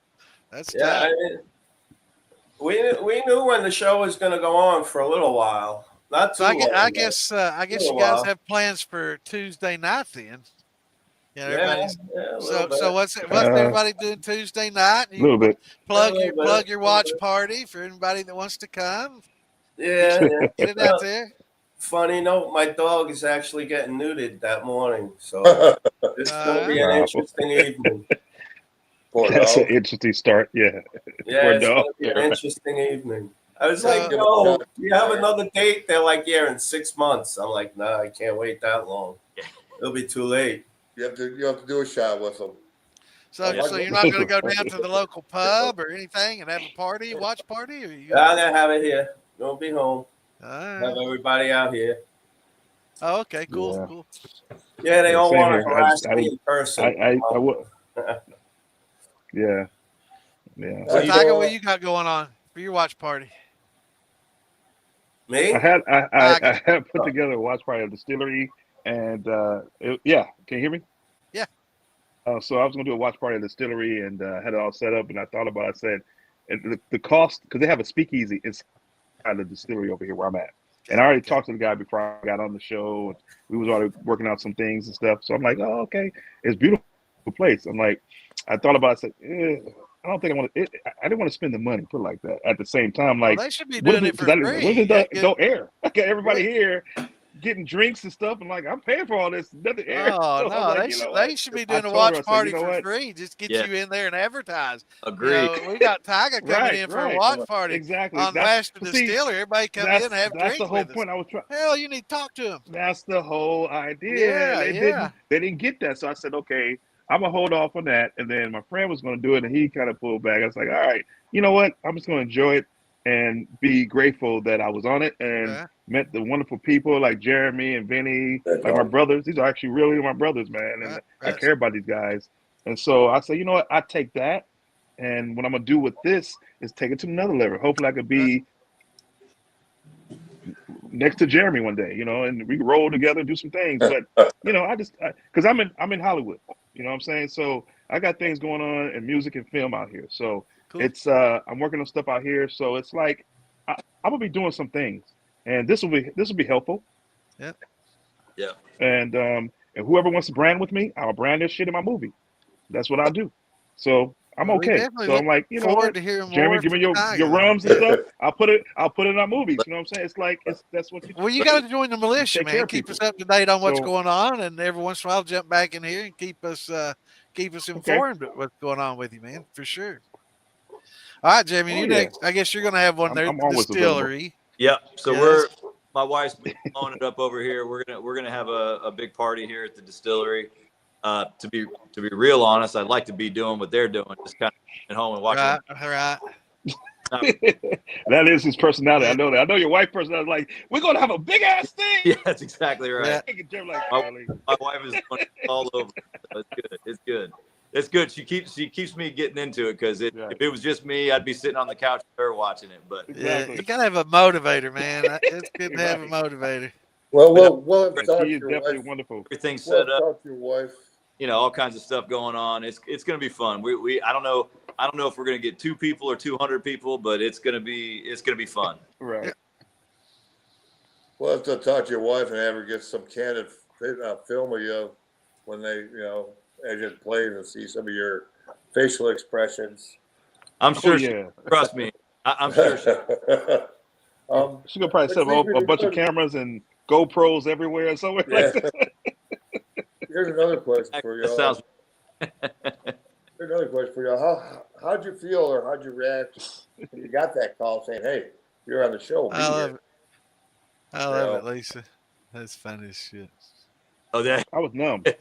Speaker 3: Yeah,
Speaker 2: tough.
Speaker 3: I mean, we knew when the show was going to go on for a little while. Not too
Speaker 2: So
Speaker 3: long.
Speaker 2: I guess you guys have plans for Tuesday night then. Everybody's. So what's everybody doing Tuesday night?
Speaker 5: A little bit.
Speaker 2: Plug your watch party for anybody that wants to come.
Speaker 3: Yeah.
Speaker 2: Get it out there.
Speaker 3: Funny note, my dog is actually getting neutered that morning, so it's going to be an
Speaker 5: Wow.
Speaker 3: interesting evening.
Speaker 1: Poor
Speaker 5: That's an
Speaker 1: dog.
Speaker 5: interesting start. Yeah.
Speaker 3: Yeah,
Speaker 5: Poor
Speaker 3: it's going
Speaker 5: dog.
Speaker 3: to be an interesting evening. I was
Speaker 2: So-
Speaker 3: like, "Yo, do you have another date?" They're like, "Yeah, in 6 months." I'm like, "Nah, I can't wait that long. It'll be too late."
Speaker 1: You have to do a shot with them.
Speaker 2: So you're not going to go down to the local pub or anything and have a party, watch party, or you?
Speaker 3: I'm gonna have it here. Don't be home.
Speaker 2: All
Speaker 3: Have
Speaker 2: right.
Speaker 3: everybody out here.
Speaker 2: Oh, okay, cool,
Speaker 5: Yeah.
Speaker 2: cool.
Speaker 3: Yeah, they all
Speaker 5: Same
Speaker 3: want to
Speaker 5: here.
Speaker 3: harass
Speaker 5: I
Speaker 3: me in person.
Speaker 5: I would. Yeah. Yeah.
Speaker 2: So
Speaker 1: you
Speaker 2: Tiger,
Speaker 1: know-
Speaker 2: what you got going on for your watch party?
Speaker 3: Me?
Speaker 5: I had put together a watch party at Distillery, and yeah. Can you hear me?
Speaker 2: Yeah.
Speaker 5: So I was gonna do a watch party at the distillery and had it all set up. And I thought about it. I said, and the cost, because they have a speakeasy inside the distillery over here where I'm at. And I already talked to the guy before I got on the show. And we was already working out some things and stuff. So I'm like, oh, okay, it's a beautiful place. I'm like, I thought about it. I said, I don't think I want to. I didn't want to spend the money, put it like that. At the same time,
Speaker 2: Well,
Speaker 5: like,
Speaker 2: they should be
Speaker 5: what
Speaker 2: doing
Speaker 5: if
Speaker 2: it for
Speaker 5: what
Speaker 2: free.
Speaker 5: if it don't air? I got everybody
Speaker 2: Yeah.
Speaker 5: here getting drinks and stuff. I'm like, I'm paying for all this, nothing air.
Speaker 2: Oh
Speaker 5: So I'm
Speaker 2: no,
Speaker 5: like,
Speaker 2: they
Speaker 5: you
Speaker 2: should
Speaker 5: know what?
Speaker 2: they should be
Speaker 5: I
Speaker 2: doing a
Speaker 5: told her,
Speaker 2: watch
Speaker 5: I said,
Speaker 2: party
Speaker 5: you know
Speaker 2: for
Speaker 5: what?
Speaker 2: free. Just get
Speaker 6: Yeah.
Speaker 2: you in there and advertise.
Speaker 6: Agreed.
Speaker 2: We got Tiga coming in for a watch
Speaker 5: Right.
Speaker 2: party
Speaker 5: Exactly.
Speaker 2: on
Speaker 5: That's
Speaker 2: Master
Speaker 5: see,
Speaker 2: Distillery. Everybody come in and have
Speaker 5: that's the
Speaker 2: drinks
Speaker 5: whole
Speaker 2: with us.
Speaker 5: point. I was trying.
Speaker 2: Hell, you need to talk to them.
Speaker 5: That's the whole idea.
Speaker 2: Yeah,
Speaker 5: They
Speaker 2: yeah.
Speaker 5: didn't get that. So I said, okay, I'm gonna hold off on that. And then my friend was gonna do it, and he kind of pulled back. I was like, all right, you know what? I'm just gonna enjoy it and be grateful that I was on it and
Speaker 2: Okay.
Speaker 5: met the wonderful people like Jeremy and Vinny,
Speaker 1: That's
Speaker 5: like my
Speaker 1: all.
Speaker 5: brothers. These are actually really my brothers, man, and I
Speaker 2: Right.
Speaker 5: care about these guys. And so I said, you know what? I take that, and what I'm gonna do with this is take it to another level. Hopefully, I could be next to Jeremy one day, you know, and we can roll together and do some things. But you know, because I'm in Hollywood, you know what I'm saying? So I got things going on in music and film out here. So
Speaker 2: Cool.
Speaker 5: it's I'm working on stuff out here. So it's like I'm gonna be doing some things, and this will be helpful.
Speaker 2: Yep.
Speaker 6: Yeah.
Speaker 5: And whoever wants to brand with me, I'll brand this shit in my movie. That's what I'll do. So I'm
Speaker 2: Well, we
Speaker 5: okay.
Speaker 2: definitely
Speaker 5: So
Speaker 2: look
Speaker 5: I'm like, you know
Speaker 2: forward
Speaker 5: what,
Speaker 2: to hearing
Speaker 5: Jeremy,
Speaker 2: more
Speaker 5: give me
Speaker 2: from
Speaker 5: your
Speaker 2: Tiga.
Speaker 5: rums and stuff. I'll put it in our movies. You know what I'm saying? It's like that's what you
Speaker 2: Well, you got to join the militia,
Speaker 5: take care
Speaker 2: man.
Speaker 5: of
Speaker 2: Keep us
Speaker 5: people.
Speaker 2: up to date on what's
Speaker 5: So
Speaker 2: going on, and every once in a while, jump back in here and keep us
Speaker 5: okay.
Speaker 2: informed of what's going on with you, man, for sure. All right, Jamie,
Speaker 5: Oh
Speaker 2: you
Speaker 5: yeah.
Speaker 2: next. I guess you're going to have one there at
Speaker 5: I'm
Speaker 2: the
Speaker 5: always available.
Speaker 2: distillery.
Speaker 6: Yep. So
Speaker 2: Yes.
Speaker 6: my wife's blowing it up over here. We're gonna have a big party here at the distillery. To be real honest, I'd like to be doing what they're doing, just kind of at home and watching.
Speaker 2: Right.
Speaker 5: That is his personality.
Speaker 2: Yeah.
Speaker 5: I know that. I know your wife personality. Like, we're gonna have a big ass thing.
Speaker 6: Yeah, that's exactly right.
Speaker 2: Yeah.
Speaker 6: My wife is doing it all over. So it's good. It's good. It's good. She keeps me getting into it because if it was just me, I'd be sitting on the couch with her watching it. But
Speaker 2: Yeah, you gotta have a motivator, man. It's good to have a motivator.
Speaker 1: Well, we'll have to talk to
Speaker 5: She is
Speaker 1: your
Speaker 5: definitely
Speaker 1: wife.
Speaker 5: wonderful.
Speaker 6: everything's
Speaker 1: We'll have
Speaker 6: set
Speaker 1: to
Speaker 6: up.
Speaker 1: talk to your wife.
Speaker 6: You know, all kinds of stuff going on. It's going to be fun. We I don't know if we're going to get 2 people or 200 people, but it's going to be fun.
Speaker 5: Right.
Speaker 2: Yeah.
Speaker 1: We'll have to talk to your wife and have her get some candid film of you when they, as you play and see some of your facial expressions.
Speaker 6: I'm sure.
Speaker 5: Yeah.
Speaker 6: Trust me. I'm sure.
Speaker 5: She's gonna probably set up a bunch of cameras and GoPros everywhere and somewhere like that.
Speaker 1: Here's another question for you.
Speaker 6: That sounds.
Speaker 1: Here's another question for you. How'd you feel or how'd you react when you got that call saying, "Hey, you're on the show"?
Speaker 2: I love it, Lisa. That's funny as shit.
Speaker 6: Oh, that.
Speaker 5: I was numb.
Speaker 6: I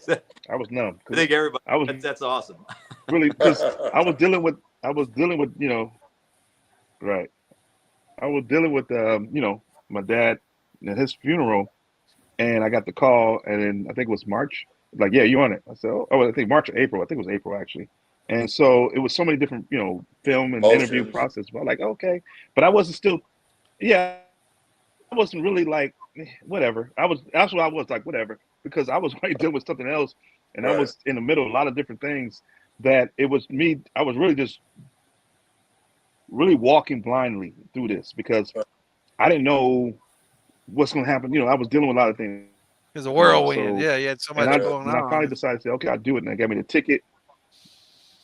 Speaker 6: think everybody. That's awesome.
Speaker 5: Really, because I was dealing with right. I was dealing with my dad and his funeral, and I got the call, and then I think it was March. Like, yeah, you on it? I said, oh, I think March or April. I think it was April actually. And so it was so many different, film and interview process. But I'm like, okay, but I wasn't still, I wasn't really like, whatever. That's what I was like, whatever, because I was already dealing with something else, and I was in the middle of a lot of different things. That it was me. I was really just walking blindly through this because I didn't know what's going to happen. I was dealing with a lot of things.
Speaker 2: It's a whirlwind. You had so much going on.
Speaker 5: I finally decided to say, okay, I'll do it. And they gave me the ticket.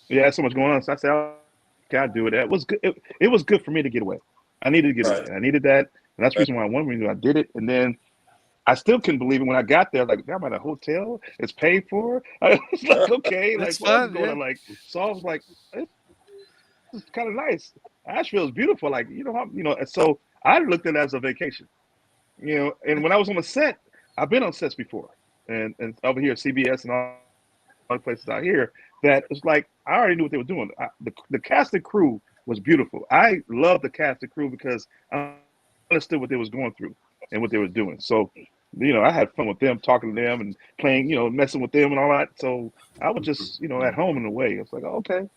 Speaker 5: Yeah, I had so much going on. So I said, okay, I'll do it. It was good. It was good for me to get away. I needed to get away. I needed that. And that's the reason why I did it. And then I still couldn't believe it when I got there. Like, I'm at a hotel. It's paid for. I was like, okay. Like, what's going on? Like, so I was like, it's kind of nice. Asheville is beautiful. Like, and so I looked at it as a vacation. And when I was on the set, I've been on sets before, and over here at CBS and all other places out here, that it's like I already knew what they were doing. The cast and crew was beautiful. I love the cast and crew because I understood what they was going through and what they were doing. So, I had fun with them, talking to them and playing, messing with them and all that. So I was just, at home in a way. It's like, okay.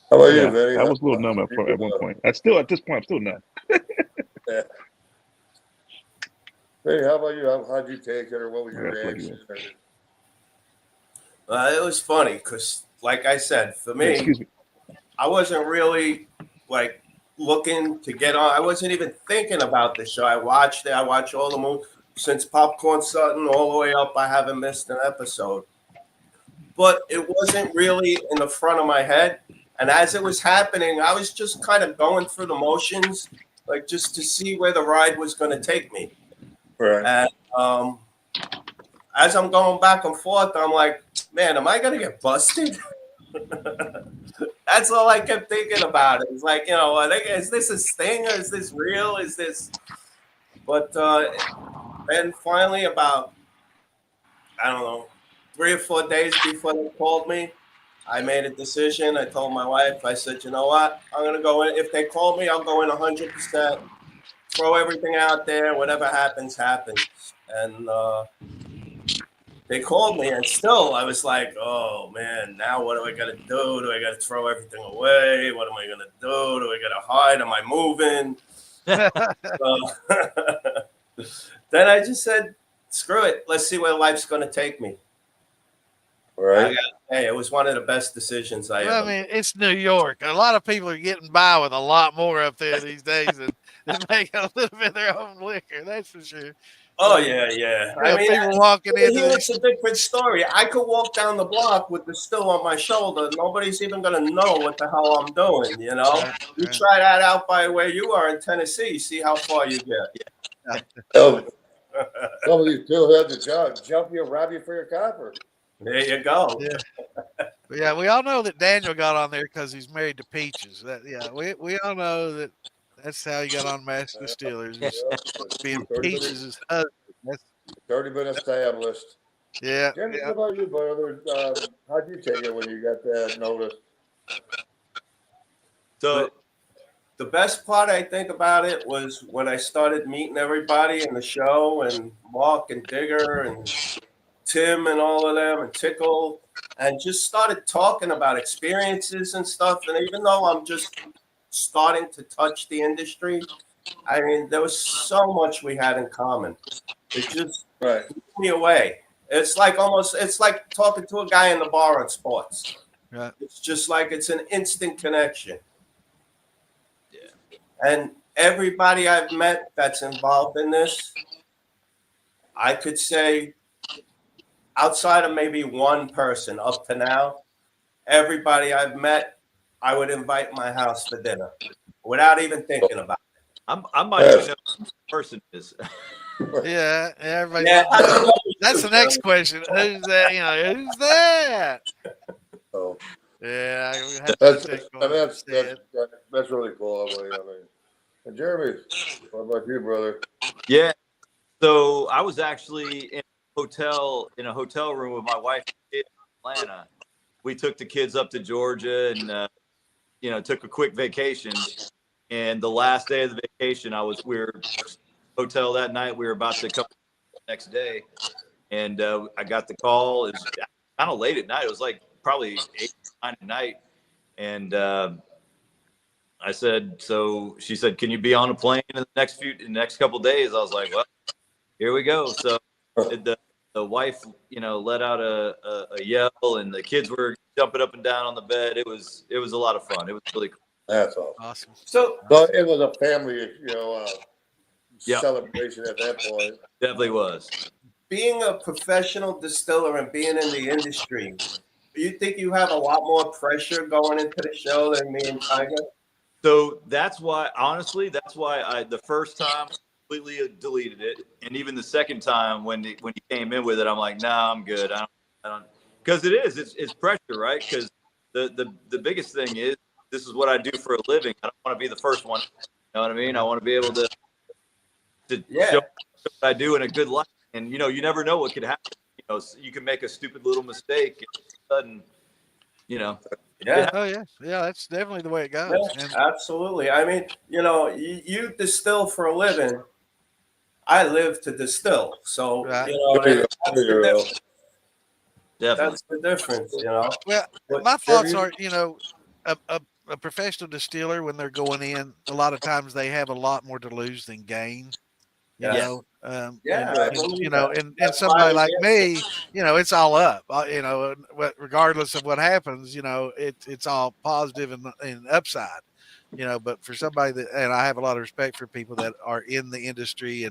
Speaker 1: How about you, Vinny?
Speaker 5: I was a little numb at one point. At this point, I'm still numb.
Speaker 1: Yeah. Vinny, how about you? How'd you take it, or what was your reaction?
Speaker 3: It was funny because, like I said, for me,
Speaker 5: Excuse me.
Speaker 3: I wasn't really like looking to get on. I wasn't even thinking about the show. I watched it. I watched all the movies since Popcorn Sutton all the way up. I haven't missed an episode, but it wasn't really in the front of my head. And as it was happening, I was just kind of going through the motions, like just to see where the ride was going to take me.
Speaker 1: Right.
Speaker 3: And as I'm going back and forth, I'm like, man, am I going to get busted? That's all I kept thinking about. It was like, is this a sting or is this real? Is this? But then finally, about, I don't know, 3 or 4 days before they called me, I made a decision. I told my wife, I said, you know what? I'm going to go in. If they call me, I'll go in 100%, throw everything out there. Whatever happens, happens. And they called me, and still I was like, oh, man, now what do I got to do? Do I got to throw everything away? What am I going to do? Do I got to hide? Am I moving? Then I just said, screw it. Let's see where life's going to take me.
Speaker 1: Right.
Speaker 3: Hey, it was one of the best decisions I
Speaker 2: Well,
Speaker 3: ever
Speaker 2: I mean, it's New York. A lot of people are getting by with a lot more up there these days and making a little bit of their own liquor. That's for sure.
Speaker 3: Oh, yeah. I mean,
Speaker 2: people walking into
Speaker 3: here it's
Speaker 2: this.
Speaker 3: a different story. I could walk down the block with the still on my shoulder. Nobody's even going to know what the hell I'm doing, You
Speaker 2: Right.
Speaker 3: try that out by where you are in Tennessee. See how far you get.
Speaker 1: Some of these still have to jump you, rob you for your copper.
Speaker 3: There you go.
Speaker 2: But yeah, we all know that Daniel got on there because he's married to Peaches. We all know that that's how he got on Master Distillers. Being Peaches' husband.
Speaker 1: It's already been established.
Speaker 2: Yeah.
Speaker 1: Jimmy, what about you, brother? How'd you take it when you got that notice?
Speaker 6: So
Speaker 3: The best part I think about it was when I started meeting everybody in the show, and Mark and Digger and Tim and all of them and Tickle, and just started talking about experiences and stuff. And even though I'm just starting to touch the industry, I mean, there was so much we had in common. It just blew me away. It's like talking to a guy in the bar on sports.
Speaker 2: Right.
Speaker 3: It's just like it's an instant connection. And everybody I've met that's involved in this, I could say, outside of maybe one person up to now, everybody I've met, I would invite my house for dinner without even thinking about it.
Speaker 6: I might even know who the person is.
Speaker 2: Yeah, everybody.
Speaker 3: Yeah,
Speaker 2: That's the next question. Who's that? Who's that?
Speaker 1: Oh,
Speaker 2: Yeah,
Speaker 1: that's really cool. I mean, and Jeremy, what about you, brother?
Speaker 6: Yeah. So I was actually in a hotel room with my wife and kids in Atlanta. We took the kids up to Georgia and took a quick vacation. And the last day of the vacation, we were hotel that night. We were about to come the next day, and I got the call. It was kind of late at night. It was like probably 8, 9 at night, and I said, so she said, can you be on a plane in the next couple of days? I was like, well, here we go. So the wife, let out a yell, and the kids were jumping up and down on the bed. It was a lot of fun. It was really cool.
Speaker 1: That's all.
Speaker 2: Awesome.
Speaker 3: So
Speaker 1: it was a family, celebration at that point.
Speaker 6: Definitely was.
Speaker 3: being a professional distiller and being in the industry, do you think you have a lot more pressure going into the show than me and Tiger?
Speaker 6: So that's why I the first time completely deleted it, and even the second time when he came in with it, I'm like, nah, I'm good. I don't, because it's pressure, right? Because the biggest thing is this is what I do for a living. I don't want to be the first one. You know what I mean? I want to be able to show what I do in a good light, and you never know what could happen. You can make a stupid little mistake, and all of a sudden,
Speaker 3: Yeah.
Speaker 2: Oh yeah, that's definitely the way it goes.
Speaker 3: Yeah, absolutely. I mean, you distill for a living. I live to distill, so
Speaker 2: Right.
Speaker 3: that's the difference.
Speaker 2: Well, my thoughts are, a professional distiller, when they're going in, a lot of times they have a lot more to lose than gain. You
Speaker 3: Yes.
Speaker 2: know,
Speaker 3: Yeah, I believe
Speaker 2: you know,
Speaker 3: that.
Speaker 2: and
Speaker 3: That's
Speaker 2: somebody
Speaker 3: why,
Speaker 2: like me, you know, it's all up. You know, regardless of what happens, you know, it's all positive and upside. You know, but for somebody that, and I have a lot of respect for people that are in the industry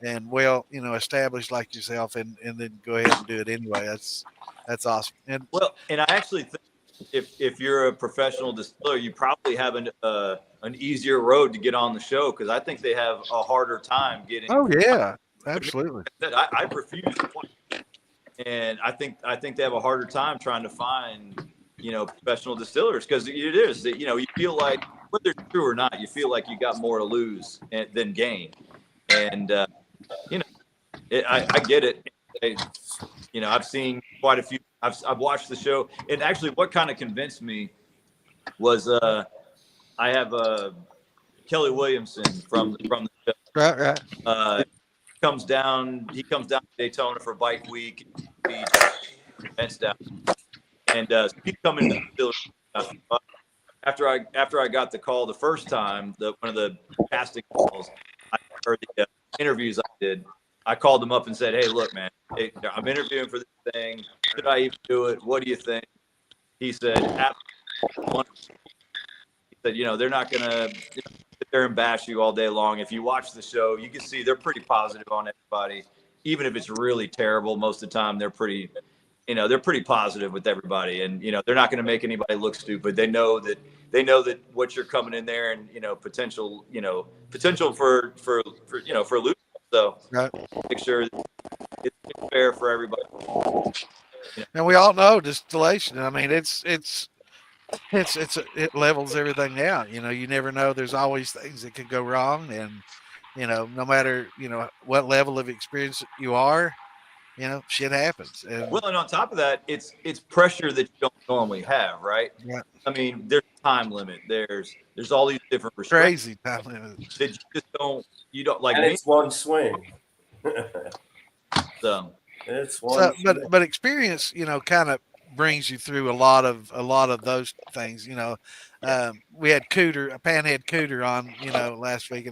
Speaker 2: and well, you know, established like yourself, and then go ahead and do it anyway. That's awesome. And
Speaker 6: Well, and I actually think if you're a professional distiller, you probably have an easier road to get on the show, because I think they have a harder time getting.
Speaker 2: oh yeah, absolutely.
Speaker 6: I've refused twice, and I think they have a harder time trying to find, you know, professional distillers, because it is that, you know, you feel like, whether it's true or not, you feel like you got more to lose than gain, and you know, I get it. You know, I've seen quite a few. I've watched the show, and actually, what kind of convinced me was I have Kelly Williamson from the show.
Speaker 2: Right.
Speaker 6: Comes down. He comes down to Daytona for Bike Week. Events down, and so he's coming to the distillery. After I got the call the first time, one of the casting calls, or the interviews I did, I called him up and said, "Hey, look, man, hey, I'm interviewing for this thing. Should I even do it? What do you think?" He said, "Absolutely." He said, "You know, they're not gonna sit there and bash you all day long. If you watch the show, you can see they're pretty positive on everybody, even if it's really terrible. Most of the time, they're pretty." You know, they're pretty positive with everybody, and you know, they're not going to make anybody look stupid. They know that what you're coming in there, and you know, potential for losing. So
Speaker 2: Right.
Speaker 6: make sure it's fair for everybody. You know?
Speaker 2: And we all know distillation. I mean, it levels everything out. You know, you never know. There's always things that could go wrong, and you know, no matter what level of experience you are, you know, shit happens. And
Speaker 6: Well, and on top of that, it's pressure that you don't normally have, right?
Speaker 2: yeah,
Speaker 6: I mean, there's a time limit. There's all these different restrictions
Speaker 2: crazy time limit.
Speaker 6: that you don't like
Speaker 3: and
Speaker 6: me.
Speaker 3: it's one swing.
Speaker 6: So
Speaker 3: It's one.
Speaker 2: So, but experience, you know, kind of brings you through a lot of those things. You know, we had Panhead Cooter on, you know, last week,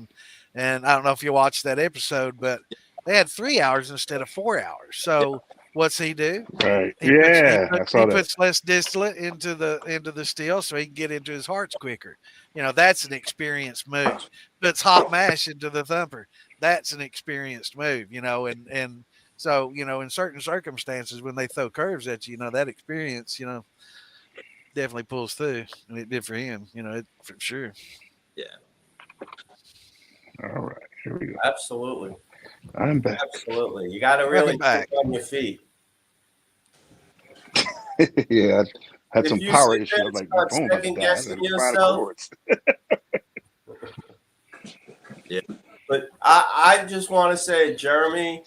Speaker 2: and I don't know if you watched that episode, but they had 3 hours instead of 4 hours. So what's he do?
Speaker 5: Right.
Speaker 2: He puts,
Speaker 5: Yeah, I saw
Speaker 2: he
Speaker 5: that.
Speaker 2: puts less distillate into the still, so he can get into his hearts quicker. You know, that's an experienced move. Puts hot mash into the thumper. That's an experienced move. You know, and so, you know, in certain circumstances when they throw curves at you, you know, that experience, you know, definitely pulls through, and it did for him. You know, for sure.
Speaker 6: yeah.
Speaker 5: All right, here we go.
Speaker 3: Absolutely.
Speaker 5: I'm back.
Speaker 3: Absolutely. You got to
Speaker 2: Welcome
Speaker 3: really
Speaker 2: back.
Speaker 3: think on your feet.
Speaker 5: Yeah, I had
Speaker 3: If
Speaker 5: some
Speaker 3: you
Speaker 5: power
Speaker 3: sit
Speaker 5: issues.
Speaker 3: there
Speaker 5: I
Speaker 3: and
Speaker 5: was like,
Speaker 3: start
Speaker 5: my phone about to
Speaker 3: second
Speaker 5: die. I
Speaker 3: guessing
Speaker 5: had to find the
Speaker 3: yourself.
Speaker 5: cords.
Speaker 3: But I just want to say, Jeremy,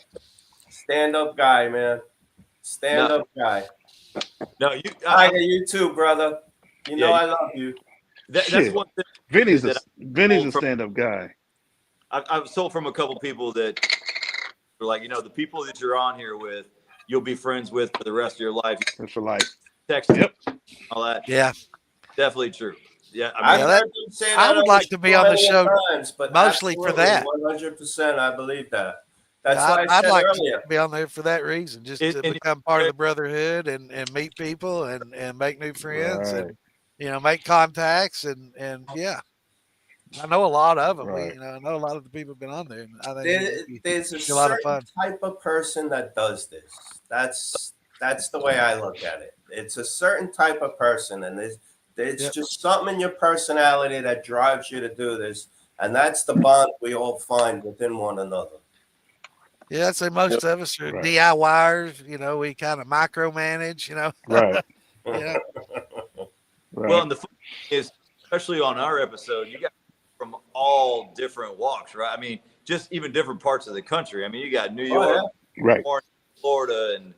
Speaker 3: stand up guy, man. Stand up guy.
Speaker 6: No,
Speaker 3: Tiger, you too, brother. You know I love you.
Speaker 6: That's
Speaker 5: Shit.
Speaker 6: one thing.
Speaker 5: Vinny's
Speaker 6: that
Speaker 5: a stand-up guy.
Speaker 6: I've told from a couple people that were like, you know, the people that you're on here with, you'll be friends with for the rest of your life.
Speaker 5: That's for life.
Speaker 6: Text,
Speaker 5: Yep.
Speaker 6: all that.
Speaker 2: Yeah.
Speaker 6: Definitely true. Yeah, I
Speaker 3: I've
Speaker 6: mean,
Speaker 3: heard you say that
Speaker 2: I would like to be on the show
Speaker 3: times, but
Speaker 2: mostly for that.
Speaker 3: 100%, I believe that. That's why I
Speaker 2: I'd
Speaker 3: said
Speaker 2: like
Speaker 3: earlier.
Speaker 2: to be on there for that reason, just to become part of the brotherhood and meet people and make new friends
Speaker 5: Right.
Speaker 2: and, you know, make contacts and yeah. I know a lot of them.
Speaker 5: Right.
Speaker 2: I know a lot of the people have been on there. And I think
Speaker 3: There's
Speaker 2: it's
Speaker 3: a
Speaker 2: a lot of
Speaker 3: certain
Speaker 2: fun.
Speaker 3: type of person that does this. That's the way I look at it. It's a certain type of person, and there's just something in your personality that drives you to do this, and that's the bond we all find within one another.
Speaker 2: Yeah, I'd say most of us are
Speaker 5: Right.
Speaker 2: DIYers. You know, we kind of micromanage. You know,
Speaker 5: Right.
Speaker 2: yeah.
Speaker 5: Right.
Speaker 6: well, and the fun thing is, especially on our episode, you got from all different walks, right? I mean, just even different parts of the country. I mean, you got New York,
Speaker 5: Right.
Speaker 6: Florida, and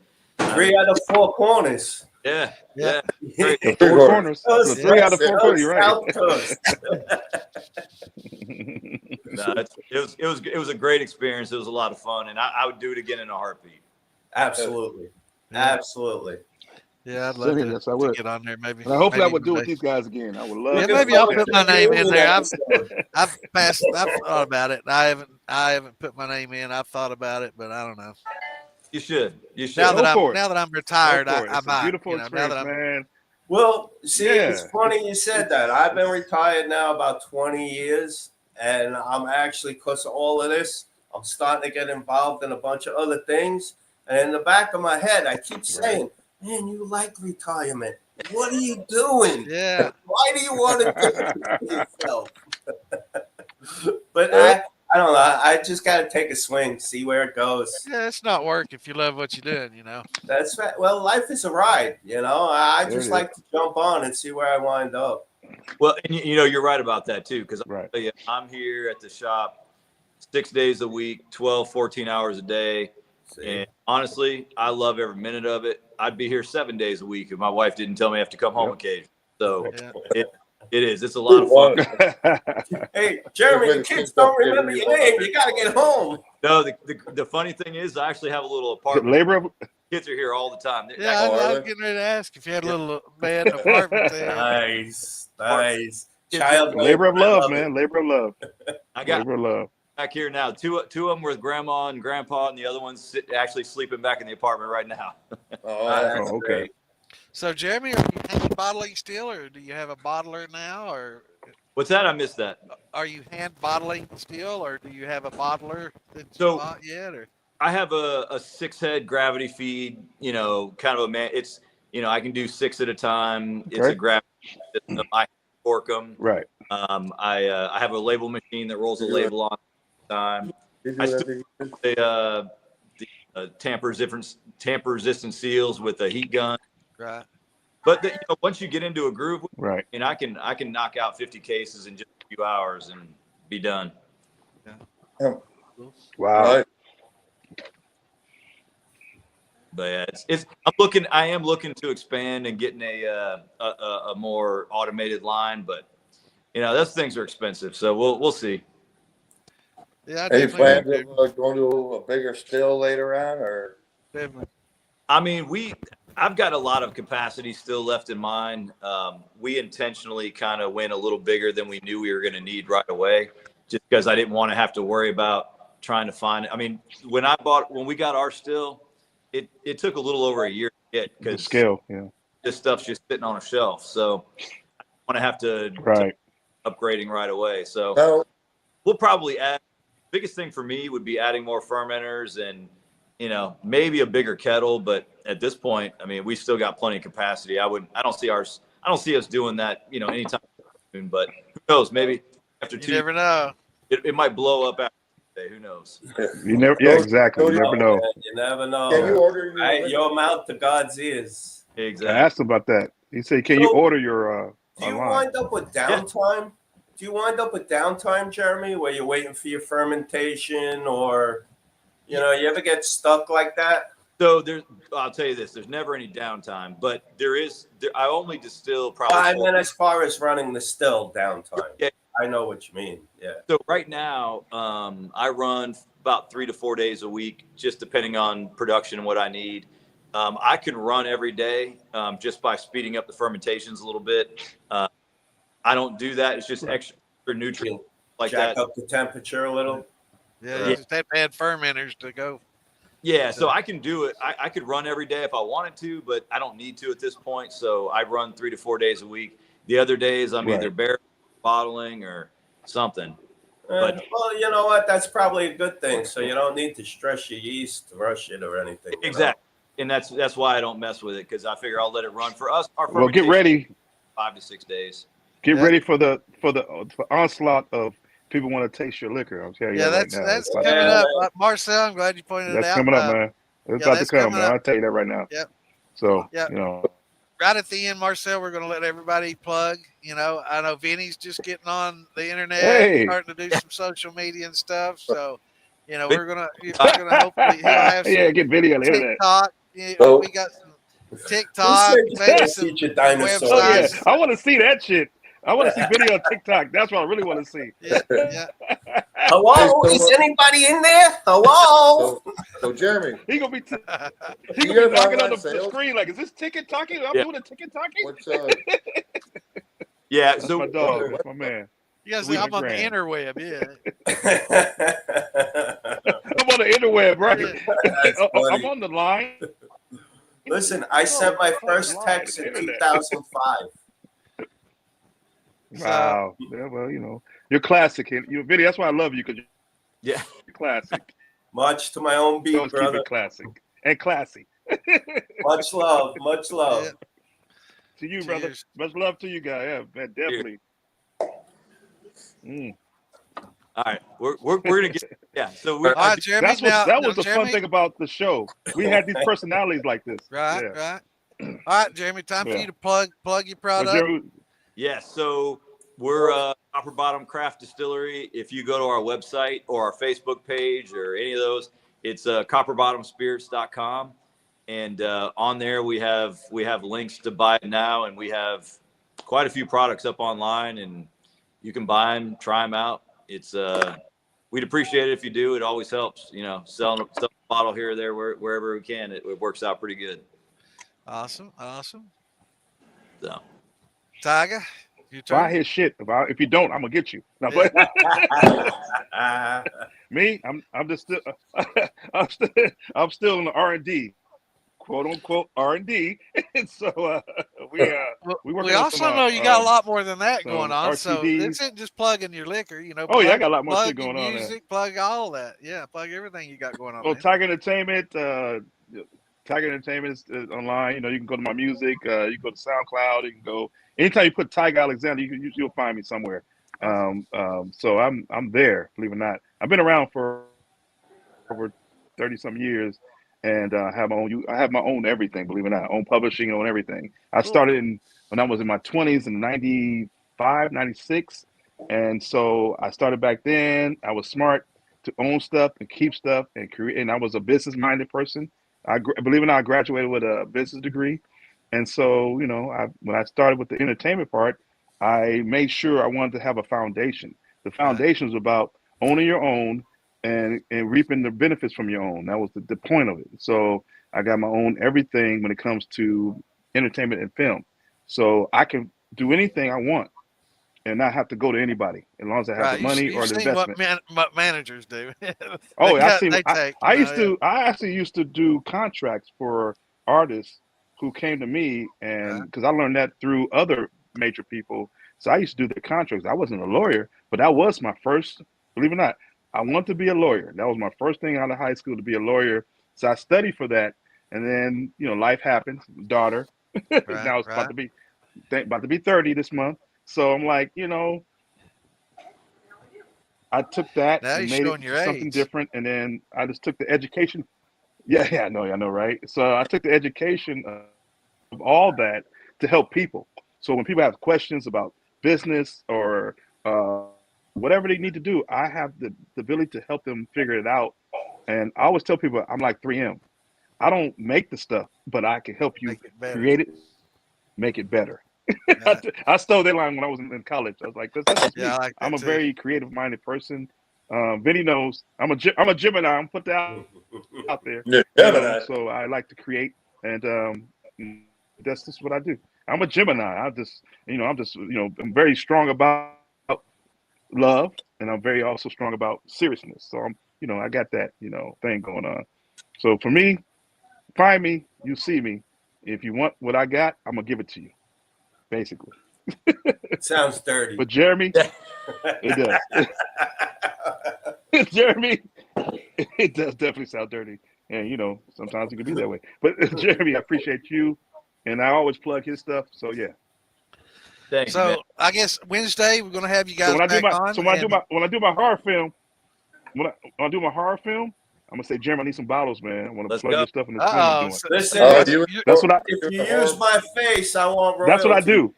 Speaker 3: 3 out of 4 corners.
Speaker 6: yeah.
Speaker 3: The
Speaker 5: The 4 corners. The 3 out of 4 corners. You're right.
Speaker 3: South Coast.
Speaker 6: No, it was a great experience. It was a lot of fun, and I would do it again in a heartbeat.
Speaker 3: Absolutely. Absolutely.
Speaker 2: Yeah, I'd
Speaker 5: Send
Speaker 2: love
Speaker 5: me
Speaker 2: to,
Speaker 5: this. I would.
Speaker 2: get on there. Maybe.
Speaker 5: And hopefully I
Speaker 2: maybe
Speaker 5: would do it with
Speaker 2: Monday.
Speaker 5: these guys again. I would love.
Speaker 2: Yeah,
Speaker 3: Looking
Speaker 2: maybe I'll
Speaker 3: forward
Speaker 2: put
Speaker 3: to
Speaker 2: my
Speaker 3: the
Speaker 2: name in
Speaker 3: reunion
Speaker 2: there.
Speaker 3: episode.
Speaker 2: I've thought about it. I haven't put my name in. I've thought about it, but I don't know.
Speaker 6: You should. You should.
Speaker 2: Now
Speaker 5: Go for it.
Speaker 2: that I'm
Speaker 5: Go
Speaker 2: retired,
Speaker 5: for it.
Speaker 2: I
Speaker 5: It's a
Speaker 2: might.
Speaker 5: beautiful
Speaker 2: Now
Speaker 5: experience,
Speaker 2: that I'm
Speaker 5: man.
Speaker 3: Well, see, it's
Speaker 5: Yeah.
Speaker 3: funny you said that. I've been retired now about 20 years, and I'm actually, because of all of this, I'm starting to get involved in a bunch of other things. And in the back of my head, I keep saying, man, you like retirement. What are you doing?
Speaker 2: yeah.
Speaker 3: Why do you want to do this to yourself? But I don't know. I just got to take a swing, see where it goes.
Speaker 2: Yeah, it's not work if you love what you're doing,
Speaker 3: That's right. Well, life is a ride, I
Speaker 5: There
Speaker 3: just
Speaker 5: it
Speaker 3: like to jump on and see where I wind up.
Speaker 6: Well, and you're right about that too, because
Speaker 5: Right.
Speaker 6: I'm here at the shop 6 days a week, 12, 14 hours a day.
Speaker 3: See?
Speaker 6: And honestly, I love every minute of it. I'd be here 7 days a week if my wife didn't tell me I have to come home occasionally. So
Speaker 2: Yeah.
Speaker 6: it is. It's a lot of fun.
Speaker 3: Hey, Jeremy, the kids don't remember your name. You got to get home.
Speaker 6: No, the funny thing is, I actually have a little apartment.
Speaker 5: Labor of
Speaker 6: Kids are here all the time.
Speaker 2: Yeah, I was getting ready to ask if you had a little bed apartment there.
Speaker 3: Nice. Child
Speaker 5: labor of
Speaker 3: I
Speaker 5: love,
Speaker 3: love
Speaker 5: man. Labor of love.
Speaker 6: I got
Speaker 5: Labor of love.
Speaker 6: back here now. Two of them with grandma and grandpa, and the other one's actually sleeping back in the apartment right now.
Speaker 3: That's
Speaker 5: okay.
Speaker 3: great.
Speaker 2: So, Jeremy, are you hand bottling still, or do you have a bottler now, or
Speaker 6: What's that? I missed that.
Speaker 2: are you hand bottling still, or do you have a bottler that you
Speaker 6: So-
Speaker 2: bought yet, or?
Speaker 6: I have a 6-head gravity feed, kind of a man. It's, I can do 6 at a time. It's
Speaker 5: Okay.
Speaker 6: a gravity system. I cork them.
Speaker 5: Right.
Speaker 6: I have a label machine that rolls a label on the time. I still the tamper-resistant seals with a heat gun.
Speaker 2: Right.
Speaker 6: But once you get into a groove,
Speaker 5: Right.
Speaker 6: I can knock out 50 cases in just a few hours and be done.
Speaker 5: Wow.
Speaker 1: Right.
Speaker 6: But yeah, I am looking to expand and getting a more automated line, but those things are expensive, so we'll see.
Speaker 2: Yeah, I
Speaker 1: Any
Speaker 2: definitely
Speaker 1: plans
Speaker 2: would do.
Speaker 1: of going to a bigger still later on, or?
Speaker 2: Definitely.
Speaker 6: I mean, I've got a lot of capacity still left in mine. We intentionally kind of went a little bigger than we knew we were going to need right away, just because I didn't want to have to worry about trying to find it. I mean, when we got our still, it took a little over a year to get,
Speaker 5: The
Speaker 6: because
Speaker 5: scale. Yeah.
Speaker 6: this stuff's just sitting on a shelf. So I want to have to
Speaker 5: Right.
Speaker 6: upgrading right away. So
Speaker 1: No.
Speaker 6: we'll probably add. Biggest thing for me would be adding more fermenters and maybe a bigger kettle. But at this point, I mean, we still got plenty of capacity. I don't see us doing that anytime soon. But who knows? Maybe after
Speaker 2: You
Speaker 6: 2
Speaker 2: never know.
Speaker 6: it might blow up after today. Who knows?
Speaker 5: You never. Yeah. Exactly. You never know.
Speaker 3: You never know.
Speaker 1: Can you order
Speaker 3: Your mouth to God's ears.
Speaker 5: I
Speaker 6: Exactly.
Speaker 5: asked about that. He said, "Can you
Speaker 3: So,
Speaker 5: order your
Speaker 3: Do you
Speaker 5: online?"
Speaker 3: wind up with downtime? Do you wind up with downtime, Jeremy, where you're waiting for your fermentation, or you ever get stuck like that?
Speaker 6: So I'll tell you this: there's never any downtime, but I only distill probably.
Speaker 3: I mean, as far as running the still downtime.
Speaker 6: Yeah.
Speaker 3: I know what you mean. Yeah.
Speaker 6: So right now, I run about 3 to 4 days a week, just depending on production and what I need. I can run every day just by speeding up the fermentations a little bit. I don't do that. It's just extra nutrients like
Speaker 3: Jack
Speaker 6: that.
Speaker 3: up the temperature a little.
Speaker 2: Yeah,
Speaker 6: Yeah.
Speaker 2: you just have to add fermenters to go.
Speaker 6: Yeah, so I can do it. I could run every day if I wanted to, but I don't need to at this point. So I run 3 to 4 days a week. The other days, I'm either barrel bottling or something. But
Speaker 3: Well, you know what? That's probably a good thing. So you don't need to stress your yeast, rush it, or anything.
Speaker 6: exactly, and that's why I don't mess with it, because I figure I'll let it run for us. Our
Speaker 5: Well, get
Speaker 6: fermentation,
Speaker 5: ready.
Speaker 6: 5 to 6 days.
Speaker 5: Get
Speaker 2: Yeah.
Speaker 5: ready for the onslaught of people want to taste your liquor. I'll tell you
Speaker 2: Yeah,
Speaker 5: that
Speaker 2: that's
Speaker 5: right now.
Speaker 2: that's
Speaker 5: It's about-
Speaker 2: coming
Speaker 3: Yeah.
Speaker 2: up. Marcel, I'm glad you pointed it
Speaker 5: That's
Speaker 2: out.
Speaker 5: coming up, man. It's
Speaker 2: yeah,
Speaker 5: about to
Speaker 2: that's
Speaker 5: come,
Speaker 2: coming
Speaker 5: man.
Speaker 2: up.
Speaker 5: I'll tell you that right now.
Speaker 2: Yep.
Speaker 5: So,
Speaker 2: Yep. Right at the end, Marcel, we're going to let everybody plug. I know Vinny's just getting on the internet,
Speaker 5: Hey.
Speaker 2: starting to do some social media and stuff. So, we're gonna hopefully he'll have some
Speaker 5: yeah, get video on the internet.
Speaker 2: TikTok. Yeah,
Speaker 1: Oh.
Speaker 2: we got some
Speaker 3: Who
Speaker 2: TikTok,
Speaker 3: said you
Speaker 2: maybe
Speaker 3: can't
Speaker 2: some
Speaker 3: teach a dinosaur?
Speaker 5: Oh, yeah.
Speaker 2: websites.
Speaker 5: I want to see that shit. I want to see video on TikTok. That's what I really want to see.
Speaker 2: Yeah, yeah.
Speaker 3: Hello, is anybody in there? Hello.
Speaker 1: So Jeremy,
Speaker 5: He gonna be
Speaker 1: do
Speaker 5: he
Speaker 1: you
Speaker 5: gonna
Speaker 1: have
Speaker 5: be knocking on
Speaker 1: online
Speaker 5: the
Speaker 1: sales?
Speaker 5: screen like, is this ticket talking? I'm
Speaker 6: Yeah.
Speaker 5: doing a ticket talking.
Speaker 1: What's
Speaker 6: Yeah.
Speaker 5: That's
Speaker 6: So
Speaker 5: my dog. That's my man.
Speaker 2: You guys
Speaker 5: We
Speaker 2: say I'm on the
Speaker 5: grand.
Speaker 2: interweb, yeah.
Speaker 5: I'm on the interweb, right?
Speaker 3: That's
Speaker 5: I'm
Speaker 3: funny.
Speaker 5: on the line.
Speaker 3: Listen, I sent my first
Speaker 5: Line,
Speaker 3: text in
Speaker 5: internet.
Speaker 3: 2005.
Speaker 5: Wow. Yeah, well, you're classic. Vinny, that's why I love you, because
Speaker 6: yeah.
Speaker 5: you're classic.
Speaker 3: Much to my own
Speaker 5: You
Speaker 3: beat,
Speaker 5: always keep
Speaker 3: brother.
Speaker 5: it classic and classy.
Speaker 3: Much love. Much love.
Speaker 2: Yeah.
Speaker 5: To you, brother.
Speaker 2: Cheers.
Speaker 5: Much love to you guys. Yeah, man, definitely.
Speaker 6: All right. We're gonna get. Yeah. So we.
Speaker 2: All right, Jeremy.
Speaker 5: That was the fun
Speaker 2: Jeremy,
Speaker 5: thing about the show. We had these personalities like this.
Speaker 2: Right,
Speaker 5: Yeah.
Speaker 2: right. All right, Jeremy. Time for
Speaker 5: Yeah.
Speaker 2: you to plug your
Speaker 5: So
Speaker 2: product.
Speaker 5: Jeremy,
Speaker 6: Yeah, so we're Copper Bottom Craft Distillery. If you go to our website or our Facebook page or any of those, it's copperbottomspirits.com. And on there we have links to buy it now, and we have quite a few products up online, and you can buy them, try them out. It's we'd appreciate it if you do. It always helps, selling a bottle here or there wherever we can. It works out pretty good.
Speaker 2: Awesome.
Speaker 6: So.
Speaker 2: Tiger, your
Speaker 5: buy
Speaker 2: turn.
Speaker 5: his shit. If you don't, I'm gonna get you. No,
Speaker 2: Yeah.
Speaker 5: but me, I'm just still I'm still in the R&D, quote unquote R&D. And so we
Speaker 2: We also know you got a lot more than that going on. So
Speaker 5: RTDs.
Speaker 2: this isn't just plugging your liquor,
Speaker 5: Oh yeah, I got a lot more
Speaker 2: plug
Speaker 5: shit going
Speaker 2: your
Speaker 5: on.
Speaker 2: music, plug all that. Yeah, plug everything you got going on.
Speaker 5: Well,
Speaker 2: Man.
Speaker 5: Tiger Entertainment, Tiger Entertainment is online. You can go to my music. You can go to SoundCloud. You can go anytime you put Tiger Alexander, you'll find me somewhere. So I'm there. Believe it or not, I've been around for over 30 some years, and I have my own everything. Believe it or not, own publishing, own everything. I started when I was in my 20s in 95, 96, and so I started back then. I was smart to own stuff and keep stuff and create, and I was a business minded person. Believe it or not, I graduated with a business degree, and so when I started with the entertainment part, I made sure I wanted to have a foundation. The foundation was about owning your own and reaping the benefits from your own. That was the point of it. So I got my own everything when it comes to entertainment and film. So I can do anything I want and not have to go to anybody as long as I have the money or the investment.
Speaker 2: What managers do.
Speaker 5: Oh, I see. I actually used to do contracts for artists who came to me, and because I learned that through other major people. So I used to do the contracts. I wasn't a lawyer, but that was my first, believe it or not, I wanted to be a lawyer. That was my first thing out of high school, to be a lawyer. So I studied for that. And then, life happened, daughter. Now it's about to be 30 this month. So I'm like, I took that
Speaker 2: Now
Speaker 5: and
Speaker 2: you're
Speaker 5: made
Speaker 2: showing
Speaker 5: it
Speaker 2: your
Speaker 5: something
Speaker 2: age.
Speaker 5: different. And then I just took the education. Yeah, I know, right? So I took the education of all that to help people. So when people have questions about business or whatever they need to do, I have the ability to help them figure it out. And I always tell people I'm like 3M. I don't make the stuff, but I can help you create it, make it better.
Speaker 2: Yeah.
Speaker 5: I stole that line when I was in college. I was like, this is me.
Speaker 2: I like that
Speaker 5: I'm a
Speaker 2: too.
Speaker 5: very creative-minded person. Vinny knows I'm a Gemini. I'm put that out there.
Speaker 1: Gemini?
Speaker 5: So I like to create, and that's just what I do. I'm a Gemini. I'm very strong about love, and I'm very also strong about seriousness. So I got that, thing going on. So for me, find me, you see me. If you want what I got, I'm gonna give it to you, basically.
Speaker 3: It sounds dirty.
Speaker 5: But Jeremy, it does. Jeremy, it does definitely sound dirty, and sometimes it can be that way. But Jeremy, I appreciate you, and I always plug his stuff. So yeah.
Speaker 6: Thanks,
Speaker 2: So
Speaker 6: man.
Speaker 2: I guess Wednesday we're gonna have you guys
Speaker 5: So when I do my horror film, when I do my horror film, I'm gonna say, Jeremy, I need some bottles, man. I want to plug your stuff in this film I'm doing.
Speaker 3: Listen,
Speaker 5: That's what
Speaker 3: if you use my face, I want royalties.
Speaker 5: That's what I do.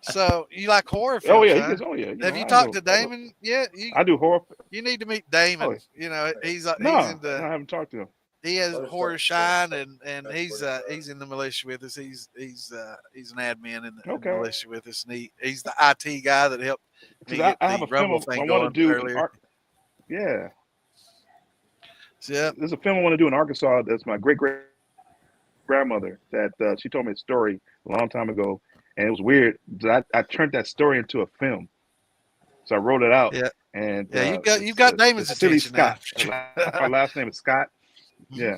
Speaker 2: So you like horror films?
Speaker 5: Oh yeah,
Speaker 2: huh? Have you talked to Damon yet?
Speaker 5: I do horror.
Speaker 2: You need to meet Damon.
Speaker 5: Oh,
Speaker 2: He's
Speaker 5: I haven't talked to him.
Speaker 2: He has horror shine, and he's in the militia with us. He's an admin in the militia with us, and he's the IT guy that helped me
Speaker 5: Because
Speaker 2: get
Speaker 5: I have
Speaker 2: the
Speaker 5: a
Speaker 2: rumble
Speaker 5: film I
Speaker 2: thing
Speaker 5: want to
Speaker 2: going
Speaker 5: do.
Speaker 2: earlier.
Speaker 5: Yeah,
Speaker 2: Yeah.
Speaker 5: there's a film I want to do in Arkansas. That's my great grandmother that she told me a story a long time ago, and it was weird. I turned that story into a film, so I wrote it out.
Speaker 2: Yeah.
Speaker 5: And
Speaker 2: Yeah. You've got
Speaker 5: it's
Speaker 2: Damon's
Speaker 5: Silly
Speaker 2: attention now.
Speaker 5: Scott. Our last name is Scott. Yeah,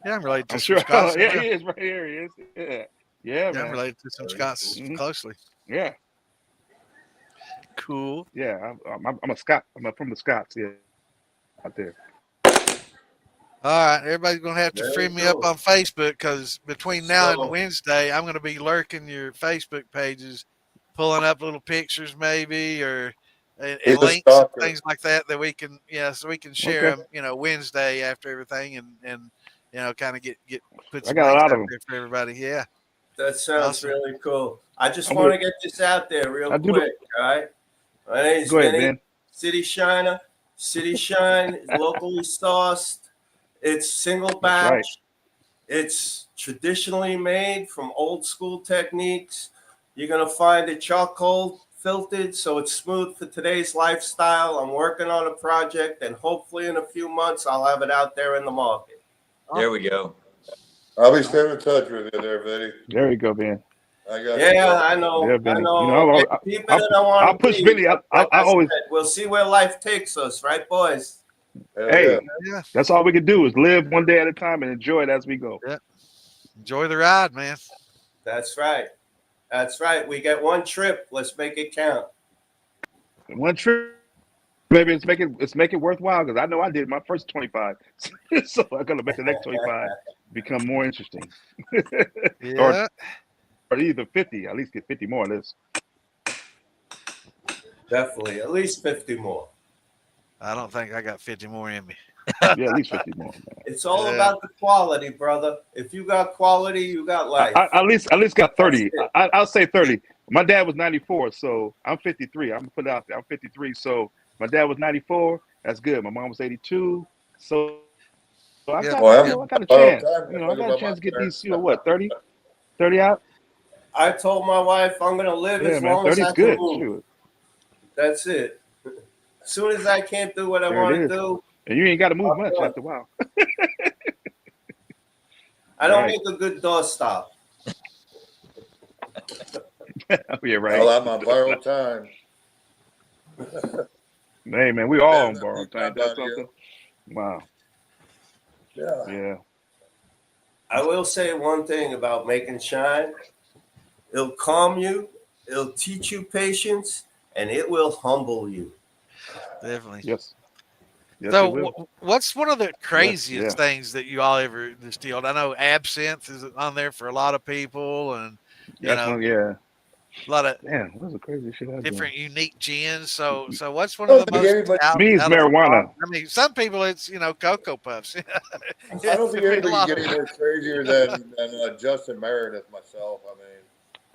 Speaker 2: Yeah, I'm related to
Speaker 5: I'm
Speaker 2: some
Speaker 5: sure.
Speaker 2: Scots.
Speaker 5: Yeah, he is right here. He is. Yeah, yeah,
Speaker 2: Yeah, I'm
Speaker 5: man.
Speaker 2: related to some
Speaker 3: Very
Speaker 2: Scots
Speaker 3: cool.
Speaker 5: Mhm.
Speaker 2: closely.
Speaker 5: Yeah,
Speaker 2: Cool.
Speaker 5: yeah. I'm a Scot. from the Scots. Yeah, out there.
Speaker 2: All right, everybody's gonna have to
Speaker 3: Very
Speaker 2: friend me up
Speaker 3: cool.
Speaker 2: on Facebook because between
Speaker 3: Let's
Speaker 2: now and
Speaker 3: go.
Speaker 2: Wednesday, I'm gonna be lurking your Facebook pages, pulling up little pictures maybe or and
Speaker 1: He's a
Speaker 2: links and
Speaker 1: stalker.
Speaker 2: things like that we can so we can share
Speaker 5: Okay,
Speaker 2: them Wednesday after everything and kind of get put
Speaker 5: I
Speaker 2: some
Speaker 5: got a
Speaker 2: links
Speaker 5: lot of
Speaker 2: out
Speaker 5: them.
Speaker 2: there for everybody. Yeah,
Speaker 3: That sounds
Speaker 2: awesome.
Speaker 3: really cool. I just
Speaker 5: I'm
Speaker 3: want
Speaker 5: with.
Speaker 3: to get this out there real
Speaker 5: I do.
Speaker 3: quick. All right. My name's
Speaker 5: Go ahead,
Speaker 3: Vinny,
Speaker 5: Ben.
Speaker 3: City Shiner. City Shine is locally sourced. It's single
Speaker 5: That's right.
Speaker 3: batch. It's traditionally made from old school techniques. You're going to find it charcoal filtered, so it's smooth for today's lifestyle. I'm working on a project, and hopefully in a few months, I'll have it out there in the market.
Speaker 6: There we go.
Speaker 1: I'll be staying in touch with you there, Vinny.
Speaker 5: There you go, Ben.
Speaker 1: I got
Speaker 3: Yeah, I
Speaker 5: Yeah,
Speaker 3: know. I
Speaker 5: Benny.
Speaker 3: know.
Speaker 5: I'll,
Speaker 3: Getting deeper
Speaker 5: I'll,
Speaker 3: than I
Speaker 5: I'll
Speaker 3: want to
Speaker 5: push
Speaker 3: be.
Speaker 5: Benny.
Speaker 3: But
Speaker 5: I
Speaker 3: like I
Speaker 5: always.
Speaker 3: said, we'll see where life takes us, right, boys?
Speaker 1: Hell
Speaker 5: Hey,
Speaker 1: yeah.
Speaker 2: Yeah,
Speaker 5: that's all we can do is live one day at a time and enjoy it as we go.
Speaker 2: enjoy the ride, man.
Speaker 3: That's right. That's right. We get one trip. Let's make it count.
Speaker 5: One trip, maybe it's make it worthwhile because I know I did my first 25, so I'm gonna make the next 25 become more interesting,
Speaker 2: Yeah,
Speaker 5: or either 50. At least get 50 more of this.
Speaker 3: Definitely. At least 50 more.
Speaker 2: I don't think I got 50 more in me.
Speaker 5: Yeah, at least 50 more. Man.
Speaker 3: It's all
Speaker 2: Yeah.
Speaker 3: about the quality, brother. If you got quality, you got life.
Speaker 5: I at least got 30.
Speaker 3: That's
Speaker 5: I'll say 30. My dad was 94, so I'm 53. I'm gonna put it out there. I'm 53, so my dad was 94. That's good. My mom was 82, so I
Speaker 2: Yeah.
Speaker 5: got
Speaker 1: Well,
Speaker 5: I got a
Speaker 1: well,
Speaker 5: chance.
Speaker 1: time
Speaker 5: I got a
Speaker 1: about
Speaker 5: chance to
Speaker 1: my
Speaker 5: get
Speaker 1: parents.
Speaker 5: these. What 30 out?
Speaker 3: I told my wife I'm going to live
Speaker 5: Yeah,
Speaker 3: as
Speaker 5: man.
Speaker 3: long as
Speaker 5: 30's
Speaker 3: I can
Speaker 5: good.
Speaker 3: move.
Speaker 5: Shoot.
Speaker 3: That's it. As soon as I can't do what I
Speaker 5: There
Speaker 3: want
Speaker 5: it
Speaker 3: to
Speaker 5: is.
Speaker 3: do,
Speaker 5: And you ain't got to move
Speaker 3: I'm
Speaker 5: much
Speaker 3: done.
Speaker 5: after a while.
Speaker 3: I don't
Speaker 5: Right.
Speaker 3: make a good doorstop.
Speaker 5: Yeah, right.
Speaker 1: Well, I'm on borrowed time.
Speaker 5: Hey, man, we all on
Speaker 1: Yeah,
Speaker 5: borrowed
Speaker 1: I'm
Speaker 5: time. That's
Speaker 1: on you.
Speaker 5: something. Wow.
Speaker 1: Yeah.
Speaker 5: Yeah.
Speaker 3: I will say one thing about making shine. It'll calm you, it'll teach you patience, and it will humble you.
Speaker 2: Definitely.
Speaker 5: Yes. Yes,
Speaker 2: So,
Speaker 5: it will.
Speaker 2: what's one of the craziest
Speaker 5: yeah.
Speaker 2: things that you all ever distilled? I know absinthe is on there for a lot of people, and
Speaker 5: That's one. Yeah.
Speaker 2: a lot of
Speaker 5: Man, what's the crazy shit I done?
Speaker 2: different unique gins. So what's one
Speaker 1: I
Speaker 2: of
Speaker 1: don't
Speaker 2: the
Speaker 1: think
Speaker 2: most
Speaker 1: anybody.
Speaker 2: out,
Speaker 5: Me, it's
Speaker 2: out of the
Speaker 5: marijuana.
Speaker 2: box? I mean, some people it's Cocoa Puffs.
Speaker 1: I don't think
Speaker 2: There'd be a
Speaker 1: anybody
Speaker 2: lot
Speaker 1: can get
Speaker 2: of-
Speaker 1: any more crazier than Justin Meredith myself. I mean,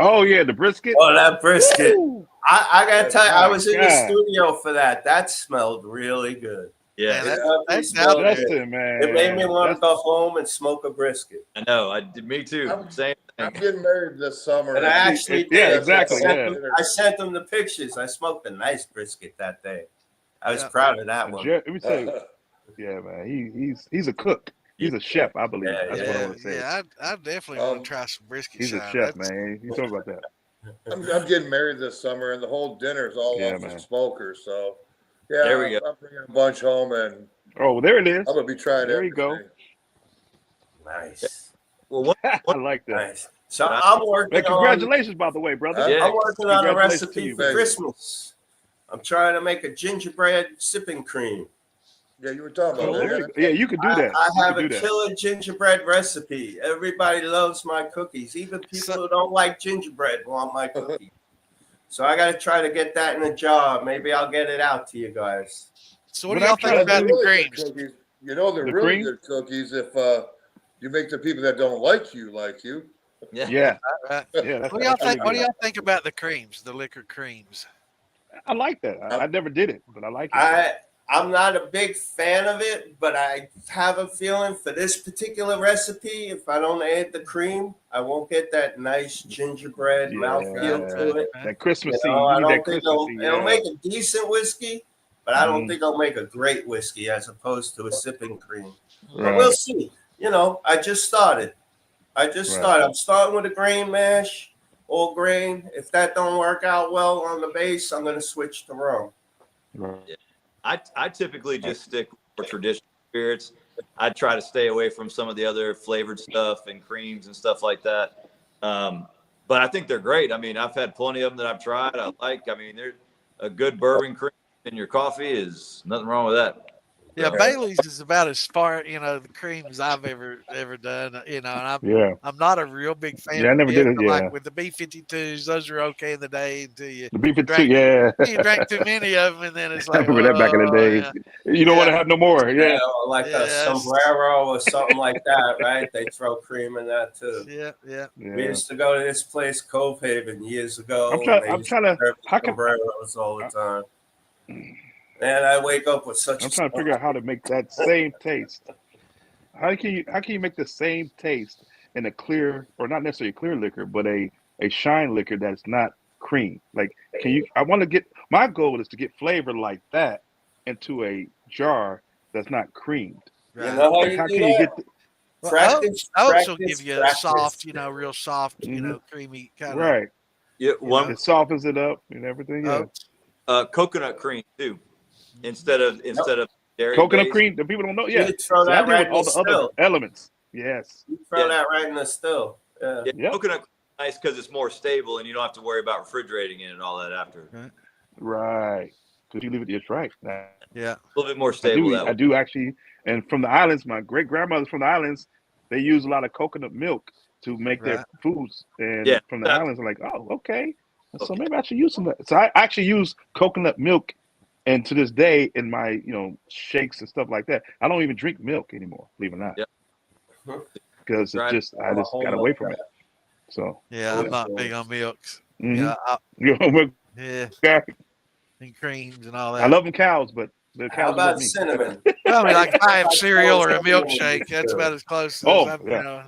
Speaker 5: Oh yeah, the brisket.
Speaker 3: Oh, that brisket.
Speaker 5: Woo!
Speaker 3: I got to tell you, I was in the
Speaker 5: God.
Speaker 3: studio for that. That smelled really good.
Speaker 6: Yeah,
Speaker 2: Man,
Speaker 3: It
Speaker 2: that's
Speaker 3: definitely
Speaker 2: out
Speaker 3: smelled
Speaker 2: there.
Speaker 3: good.
Speaker 5: Justin, man.
Speaker 3: It made me want to
Speaker 5: That's-
Speaker 3: go home and smoke a brisket.
Speaker 6: I know. Me too.
Speaker 1: I'm-
Speaker 6: Same
Speaker 1: I'm
Speaker 6: thing.
Speaker 1: getting married this summer.
Speaker 3: And I actually
Speaker 5: Yeah,
Speaker 3: did.
Speaker 5: exactly,
Speaker 3: I sent them the pictures. I smoked a nice brisket that day. I was
Speaker 2: Yeah.
Speaker 3: proud of that one.
Speaker 5: Let me tell you, yeah, man. He's a cook. He's a chef, I believe.
Speaker 3: Yeah,
Speaker 5: That's what I
Speaker 2: Yeah,
Speaker 5: want to say.
Speaker 2: yeah, I definitely want to try some brisket.
Speaker 5: He's a
Speaker 2: shine.
Speaker 5: chef,
Speaker 2: That's-
Speaker 5: man. You talk about that.
Speaker 1: I'm getting married this summer, and the whole dinner's all
Speaker 5: Yeah,
Speaker 1: off the
Speaker 5: man.
Speaker 1: smoker. So, yeah,
Speaker 6: There we go.
Speaker 1: I'm bringing a bunch home, and
Speaker 5: Oh, there it is.
Speaker 1: I'm gonna be trying
Speaker 5: There you go.
Speaker 1: everything.
Speaker 3: Nice.
Speaker 6: Well,
Speaker 5: I like that.
Speaker 3: Nice. So I'm working
Speaker 5: Man, congratulations, by the way, brother.
Speaker 6: Yeah.
Speaker 3: I'm working on a
Speaker 5: Congratulations to
Speaker 3: recipe
Speaker 5: you,
Speaker 3: for
Speaker 1: man.
Speaker 3: Christmas. I'm trying to make a gingerbread sipping cream.
Speaker 1: Yeah, you were talking
Speaker 5: Oh,
Speaker 1: about
Speaker 5: there
Speaker 1: that.
Speaker 5: you go. Yeah, you could do that.
Speaker 3: I
Speaker 5: You
Speaker 3: have
Speaker 5: could
Speaker 3: a
Speaker 5: do that.
Speaker 3: killer gingerbread recipe. Everybody loves my cookies. Even people who don't like gingerbread want my cookies. So I got to try to get that in a jar. Maybe I'll get it out to you guys.
Speaker 2: So what
Speaker 5: What
Speaker 2: do y'all
Speaker 5: I'm
Speaker 2: think
Speaker 5: trying to
Speaker 2: about
Speaker 1: They're
Speaker 2: the
Speaker 1: really good
Speaker 2: creams?
Speaker 1: cookies. You know, they're
Speaker 5: The
Speaker 1: really
Speaker 5: cream?
Speaker 1: good cookies if you make the people that don't like you.
Speaker 6: yeah.
Speaker 5: Yeah,
Speaker 2: Right.
Speaker 5: yeah.
Speaker 2: What do y'all think? What do
Speaker 5: good.
Speaker 2: y'all think about the creams, the liquor creams?
Speaker 5: I like that. I never did it, but I like it.
Speaker 3: I'm not a big fan of it, but I have a feeling for this particular recipe, if I don't add the cream, I won't get that nice gingerbread mouthfeel
Speaker 5: Yeah,
Speaker 3: to it.
Speaker 5: that Christmassy.
Speaker 3: You know,
Speaker 5: You
Speaker 3: I
Speaker 5: need that
Speaker 3: don't think
Speaker 5: Christmassy.
Speaker 3: it'll
Speaker 5: Yeah.
Speaker 3: make a decent whiskey, but I don't
Speaker 5: Mhm.
Speaker 3: think it'll make a great whiskey as opposed to a sipping cream. But
Speaker 5: Right.
Speaker 3: we'll see. You know, I just started.
Speaker 5: Right.
Speaker 3: I'm starting with a grain mash, all grain. If that don't work out well on the base, I'm going to switch to rum.
Speaker 5: Right.
Speaker 6: I typically just stick with traditional spirits. I try to stay away from some of the other flavored stuff and creams and stuff like that. But I think they're great. I mean, I've had plenty of them that I've tried. I mean, they're a good bourbon cream in your coffee is nothing wrong with that.
Speaker 2: Yeah,
Speaker 6: So,
Speaker 2: Bailey's is about as far, the creams I've ever done. And
Speaker 5: Yeah.
Speaker 2: I'm not a real big fan
Speaker 5: Yeah, I
Speaker 2: of
Speaker 5: never did it.
Speaker 2: but
Speaker 5: Yeah.
Speaker 2: like with the B52s, those are okay in the day until you
Speaker 5: The beef and two.
Speaker 2: drank
Speaker 5: Yeah.
Speaker 2: you drank too many of them, and then it's
Speaker 5: I
Speaker 2: like,
Speaker 5: remember that back in the
Speaker 2: oh,
Speaker 5: days.
Speaker 2: yeah.
Speaker 5: You don't want to have no more.
Speaker 3: Yeah,
Speaker 5: Yeah.
Speaker 3: like a
Speaker 2: Yes.
Speaker 3: sombrero or something like that, right? They throw cream in that too.
Speaker 2: Yeah.
Speaker 3: We
Speaker 5: Yeah.
Speaker 3: used to go to this place, Cove Haven, years ago.
Speaker 5: I'm
Speaker 3: and
Speaker 5: trying.
Speaker 3: they
Speaker 5: I'm
Speaker 3: used
Speaker 5: trying to.
Speaker 3: serve
Speaker 5: How can
Speaker 3: sombreros all the time. And I wake up with such
Speaker 5: I'm trying to figure out how to make that same taste. How can you make the same taste in a clear, or not necessarily a clear liquor, but a shine liquor that's not cream? Like, can you? I want to get, my goal is to get flavor like that into a jar that's not creamed.
Speaker 3: You
Speaker 2: Right.
Speaker 3: know how
Speaker 5: Like,
Speaker 3: you
Speaker 5: how
Speaker 3: do
Speaker 5: can you
Speaker 3: that?
Speaker 5: get
Speaker 2: Well,
Speaker 3: Practice,
Speaker 2: oats will
Speaker 3: practice,
Speaker 2: give you a
Speaker 3: practice.
Speaker 2: soft, real soft,
Speaker 5: Mhm.
Speaker 2: creamy kind of
Speaker 5: right?
Speaker 6: yeah, one
Speaker 5: It softens it up and everything. Yeah.
Speaker 2: oats.
Speaker 6: coconut cream too, instead of dairy
Speaker 5: Coconut
Speaker 6: based.
Speaker 5: cream that people don't know.
Speaker 3: You
Speaker 5: Yeah.
Speaker 3: throw
Speaker 5: See, I
Speaker 3: that
Speaker 5: do
Speaker 3: right
Speaker 5: with
Speaker 3: in
Speaker 5: all
Speaker 3: the
Speaker 5: the other
Speaker 3: still.
Speaker 5: elements. Yes.
Speaker 3: You throw
Speaker 6: Yeah.
Speaker 3: that right in the still. Yeah.
Speaker 6: Yeah,
Speaker 5: Yep.
Speaker 6: coconut cream is nice because it's more stable and you don't have to worry about refrigerating it and all that after.
Speaker 5: Right. Because you leave it. It's right.
Speaker 2: Yeah.
Speaker 6: A little bit more stable that
Speaker 5: I
Speaker 6: way.
Speaker 5: do actually, and from the islands, my great grandmother's from the islands. They use a lot of coconut milk to make their
Speaker 2: Right.
Speaker 5: foods, and
Speaker 6: Yeah.
Speaker 5: from the islands, I'm like, oh, okay. So maybe I should use some of that. So I actually use coconut milk, and to this day, in my shakes and stuff like that, I don't even drink milk anymore. Believe it or not,
Speaker 6: Yep.
Speaker 5: because
Speaker 6: Right.
Speaker 5: I just got away from it. So
Speaker 2: Yeah, I'm not big on milks.
Speaker 5: mhm.
Speaker 2: Yeah,
Speaker 5: milk
Speaker 2: yeah,
Speaker 5: guy.
Speaker 2: and creams and all
Speaker 5: I
Speaker 2: that.
Speaker 5: love them cows, but the
Speaker 3: How
Speaker 5: cows love
Speaker 3: about
Speaker 5: me.
Speaker 3: cinnamon?
Speaker 2: Well, I mean, like if I have
Speaker 3: Like
Speaker 2: cereal or a
Speaker 3: cinnamon
Speaker 2: milkshake, that's
Speaker 3: too.
Speaker 2: about as close as
Speaker 5: Oh,
Speaker 2: I'm,
Speaker 5: yeah.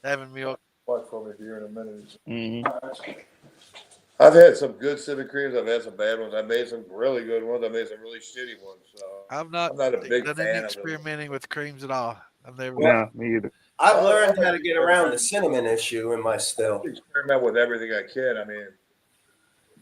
Speaker 2: having milk.
Speaker 1: Watch for me here in a minute.
Speaker 5: Mhm.
Speaker 1: I've had some good cinnamon creams. I've had some bad ones. I made some really good ones. I made some really shitty ones. So
Speaker 2: I'm not
Speaker 1: I'm not a big
Speaker 2: done
Speaker 1: fan
Speaker 2: any
Speaker 1: of it.
Speaker 2: experimenting with creams at all. I've never.
Speaker 5: No, me either.
Speaker 3: I've learned how to get around the cinnamon issue in my still.
Speaker 1: Experiment with everything I can. I mean,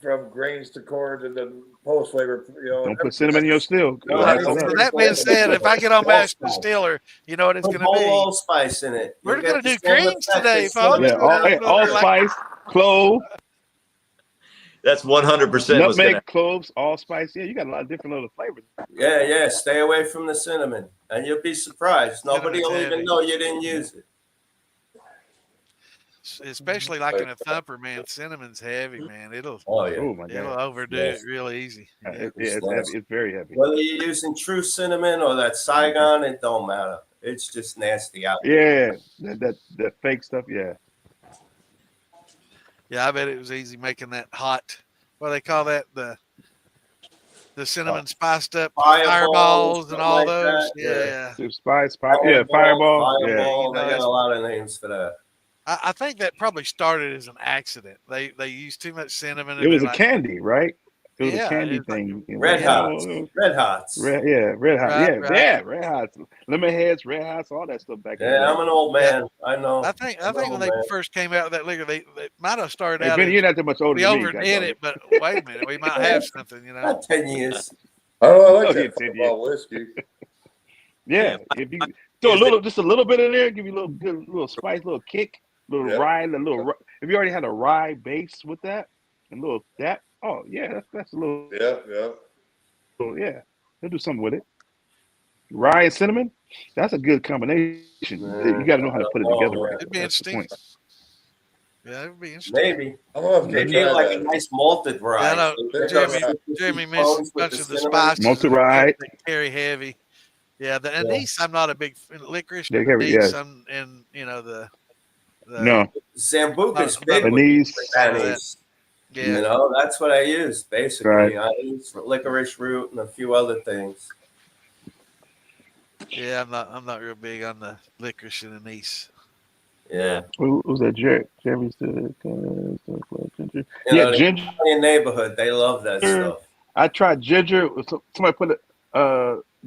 Speaker 1: from grains to corn to the post flavor.
Speaker 5: Don't put cinnamon in your still.
Speaker 3: No,
Speaker 2: Well,
Speaker 3: I
Speaker 5: Mess
Speaker 3: don't
Speaker 5: it
Speaker 2: so
Speaker 5: up.
Speaker 2: that being said, if I get on Master Distiller, you know what it's
Speaker 3: Put
Speaker 2: going to be.
Speaker 3: whole allspice in it.
Speaker 2: We're
Speaker 3: You'll
Speaker 2: going to
Speaker 3: get
Speaker 2: do
Speaker 3: the same
Speaker 2: creams
Speaker 3: effect
Speaker 2: today,
Speaker 3: as
Speaker 2: folks.
Speaker 3: cinnamon.
Speaker 5: Yeah, allspice, clove,
Speaker 6: That's 100% what's
Speaker 5: nutmeg,
Speaker 6: gonna.
Speaker 5: cloves, allspice. Yeah, you got a lot of different little flavors.
Speaker 3: Yeah. Stay away from the cinnamon, and you'll be surprised. Nobody will
Speaker 2: Cinnamon's
Speaker 3: even
Speaker 2: heavy.
Speaker 3: know you didn't use it.
Speaker 2: Especially like in a thumper, man. Cinnamon's heavy, man. It'll
Speaker 3: Oh yeah.
Speaker 5: Oh my god,
Speaker 2: overdo
Speaker 3: Yes.
Speaker 2: it real easy. Yeah.
Speaker 5: it's heavy. It's very heavy.
Speaker 3: Whether you're using true cinnamon or that Saigon, it don't matter. It's just nasty out.
Speaker 5: Yeah, that fake stuff. Yeah,
Speaker 2: Yeah, I bet it was easy making that hot. What do they call that? The cinnamon spiced up fireballs and all
Speaker 3: like
Speaker 2: those.
Speaker 3: that,
Speaker 2: Yeah.
Speaker 5: spice, fireball. Yeah,
Speaker 3: Fireball.
Speaker 2: Yeah.
Speaker 3: They got a lot of names for that.
Speaker 2: I think that probably started as an accident. They used too much cinnamon.
Speaker 5: it was a
Speaker 2: like,
Speaker 5: candy, right? It was
Speaker 2: Yeah,
Speaker 5: a candy
Speaker 2: it's like
Speaker 5: thing.
Speaker 3: Red Hots. Red Hots.
Speaker 5: Red hot.
Speaker 2: Right.
Speaker 5: Red hots. Lemon heads, red hots, all that stuff back in the
Speaker 3: Yeah,
Speaker 5: day.
Speaker 3: I'm an old man. I know.
Speaker 2: I think when they first came out with that liquor, they might have started
Speaker 5: Hey,
Speaker 2: out.
Speaker 5: Benny, you're not that much older
Speaker 2: We
Speaker 5: than me.
Speaker 2: overdid it, but wait a minute, we might have something,
Speaker 3: Not 10 years.
Speaker 1: I don't know. I like
Speaker 5: Oh,
Speaker 1: that
Speaker 5: yeah, 10
Speaker 1: football whiskey.
Speaker 5: Yeah, if you throw just a little bit in there, give you a little spice, little kick, rye, if you already had a rye base with that, and oh yeah, that's a little.
Speaker 1: Yeah.
Speaker 5: Yeah, they'll do something with it. Rye and cinnamon, that's a good combination. You got to know how to put it together right.
Speaker 2: It'd be
Speaker 5: That's the
Speaker 2: interesting.
Speaker 5: point.
Speaker 2: Yeah, it would be interesting.
Speaker 3: Maybe.
Speaker 1: I don't know if
Speaker 3: They
Speaker 1: you
Speaker 3: get
Speaker 1: tried
Speaker 3: like
Speaker 1: that.
Speaker 3: a nice malted rye.
Speaker 2: Yeah, I know.
Speaker 3: They
Speaker 1: Jeremy-
Speaker 3: go
Speaker 2: Jeremy
Speaker 3: 50
Speaker 2: missed
Speaker 3: clones
Speaker 2: a
Speaker 3: with
Speaker 2: bunch of the
Speaker 3: cinnamon.
Speaker 2: spices.
Speaker 5: Malted rye.
Speaker 2: They carry heavy. Yeah, the anise, I'm not a big licorice.
Speaker 5: They
Speaker 2: But
Speaker 5: carry,
Speaker 2: anise,
Speaker 5: yeah.
Speaker 2: and the
Speaker 5: No,
Speaker 3: Sambuca's
Speaker 2: Not-
Speaker 3: big
Speaker 5: anise.
Speaker 3: with anise.
Speaker 2: yeah.
Speaker 3: You know, that's what I use basically.
Speaker 5: Right.
Speaker 3: I use licorice root and a few other things.
Speaker 2: Yeah, I'm not real big on the licorice and anise.
Speaker 3: Yeah.
Speaker 5: Who was that? Jeremy said, ginger.
Speaker 3: You
Speaker 5: Yeah,
Speaker 3: know, the
Speaker 5: ginger.
Speaker 3: Italian neighborhood, they love that stuff.
Speaker 5: I tried ginger. Somebody put it.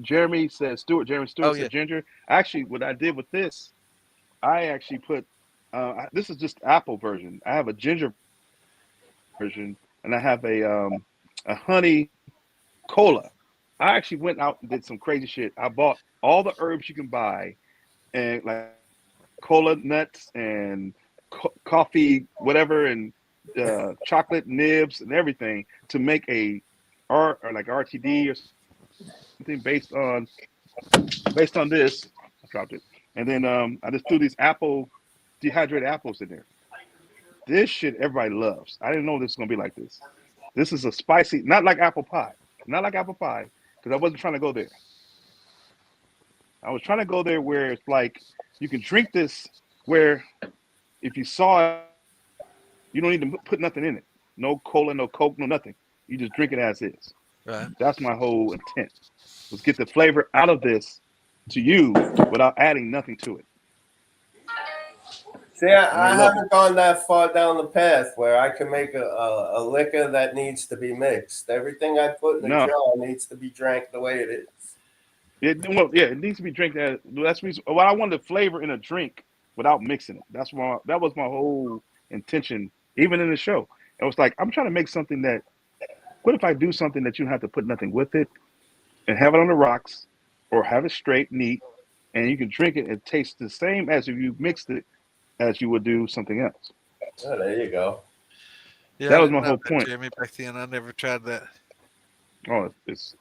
Speaker 5: Jeremy
Speaker 2: Oh
Speaker 5: Stewart
Speaker 2: yeah.
Speaker 5: said ginger. Actually, what I did with this, I actually put. This is just apple version. I have a ginger version, and I have a honey cola. I actually went out and did some crazy shit. I bought all the herbs you can buy, and like cola nuts and coffee, whatever, and chocolate nibs and everything to make a R or like RTD or something based on this. I dropped it, and then I just threw these dehydrated apples in there. This shit everybody loves. I didn't know this was gonna be like this. This is a spicy, not like apple pie, because I wasn't trying to go there. I was trying to go there where it's like you can drink this where if you saw it, you don't need to put nothing in it. No cola, no Coke, no nothing. You just drink it as is.
Speaker 2: Right.
Speaker 5: That's my whole intent. Was get the flavor out of this to you without adding nothing to it.
Speaker 3: See, I haven't gone that far down the path where I can make a liquor that needs to be mixed. Everything I put in the jar needs to be drank the way it is.
Speaker 5: It needs to be drank. That's the reason. Well, I wanted flavor in a drink without mixing it. That was my whole intention, even in the show. It was like I'm trying to make something that. What if I do something that you don't have to put nothing with it, and have it on the rocks, or have it straight, neat, and you can drink it and taste the same as if you mixed it, as you would do something else.
Speaker 3: Oh, there you go.
Speaker 2: Yeah,
Speaker 5: that was my whole point.
Speaker 2: Jeremy, back then, I never tried that.
Speaker 5: Oh, it's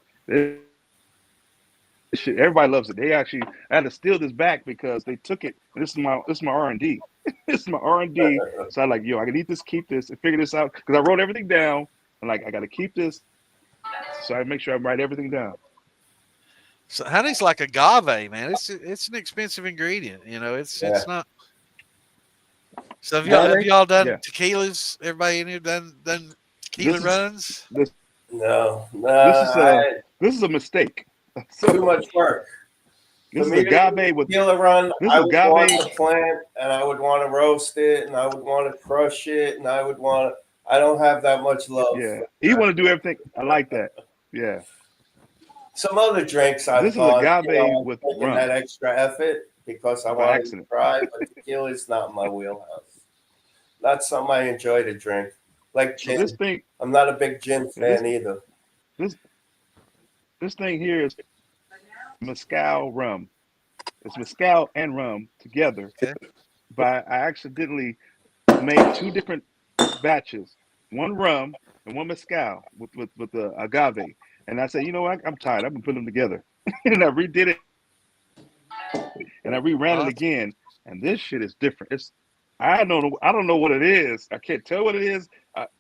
Speaker 5: shit. Everybody loves it. I had to steal this back because they took it. This is my R&D. This is my R&D. So I'm like, yo, I can eat this, keep this, and figure this out because I wrote everything down. I'm like, I got to keep this, so I make sure I write everything down.
Speaker 2: So honey's like agave, man. It's an expensive ingredient. You know, it's not. So have y'all done tequilas? Everybody in here done tequila runs?
Speaker 3: No.
Speaker 5: This is a mistake.
Speaker 3: Too much work.
Speaker 5: This is agave with
Speaker 3: tequila run. I would
Speaker 5: agave.
Speaker 3: want to plant, and I would want to roast it, and I would want to crush it, and I would want to. I don't have that much love.
Speaker 5: Yeah, you want to do everything. I like that. Yeah.
Speaker 3: Some other drinks I've
Speaker 5: gone. This is agave with rum.
Speaker 3: That extra effort because I wanted to try, but tequila is not my wheelhouse. Not something I enjoy to drink. Like gin. I'm not a big gin fan either.
Speaker 5: This thing here is mezcal rum. It's mezcal and rum together. Okay. But I accidentally made two different batches, one rum and one mezcal with the agave. And I said, you know what? I'm tired. I'm gonna put them together. And I redid it. And I reran it again. And this shit is different. I don't know what it is. I can't tell what it is.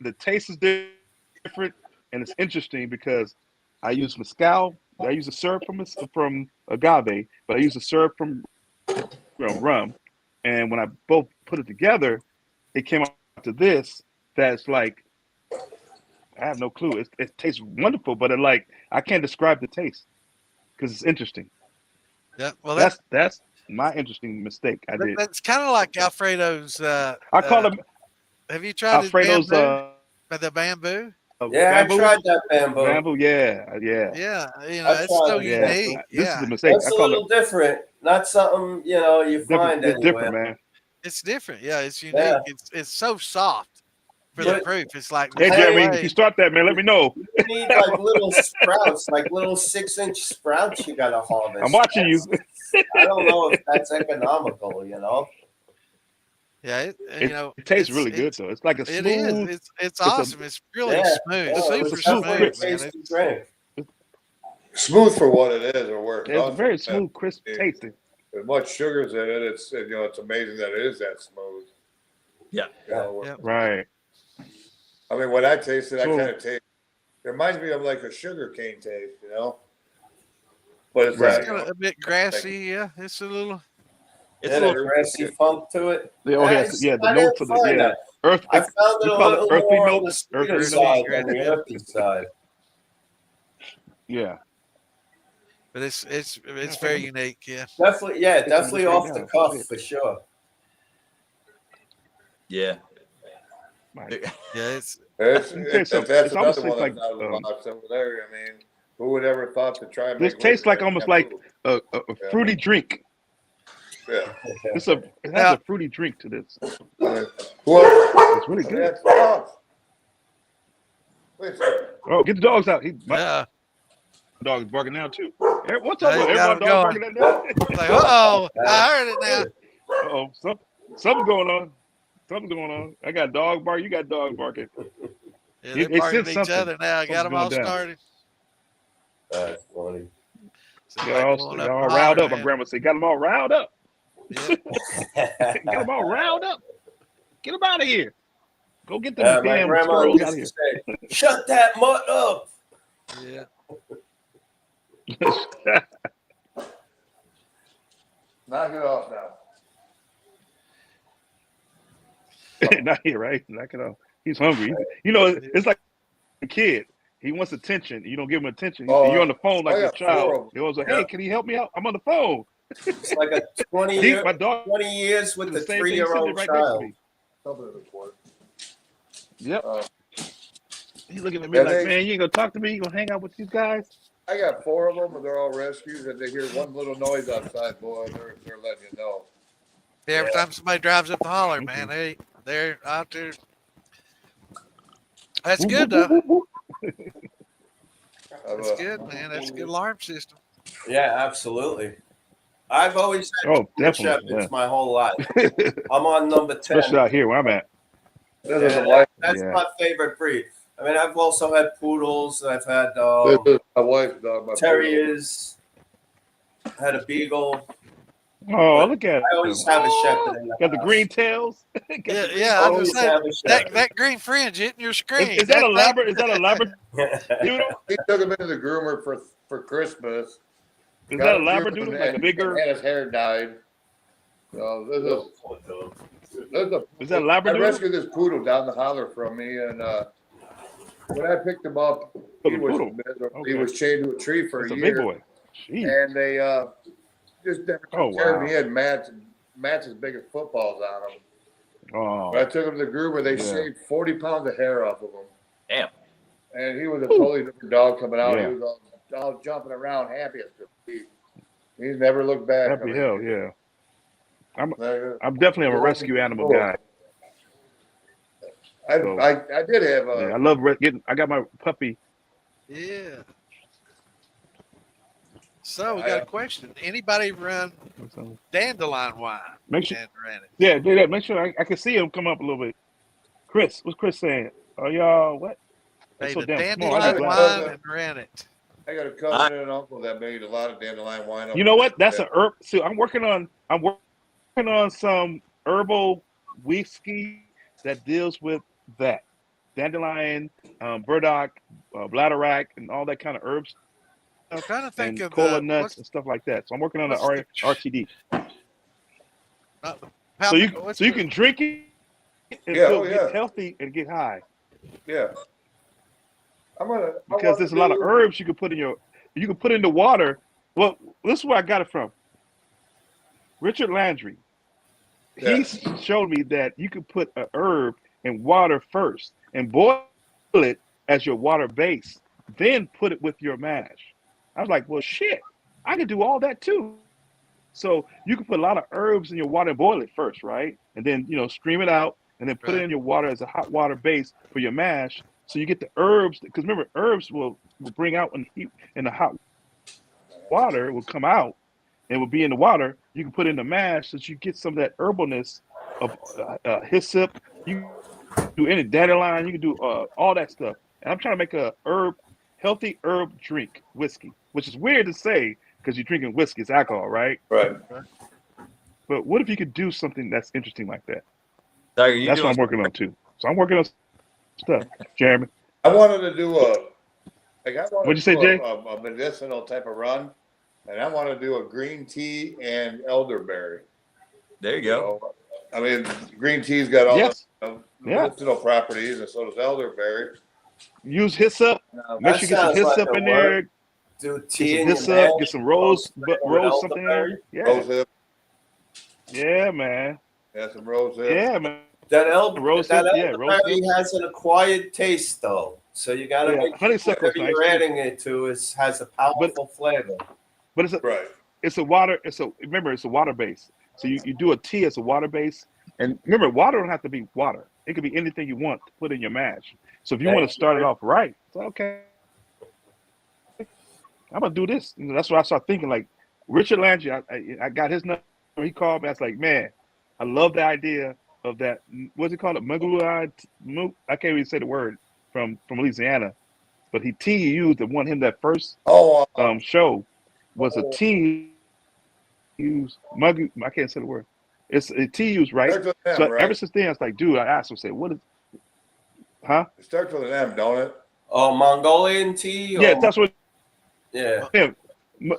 Speaker 5: The taste is different, and it's interesting because I use mezcal. I use a syrup from agave, but I use a syrup from rum. And when I both put it together, it came out to this that's like I have no clue. It tastes wonderful, but I can't describe the taste because it's interesting.
Speaker 2: Yeah, well,
Speaker 5: that's my interesting mistake I did.
Speaker 2: That's kind of like Alfredo's.
Speaker 5: I call them.
Speaker 2: Have you tried
Speaker 5: Alfredo's?
Speaker 2: The bamboo?
Speaker 3: Yeah, bamboo? I tried that bamboo.
Speaker 5: Bamboo, yeah.
Speaker 2: Yeah, you know, it's so unique.
Speaker 5: This is a mistake.
Speaker 3: It's a little different. Not something you find anywhere.
Speaker 5: It's different, man.
Speaker 2: It's different. Yeah, it's unique. Yeah. It's so soft. For the proof, it's like.
Speaker 5: Hey, Jeremy, if you start that, man, let me know.
Speaker 3: You need like little sprouts, like little 6-inch sprouts. You gotta harvest.
Speaker 5: I'm watching you.
Speaker 3: I don't know if that's economical.
Speaker 2: Yeah,
Speaker 5: it tastes really good though. It's like a smooth.
Speaker 2: It is. It's awesome. It's really smooth. Super smooth.
Speaker 1: Smooth for what it is, or where
Speaker 5: it's very smooth, crisp tasting.
Speaker 1: As much sugar's in it, it's it's amazing that it is that smooth.
Speaker 6: Yeah.
Speaker 5: Right.
Speaker 1: I mean, when I taste it, I kind of taste. It reminds me of like a sugar cane taste, But it's
Speaker 2: a bit grassy. Yeah, it's a little.
Speaker 3: It's a little grassy funk to it.
Speaker 5: The notes of the earth.
Speaker 3: I found it a little more on the sweeter side than the earthy side.
Speaker 5: Yeah.
Speaker 2: but it's very unique. Yeah.
Speaker 3: Definitely, yeah,
Speaker 5: It's
Speaker 3: definitely
Speaker 5: right
Speaker 3: off the
Speaker 5: now.
Speaker 3: cuff
Speaker 5: Shit.
Speaker 3: for sure.
Speaker 6: Yeah.
Speaker 5: Like,
Speaker 2: Yeah. It's
Speaker 1: That's
Speaker 5: let me tell you something.
Speaker 1: that's
Speaker 5: It's almost
Speaker 1: another one
Speaker 5: like
Speaker 1: that's out of the box over there. I mean, who would ever thought to try and
Speaker 5: this
Speaker 1: make
Speaker 5: tastes
Speaker 1: liquor
Speaker 5: like
Speaker 1: with
Speaker 5: almost like
Speaker 1: bamboo?
Speaker 5: a
Speaker 1: Yeah.
Speaker 5: fruity drink.
Speaker 1: Yeah.
Speaker 5: It has
Speaker 2: Yeah.
Speaker 5: a fruity drink to this.
Speaker 1: Well,
Speaker 5: It's really
Speaker 1: I mean,
Speaker 5: good.
Speaker 1: that's tough. Wait a second.
Speaker 5: Oh, get the dogs out. My
Speaker 2: yeah.
Speaker 5: dog is barking now too. What's
Speaker 2: Now
Speaker 5: up?
Speaker 2: you
Speaker 5: Everybody
Speaker 2: got 'em
Speaker 5: dog
Speaker 2: going.
Speaker 5: barking at now?
Speaker 2: It's like, oh, I heard it now.
Speaker 5: Oh, something's going on. Something's going on. I got dog bark. You got dog barking.
Speaker 2: Yeah, they're
Speaker 5: They
Speaker 2: barking
Speaker 5: sense
Speaker 2: at each
Speaker 5: something.
Speaker 2: other now. Got them all
Speaker 5: Something's going down.
Speaker 2: started.
Speaker 3: That's funny.
Speaker 2: Somebody pulling up
Speaker 5: Y'all
Speaker 2: and
Speaker 5: riled
Speaker 2: hollering,
Speaker 5: up. My
Speaker 2: man.
Speaker 5: grandma said, got them all riled up.
Speaker 2: Yeah.
Speaker 5: Got them all riled up. Get them out of here. Go get them
Speaker 3: My
Speaker 5: damn
Speaker 3: grandma
Speaker 5: squirrels out of
Speaker 3: used
Speaker 5: here.
Speaker 3: to say, "Shut that mutt up."
Speaker 2: Yeah.
Speaker 1: Knock it off now.
Speaker 5: Not here, right? Knock it off. He's hungry. You know, it's like a kid. He wants attention. You don't give him attention.
Speaker 1: Oh,
Speaker 5: You're on the phone like
Speaker 1: I
Speaker 5: a
Speaker 1: got 4 of
Speaker 5: child.
Speaker 1: them.
Speaker 5: He always like,
Speaker 3: Yeah.
Speaker 5: hey, can you help me out? I'm on the phone.
Speaker 3: It's like a 20
Speaker 5: My dog
Speaker 3: 20 years with
Speaker 5: the
Speaker 3: a
Speaker 5: same thing, sitting
Speaker 3: 3-year-old
Speaker 5: right next to
Speaker 3: child.
Speaker 5: me.
Speaker 1: Something in the court.
Speaker 5: Yep.
Speaker 1: Uh,
Speaker 5: He's looking at me
Speaker 1: Yeah,
Speaker 5: like,
Speaker 1: they-
Speaker 5: man, you ain't gonna talk to me? You gonna hang out with these guys?
Speaker 1: I got 4 of them, and they're all rescues, and they hear one little noise outside, boy, they're letting you know.
Speaker 2: Yeah, every time somebody drives up the holler,
Speaker 5: Thank
Speaker 2: man,
Speaker 5: you.
Speaker 2: they're out there. That's
Speaker 5: Whoop,
Speaker 2: good,
Speaker 5: whoop,
Speaker 2: though.
Speaker 5: whoop, whoop,
Speaker 2: That's good, man. That's a good alarm system.
Speaker 3: Yeah, absolutely. I've always had
Speaker 5: Oh,
Speaker 3: German
Speaker 5: definitely.
Speaker 3: Shepherds my whole life. I'm on number 10.
Speaker 5: Especially out here where I'm at.
Speaker 1: This is a
Speaker 3: Yeah,
Speaker 1: wife.
Speaker 3: that's
Speaker 5: Yeah.
Speaker 3: my favorite breed. I mean, I've also had poodles. I've had
Speaker 1: This is my wife's dog. My
Speaker 3: terriers. Had a beagle.
Speaker 5: Oh, look at
Speaker 3: I always
Speaker 5: him.
Speaker 3: have a shepherd in the
Speaker 5: Got the
Speaker 3: house.
Speaker 5: green tails.
Speaker 2: Yeah, I was
Speaker 3: Always
Speaker 2: gonna
Speaker 3: have a
Speaker 2: say
Speaker 3: shepherd.
Speaker 2: that green fringe hitting your screen.
Speaker 5: Is that a Labrador? Is that a Labrador?
Speaker 1: He took him into the groomer for Christmas.
Speaker 5: Is
Speaker 1: Got
Speaker 5: that a
Speaker 1: him
Speaker 5: Labrador?
Speaker 1: groomed
Speaker 5: Like a
Speaker 1: and
Speaker 5: bigger?
Speaker 1: had his hair dyed. So
Speaker 5: Is that a
Speaker 1: I
Speaker 5: Labrador?
Speaker 1: rescued this poodle down the holler from me, and when I picked him up,
Speaker 5: Oh,
Speaker 1: he
Speaker 5: the
Speaker 1: was
Speaker 5: poodle.
Speaker 1: miserable.
Speaker 5: Okay.
Speaker 1: He was chained to a tree for
Speaker 5: That's
Speaker 1: a
Speaker 5: a
Speaker 1: year,
Speaker 5: big boy. Jeez.
Speaker 1: and they just never
Speaker 5: Oh,
Speaker 1: took care of
Speaker 5: wow.
Speaker 1: me. He had mats as big as footballs on him.
Speaker 5: Oh,
Speaker 1: But I took him to the groomer. They
Speaker 5: Yeah.
Speaker 1: shaved 40 pounds of hair off of him.
Speaker 6: Damn.
Speaker 1: And he was a totally different dog coming out.
Speaker 5: Yeah.
Speaker 1: He was all jumping around, happy as could be. He's never looked back.
Speaker 5: happy hell, yeah.
Speaker 1: yeah.
Speaker 5: I'm definitely a rescue animal guy.
Speaker 1: I
Speaker 5: So-
Speaker 1: I did have
Speaker 5: Yeah, I love getting. I got my puppy.
Speaker 2: Yeah. So we got a question. Anybody run dandelion wine?
Speaker 5: Make sure.
Speaker 2: And ran it?
Speaker 5: Yeah, do that. Make sure I can see him come up a little bit. Chris, what's Chris saying? Oh, y'all, what? That's
Speaker 2: Made
Speaker 5: so
Speaker 2: a
Speaker 5: damn small. I got
Speaker 2: dandelion
Speaker 5: glass.
Speaker 2: wine and ran it.
Speaker 1: I got a cousin and an uncle that made a lot of dandelion wine.
Speaker 5: You know what? That's a herb. So I'm working on some herbal whiskey that deals with that dandelion, burdock, bladderwrack, and all that kind of herbs
Speaker 2: I'm trying to think
Speaker 5: and
Speaker 2: of
Speaker 5: cola nuts and stuff like that. So I'm working on an
Speaker 2: what's the-
Speaker 5: RTD.
Speaker 2: how-
Speaker 5: So you
Speaker 2: what's
Speaker 5: so you
Speaker 2: the-
Speaker 5: can drink it and
Speaker 1: Yeah,
Speaker 5: still
Speaker 1: oh,
Speaker 5: get
Speaker 1: yeah.
Speaker 5: healthy and get high.
Speaker 1: Yeah.
Speaker 5: Because there's a lot of herbs you can put in the water. Well, this is where I got it from. Richard Landry.
Speaker 1: Yeah.
Speaker 5: He showed me that you could put a herb in water first and boil it as your water base, then put it with your mash. I was like, well, shit, I can do all that too. So you can put a lot of herbs in your water and boil it first, right? And then, stream it out and then put it in your water as a hot water base for your mash. So you get the herbs, because remember, herbs will bring out when heat in the hot water will come out and will be in the water. You can put in the mash so that you get some of that herbalness of hyssop. You can do any dandelion, you can do all that stuff. And I'm trying to make a healthy herb drink whiskey, which is weird to say because you're drinking whiskey, it's alcohol, right?
Speaker 1: Right.
Speaker 5: But what if you could do something that's interesting like that?
Speaker 6: Tiger, you
Speaker 5: That's what
Speaker 6: doing
Speaker 5: I'm working on too. So I'm working on stuff, Jeremy.
Speaker 1: I wanted to do
Speaker 5: What'd you say, Jay?
Speaker 1: a medicinal type of run, and I want to do a green tea and elderberry.
Speaker 6: There you go.
Speaker 1: I mean, green tea's got all
Speaker 5: Yes.
Speaker 1: the
Speaker 5: Yeah.
Speaker 1: medicinal properties, and so does elderberry.
Speaker 5: Use hyssop. Make sure you get some
Speaker 3: sounds like
Speaker 5: hyssop
Speaker 3: a
Speaker 5: in there.
Speaker 3: Do
Speaker 5: Get
Speaker 3: tea
Speaker 5: some
Speaker 3: in your
Speaker 5: hyssop,
Speaker 3: mash,
Speaker 5: get some
Speaker 3: rose
Speaker 5: rose something in there. Yeah,
Speaker 1: Rose hip.
Speaker 5: yeah, man.
Speaker 1: Yeah, some rose hip.
Speaker 5: Yeah, man.
Speaker 3: That
Speaker 5: Rose hip, yeah, rose
Speaker 3: elderberry
Speaker 5: hips.
Speaker 3: has an acquired taste, though. So you got to
Speaker 5: Yeah,
Speaker 3: make sure
Speaker 5: honeysuckle's
Speaker 3: whatever
Speaker 5: nice
Speaker 3: you're
Speaker 5: too.
Speaker 3: adding it to has a powerful flavor.
Speaker 5: But
Speaker 1: Right.
Speaker 5: it's a water. Remember, it's a water base. So you do a tea as a water base, and remember, water don't have to be water. It could be anything you want to put in your mash. So if you want to start it off right, it's okay. I'm gonna do this. That's what I started thinking. Like Richard Landry, I got his number. He called me. I was like, man, I love the idea of that. What's it called? I can't even say the word from Louisiana, but he used the one him that first
Speaker 1: Oh,
Speaker 5: show was a tea used mug. I can't say the word. It's a tea used right.
Speaker 1: starts with an
Speaker 5: So
Speaker 1: M, right?
Speaker 5: ever since then, I was like, dude, I asked him, say, what is, huh?
Speaker 1: It starts with an M, don't it?
Speaker 3: Oh, Mongolian tea?
Speaker 5: Yeah, that's what.
Speaker 3: Yeah.
Speaker 5: Yeah,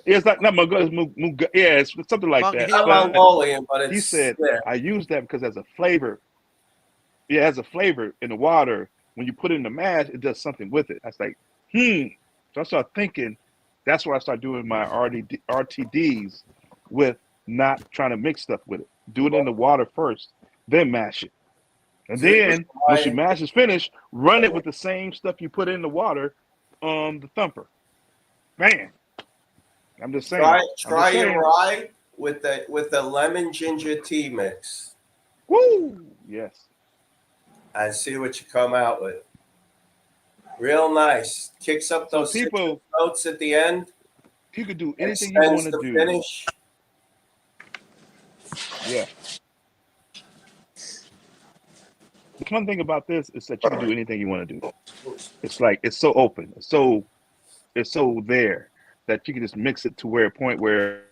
Speaker 5: it's not Mongolian. Yeah, it's something like that.
Speaker 3: Not
Speaker 5: But
Speaker 3: Mongolian, but it's.
Speaker 5: he said,
Speaker 3: yeah.
Speaker 5: I use that because as a flavor, yeah, as a flavor in the water, when you put it in the mash, it does something with it. I was like, So I started thinking, that's where I started doing my RTDs with not trying to mix stuff with it. Do it in the water first, then mash it. And then once your mash is finished, run it with the same stuff you put in the water on the thumper. Man, I'm just saying.
Speaker 3: Try your rye with the lemon ginger tea mix.
Speaker 5: Woo! Yes.
Speaker 3: And see what you come out with. Real nice. Kicks up those
Speaker 5: people
Speaker 3: notes at the end.
Speaker 5: You could do anything you want to do.
Speaker 3: Finish.
Speaker 5: Yeah. The fun thing about this is that you can do anything you want to do. It's like it's so open, it's so there that you can just mix it to a point where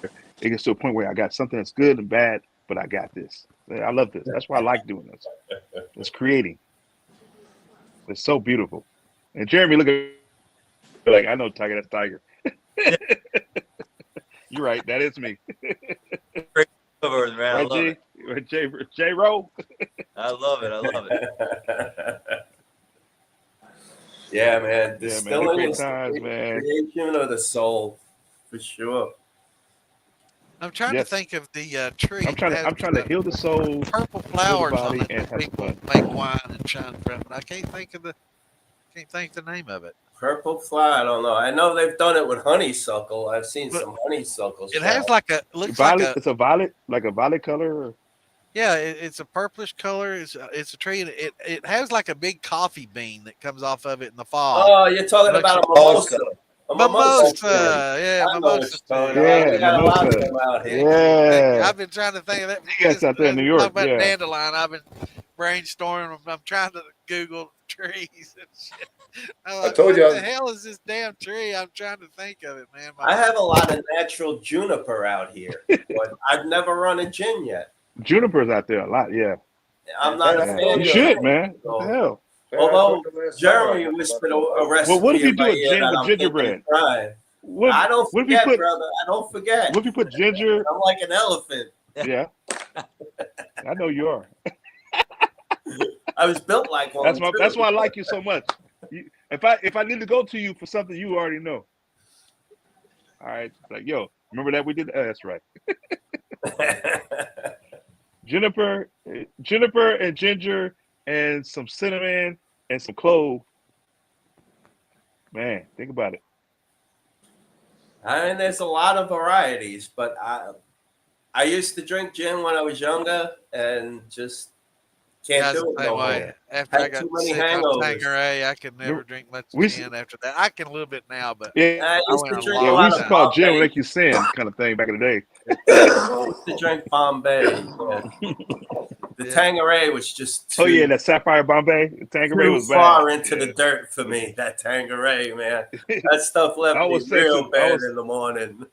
Speaker 5: it gets to a point where I got something that's good and bad, but I got this. I love this. That's why I like doing this. It's creating. It's so beautiful. And Jeremy, look at like I know Tiger. That's Tiger. You're right. That is me.
Speaker 6: Man,
Speaker 5: right, J Rowe.
Speaker 6: I love it. I love it.
Speaker 3: Yeah, man. Distilling is
Speaker 5: times,
Speaker 3: the
Speaker 5: man.
Speaker 3: creation of the soul, for sure.
Speaker 2: I'm trying to think of the tree.
Speaker 5: I'm trying to heal the soul,
Speaker 2: purple flowers
Speaker 5: heal the body,
Speaker 2: on it
Speaker 5: and
Speaker 2: that
Speaker 5: have
Speaker 2: people
Speaker 5: fun.
Speaker 2: make wine and shine from. But I can't think of the name of it.
Speaker 3: Purple flower, I don't know. I know they've done it with honeysuckle. I've seen some honeysuckles.
Speaker 2: It has like a looks
Speaker 5: violet,
Speaker 2: like a.
Speaker 5: It's a violet, like a violet color. Or?
Speaker 2: Yeah, it's a purplish color. It's a tree, and it has like a big coffee bean that comes off of it in the fall.
Speaker 3: Oh, you're talking about a mimosa.
Speaker 2: Mimosa, yeah, mimosa.
Speaker 3: Yeah, mimosa. Out here.
Speaker 5: Yeah.
Speaker 2: I've been trying to think of that.
Speaker 5: You guys out there in New York,
Speaker 2: talk about
Speaker 5: yeah.
Speaker 2: dandelion. I've been brainstorming. I'm trying to Google trees and shit.
Speaker 1: I told you.
Speaker 2: What the hell is this damn tree? I'm trying to think of it, man.
Speaker 3: I have a lot of natural juniper out here, but I've never run a gin yet.
Speaker 5: Juniper's out there a lot, yeah.
Speaker 3: I'm not a fan.
Speaker 5: You should, man. What the hell?
Speaker 3: Although Jeremy whispered a recipe.
Speaker 5: Well, what if you do a gin with gingerbread?
Speaker 3: I don't forget, brother. I don't forget.
Speaker 5: What if you put ginger?
Speaker 3: I'm like an elephant.
Speaker 5: Yeah. I know you are.
Speaker 3: I was built like one.
Speaker 5: That's why I like you so much. If I need to go to you for something, you already know. All right, like yo, remember that we did? That's right. Juniper and ginger and some cinnamon and some clove. Man, think about it.
Speaker 3: I mean, there's a lot of varieties, but I used to drink gin when I was younger and just can't do it no more.
Speaker 2: After I got sick of Tanqueray, I could never drink much gin after that. I can a little bit now, but
Speaker 5: yeah,
Speaker 3: I used to drink
Speaker 5: we used to call gin will make you sin kind of thing back in the day.
Speaker 3: I used to drink Bombay. The Tanqueray was just too,
Speaker 5: that Sapphire Bombay. Tanqueray was
Speaker 3: far
Speaker 5: bad.
Speaker 3: into the dirt for me. That Tanqueray, man, that stuff left me real bad in the morning.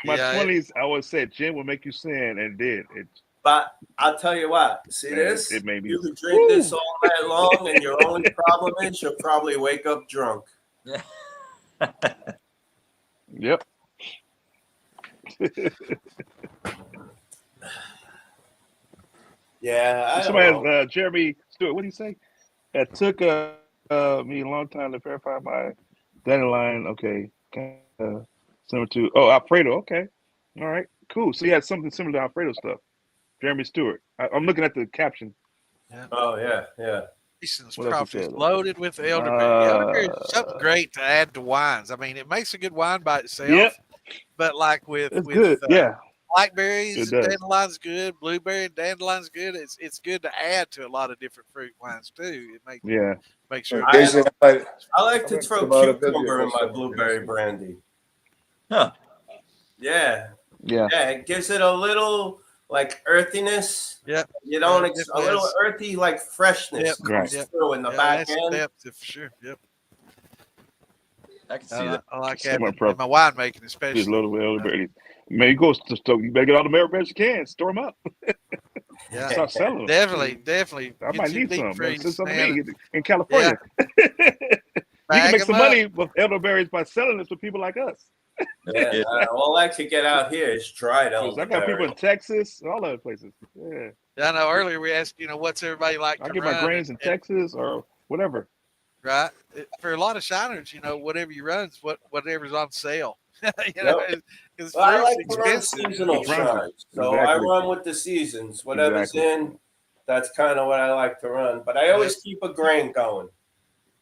Speaker 5: My 20s, I always said gin will make you sin, and it did.
Speaker 3: But I'll tell you what, see this?
Speaker 5: It made me,
Speaker 3: you can drink this all night long, and your only problem is you'll probably wake up drunk.
Speaker 5: Yep.
Speaker 3: Yeah.
Speaker 5: Somebody, Jeremy Stewart, what did he say? It took me a long time to verify my Dandelion, okay. Similar to Alfredo, okay. All right, cool. So you had something similar to Alfredo stuff. Jeremy Stewart. I'm looking at the caption.
Speaker 3: Oh yeah, yeah.
Speaker 2: Jason's
Speaker 5: What else he
Speaker 2: coffee is
Speaker 5: said?
Speaker 2: loaded with elderberry. Elderberry is something great to add to wines. I mean, it makes a good wine by itself,
Speaker 5: Yep,
Speaker 2: but like with
Speaker 5: it's good. Yeah,
Speaker 2: blackberries
Speaker 5: it
Speaker 2: and
Speaker 5: does.
Speaker 2: dandelion's good, blueberry and dandelion's good. It's good to add to a lot of different fruit wines too. It
Speaker 5: Yeah.
Speaker 2: makes sure.
Speaker 1: Jason,
Speaker 3: I like to
Speaker 1: I'm
Speaker 3: throw
Speaker 1: gonna come out of
Speaker 3: cucumber in
Speaker 1: business
Speaker 3: my
Speaker 1: with
Speaker 3: blueberry
Speaker 1: Jason.
Speaker 3: brandy.
Speaker 6: Huh.
Speaker 3: Yeah,
Speaker 5: Yeah.
Speaker 3: yeah. It gives it a little like earthiness.
Speaker 2: Yep.
Speaker 3: You don't
Speaker 2: It
Speaker 3: a little
Speaker 2: does.
Speaker 3: earthy like freshness
Speaker 2: Yep.
Speaker 3: comes
Speaker 2: Yep.
Speaker 3: through in the
Speaker 2: Yeah,
Speaker 3: back
Speaker 2: that's
Speaker 3: end.
Speaker 2: depth for sure. Yep.
Speaker 6: I can see that.
Speaker 2: I like
Speaker 5: Some
Speaker 2: having
Speaker 5: are
Speaker 2: it in my winemaking, especially.
Speaker 5: Just loaded with elderberry. Man, you go to store. You better get all the elderberries you can. Store them up.
Speaker 2: Yeah,
Speaker 5: Start selling them.
Speaker 2: definitely.
Speaker 5: I
Speaker 2: Get
Speaker 5: might
Speaker 2: your
Speaker 5: need
Speaker 2: deep
Speaker 5: some. Man.
Speaker 2: freeze,
Speaker 5: Send some to
Speaker 2: man.
Speaker 5: me in California. You
Speaker 2: Bag
Speaker 5: can make
Speaker 2: 'em
Speaker 5: some
Speaker 2: up.
Speaker 5: money with elderberries by selling this to people like us.
Speaker 3: Yeah, all I could get out here is dried
Speaker 5: 'Cause I got people
Speaker 3: elderberry.
Speaker 5: in Texas, all other places. Yeah,
Speaker 2: I know earlier we asked, what's everybody like
Speaker 5: I
Speaker 2: to
Speaker 5: get my
Speaker 2: run?
Speaker 5: grains in Texas or whatever.
Speaker 2: Right? For a lot of shiners, whatever you run is whatever's on sale.
Speaker 3: Yep.
Speaker 2: Because
Speaker 3: Well, I
Speaker 2: fruit's
Speaker 3: like to run
Speaker 2: expensive.
Speaker 3: seasonal
Speaker 5: It's run-
Speaker 3: shines, so I
Speaker 5: exactly.
Speaker 3: run with the seasons. Whatever's
Speaker 5: Exactly.
Speaker 3: in, that's kind of what I like to run. But I always keep a grain going,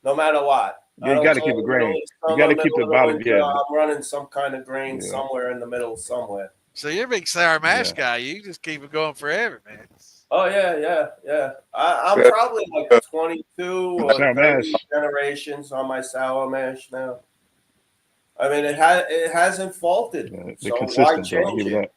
Speaker 3: no matter what.
Speaker 5: Yeah,
Speaker 3: I
Speaker 5: you
Speaker 3: don't
Speaker 5: got to
Speaker 3: care
Speaker 5: keep a
Speaker 3: in the middle
Speaker 5: grain.
Speaker 3: of
Speaker 5: You
Speaker 3: summer,
Speaker 5: got to keep
Speaker 3: middle
Speaker 5: the
Speaker 3: of the
Speaker 5: bottom.
Speaker 3: winter,
Speaker 5: Yeah,
Speaker 3: I'm running some kind of grain
Speaker 5: Yeah.
Speaker 3: somewhere in the middle somewhere.
Speaker 2: So you're a big sour mash
Speaker 5: Yeah.
Speaker 2: guy. You just keep it going forever, man.
Speaker 3: Oh yeah. I'm
Speaker 1: Yeah.
Speaker 3: probably like 22 or
Speaker 5: Sour
Speaker 3: 30
Speaker 5: mash.
Speaker 3: generations on my sour mash now. I mean, it hasn't faltered,
Speaker 5: Yeah, they're
Speaker 3: so why
Speaker 5: consistent. Though. I'll
Speaker 3: change
Speaker 5: give you
Speaker 3: it?
Speaker 5: that.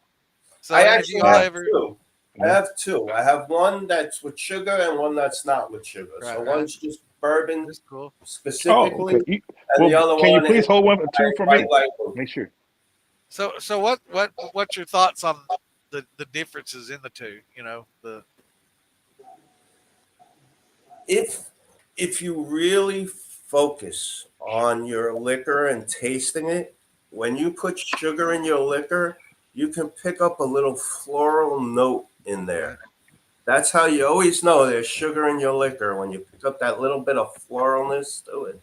Speaker 2: So
Speaker 3: I
Speaker 2: have
Speaker 3: actually
Speaker 2: you all
Speaker 3: have
Speaker 2: ever?
Speaker 3: two. I
Speaker 5: Yeah.
Speaker 3: have two. I have one that's with sugar and one that's not with sugar. So
Speaker 2: Right.
Speaker 3: one's just bourbon
Speaker 2: That's cool.
Speaker 5: Oh,
Speaker 3: specifically,
Speaker 5: okay.
Speaker 3: and the other
Speaker 5: Can you
Speaker 3: one
Speaker 5: please
Speaker 3: is
Speaker 5: hold one or two for me?
Speaker 3: white label.
Speaker 5: Make sure.
Speaker 2: So what's your thoughts on the differences in the two?
Speaker 3: If you really focus on your liquor and tasting it, when you put sugar in your liquor, you can pick up a little floral note in there. That's how you always know there's sugar in your liquor, when you pick up that little bit of floralness to it.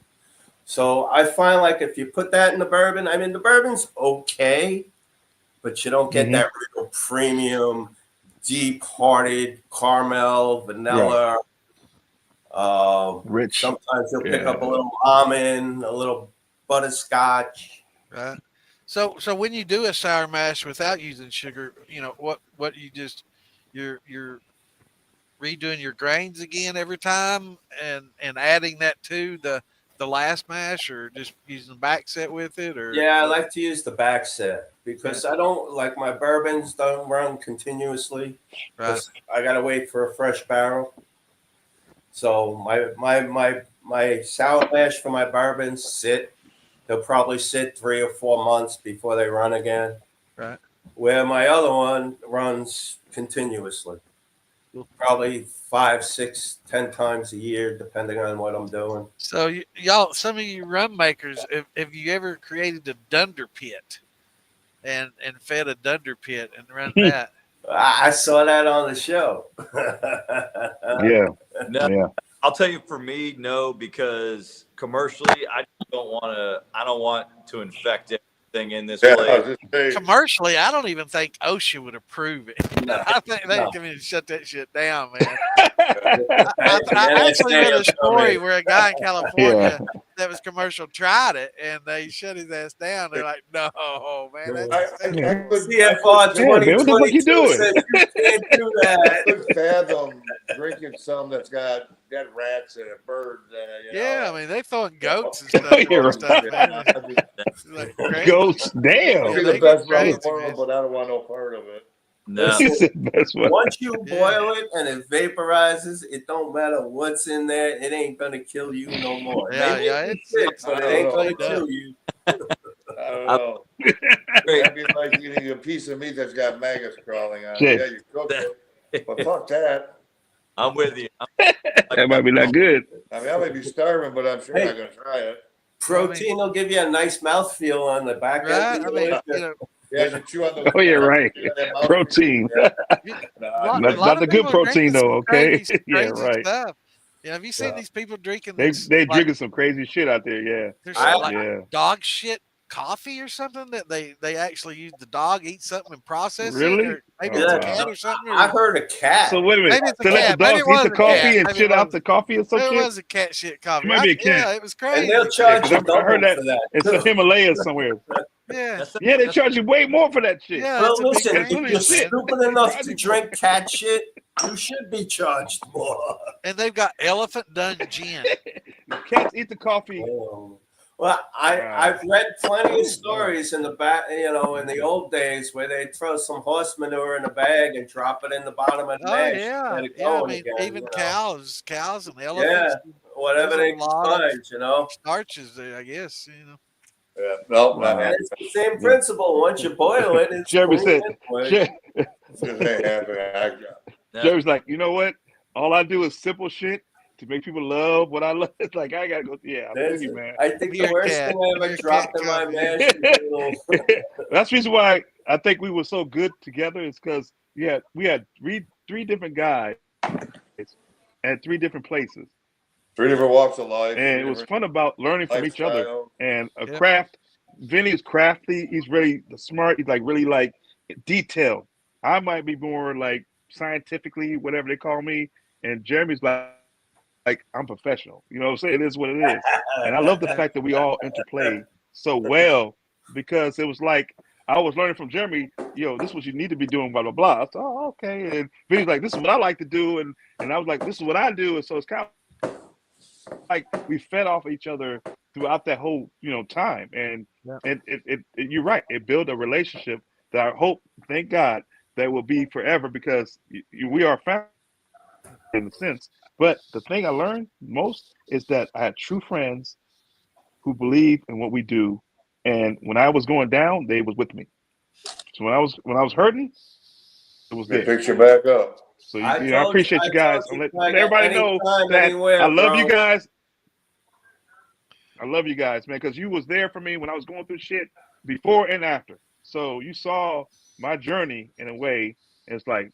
Speaker 3: So I find like if you put that in the bourbon, I mean the bourbon's okay, but you don't get that real premium, deep-hearted caramel, vanilla.
Speaker 5: Rich.
Speaker 3: Sometimes you'll pick up a little almond, a little butterscotch.
Speaker 2: Right. So when you do a sour mash without using sugar, what you just you're redoing your grains again every time and adding that to the last mash, or just using the back set with it, or
Speaker 3: Yeah, I like to use the back set because I don't like my bourbons don't run continuously.
Speaker 2: right.
Speaker 3: I gotta wait for a fresh barrel. So my sour mash for my bourbons sit. They'll probably sit 3 or 4 months before they run again.
Speaker 2: Right.
Speaker 3: Where my other one runs continuously. Probably 5, 6, 10 times a year, depending on what I'm doing.
Speaker 2: So y'all, some of you rum makers, have you ever created a dunder pit and fed a dunder pit and run that?
Speaker 3: I saw that on the show.
Speaker 5: Yeah.
Speaker 6: No,
Speaker 5: Yeah.
Speaker 6: I'll tell you, for me, no, because commercially, I don't want to infect everything in this
Speaker 1: Yeah, I
Speaker 6: place.
Speaker 1: was just saying.
Speaker 2: Commercially, I don't even think OSHA would approve it.
Speaker 3: No.
Speaker 2: I think they
Speaker 3: No.
Speaker 2: can shut that shit down, man.
Speaker 3: I
Speaker 2: I actually read a story where a guy in California
Speaker 5: Yeah.
Speaker 2: that was commercial tried it and they shut his ass down. They're like, no, man, that's
Speaker 1: I
Speaker 3: CFR
Speaker 5: Yeah, man, what the fuck you
Speaker 3: 2022
Speaker 5: doing?
Speaker 3: says you can't do
Speaker 1: I
Speaker 3: that.
Speaker 1: couldn't fathom drinking some that's got dead rats and birds in it.
Speaker 2: yeah. I mean, they throwing goats and stuff.
Speaker 5: You're
Speaker 2: and stuff, man.
Speaker 1: I'd be,
Speaker 2: It's like crazy.
Speaker 5: Ghosts. Damn.
Speaker 1: it'd be
Speaker 2: they
Speaker 1: the best
Speaker 2: get
Speaker 1: rum in the
Speaker 2: crazy,
Speaker 1: world,
Speaker 2: man.
Speaker 1: but I don't want no part of it.
Speaker 6: No,
Speaker 5: He said that's what.
Speaker 3: Once you boil it and it vaporizes, it don't matter what's in there. It ain't gonna kill you no more.
Speaker 2: Yeah,
Speaker 3: Maybe
Speaker 2: yeah,
Speaker 3: it's
Speaker 2: it's-
Speaker 3: sick, but
Speaker 1: I
Speaker 3: it ain't
Speaker 1: don't
Speaker 3: gonna
Speaker 2: know.
Speaker 3: kill you.
Speaker 1: I don't know. That'd be like eating a piece of meat that's got maggots crawling on it.
Speaker 5: Shit.
Speaker 1: Yeah, you cook it, but fuck that.
Speaker 6: I'm with you.
Speaker 5: That might be not good.
Speaker 1: I mean, I may be starving, but I'm sure I'm not gonna try it.
Speaker 3: Protein will give you a nice mouthfeel on the back
Speaker 2: Right?
Speaker 3: end.
Speaker 2: I mean,
Speaker 1: Yeah, you chew on those.
Speaker 5: Oh, yeah, right.
Speaker 1: that mouth-
Speaker 5: Protein.
Speaker 1: Yeah.
Speaker 2: a
Speaker 1: Nah,
Speaker 2: lot-
Speaker 5: Not
Speaker 2: a lot
Speaker 5: the
Speaker 2: of
Speaker 5: good
Speaker 2: people are
Speaker 5: protein,
Speaker 2: drinking some
Speaker 5: though, okay?
Speaker 2: crazy
Speaker 5: Yeah, right.
Speaker 2: stuff. Yeah, have you seen these people drinking
Speaker 5: They
Speaker 2: this?
Speaker 5: they
Speaker 2: like,
Speaker 5: drinking some crazy shit out there. Yeah.
Speaker 2: there's
Speaker 3: I-
Speaker 2: like
Speaker 5: Yeah.
Speaker 2: dog shit coffee or something that they actually use the dog eat something and process it,
Speaker 5: Really?
Speaker 2: or maybe
Speaker 5: Oh,
Speaker 2: it's a
Speaker 5: wow.
Speaker 2: cat or something.
Speaker 3: I
Speaker 2: Or
Speaker 3: heard a cat.
Speaker 5: So wait a minute.
Speaker 2: maybe it's a
Speaker 5: So let the
Speaker 2: cat. Maybe
Speaker 5: dogs
Speaker 2: it
Speaker 5: eat
Speaker 2: was
Speaker 5: the
Speaker 2: a cat.
Speaker 5: coffee and
Speaker 2: Maybe
Speaker 5: shit
Speaker 2: it
Speaker 5: out
Speaker 2: was.
Speaker 5: the coffee or some
Speaker 2: It
Speaker 5: shit?
Speaker 2: was a cat shit coffee.
Speaker 5: It might be a cat.
Speaker 2: Yeah, it was crazy.
Speaker 3: And they'll
Speaker 5: Yeah,
Speaker 3: charge you
Speaker 5: because I heard
Speaker 3: double
Speaker 5: that
Speaker 3: for that.
Speaker 5: it's the
Speaker 3: too.
Speaker 5: Himalayas somewhere.
Speaker 2: Yeah,
Speaker 5: Yeah, they charge you way more for that shit.
Speaker 2: yeah.
Speaker 3: Well,
Speaker 2: It's a big
Speaker 3: listen,
Speaker 5: That's
Speaker 3: if
Speaker 2: range,
Speaker 5: really
Speaker 3: you're
Speaker 5: shit.
Speaker 2: man.
Speaker 3: stupid enough to
Speaker 5: Charging
Speaker 3: drink cat shit, you should be charged more.
Speaker 2: And they've got elephant done gin.
Speaker 5: Cats eat the coffee.
Speaker 3: Well, I've read plenty
Speaker 5: Ooh,
Speaker 3: of stories in the back, in the old days where they throw some horse manure in a bag and drop it in the bottom of the
Speaker 2: Oh
Speaker 3: mash.
Speaker 2: yeah,
Speaker 3: Get it
Speaker 2: yeah. I
Speaker 3: going
Speaker 2: mean,
Speaker 3: again,
Speaker 2: even cows and
Speaker 3: Yeah,
Speaker 2: elephants.
Speaker 3: whatever
Speaker 2: There's
Speaker 3: they
Speaker 2: a
Speaker 3: can
Speaker 2: lot of
Speaker 3: find.
Speaker 2: starches there, I guess.
Speaker 1: Yeah. No,
Speaker 5: Wow.
Speaker 1: not
Speaker 3: And
Speaker 1: happening.
Speaker 3: it's the same principle. Once you boil it, it's
Speaker 5: Jeremy
Speaker 3: clean
Speaker 5: said,
Speaker 3: anyway.
Speaker 1: This ain't happening.
Speaker 5: Jeremy's like, you know what? All I do is simple shit to make people love what I love. It's like, I gotta go. Yeah, I'm with you, man.
Speaker 3: I think the
Speaker 2: Beer
Speaker 3: worst
Speaker 2: cat.
Speaker 3: thing I ever
Speaker 2: Beer
Speaker 3: dropped
Speaker 2: cat
Speaker 3: in my
Speaker 2: coffee.
Speaker 3: mash is a little.
Speaker 5: That's the reason why I think we were so good together is because we had three different guys at three different places.
Speaker 1: 3 different walks of life.
Speaker 5: And it was fun about learning from each other.
Speaker 1: lifestyle.
Speaker 5: And a
Speaker 2: Yep.
Speaker 5: craft, Vinny's crafty. He's really smart. He's like really like detailed. I might be more like scientifically, whatever they call me. And Jeremy's like I'm professional. You know what I'm saying? It is what it is. And I love the fact that we all interplay so well because it was like I was learning from Jeremy, this is what you need to be doing, blah, blah, blah. I said, oh, okay. And Vinny's like, this is what I like to do. And I was like, this is what I do. And so it's kind of like we fed off each other throughout that whole time, and you're right, it built a relationship that I hope, thank God, that will be forever because we are family in a sense. But the thing I learned most is that I had true friends who believe in what we do, and when I was going down, they was with me. So when I was hurting, it was
Speaker 1: They
Speaker 5: there.
Speaker 1: picked you back up.
Speaker 5: So I appreciate you guys. I'm letting
Speaker 3: Tiger,
Speaker 5: everybody know
Speaker 3: anytime,
Speaker 5: that
Speaker 3: anywhere,
Speaker 5: I love
Speaker 3: bro.
Speaker 5: you guys. I love you guys, man, because you was there for me when I was going through shit before and after. So you saw my journey in a way. It's like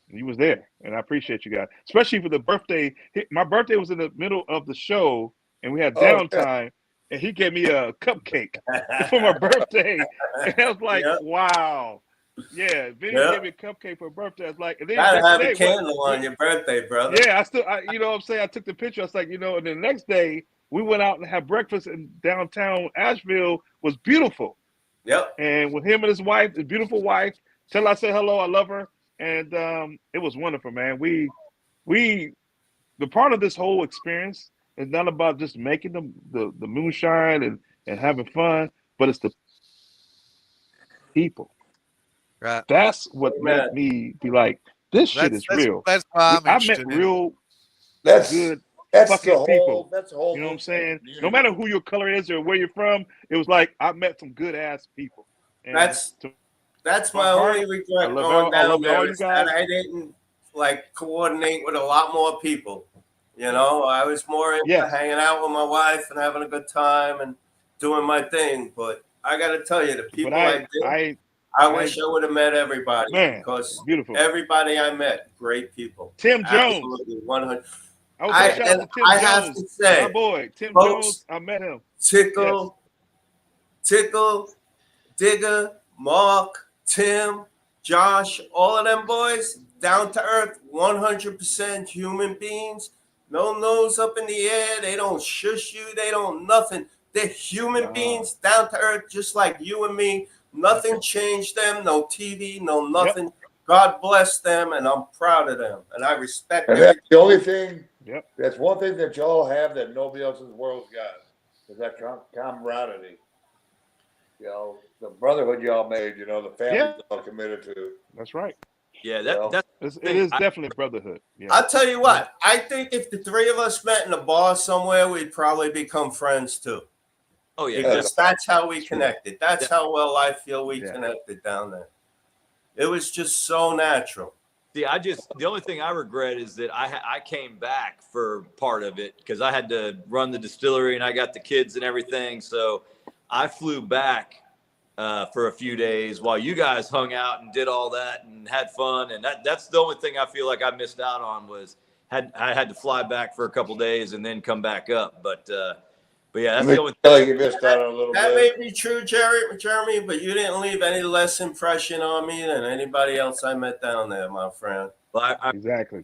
Speaker 5: you was there, and I appreciate you guys, especially for the birthday. My birthday was in the middle of the show, and we had downtime, and he gave me a cupcake for my birthday, and I was like, wow. Yeah, Vinny gave me a cupcake for a birthday. I was like, and then
Speaker 3: Gotta have a candle on your birthday, brother.
Speaker 5: Yeah, you know what I'm saying? I took the picture. I was like, and then the next day we went out and had breakfast in downtown Asheville. Was beautiful.
Speaker 3: Yep.
Speaker 5: And with him and his wife, his beautiful wife, tell her I say hello, I love her. And it was wonderful, man. The part of this whole experience is not about just making the moonshine and having fun, but it's the people.
Speaker 2: Right.
Speaker 5: That's what made me be like, this shit is real.
Speaker 2: That's why I'm
Speaker 5: I
Speaker 2: interested
Speaker 5: met
Speaker 2: in
Speaker 5: real good
Speaker 1: that's
Speaker 5: fucking
Speaker 1: the whole,
Speaker 5: people.
Speaker 1: That's the whole.
Speaker 5: You know what I'm saying? No matter who your color is or where you're from, it was like I met some good ass people. And
Speaker 3: that's my only regret going down there is that I didn't coordinate with a lot more people. I was more into hanging out with my wife and having a good time and doing my thing. But I got to tell you, the people I wish I would have met everybody, because
Speaker 5: beautiful.
Speaker 3: Everybody I met, great people.
Speaker 5: Tim Jones,
Speaker 3: 100.
Speaker 5: I
Speaker 3: have to say,
Speaker 5: my boy Tim
Speaker 3: folks,
Speaker 5: Jones, I met him.
Speaker 3: Tickle, Digger, Mark, Tim, Josh, all of them boys, down to earth, 100% human beings. No nose up in the air. They don't shush you. They don't nothing. They're human beings, down to earth, just like you and me. Nothing changed them. No TV, no nothing. Yep. God bless them, and I'm proud of them, and I respect them.
Speaker 1: That's the only thing. Yep. That's one thing that y'all have that nobody else in the world's got, is that camaraderie. The brotherhood y'all made. The family y'all committed to.
Speaker 5: That's right.
Speaker 6: Yeah,
Speaker 5: it is definitely a brotherhood. Yeah.
Speaker 3: I'll tell you what. I think if the three of us met in a bar somewhere, we'd probably become friends too.
Speaker 6: Oh yeah,
Speaker 3: because that's how we connected. That's how well I feel we connected down there. It was just so natural.
Speaker 6: See, the only thing I regret is that I came back for part of it because I had to run the distillery and I got the kids and everything. So I flew back for a few days while you guys hung out and did all that and had fun. And that's the only thing I feel like I missed out on was I had to fly back for a couple days and then come back up. But yeah, that's
Speaker 1: I
Speaker 6: the only.
Speaker 1: feel like you missed out on a little
Speaker 3: That
Speaker 1: bit.
Speaker 3: may be true, Jeremy, but you didn't leave any less impression on me than anybody else I met down there, my friend.
Speaker 6: Well,
Speaker 5: Exactly.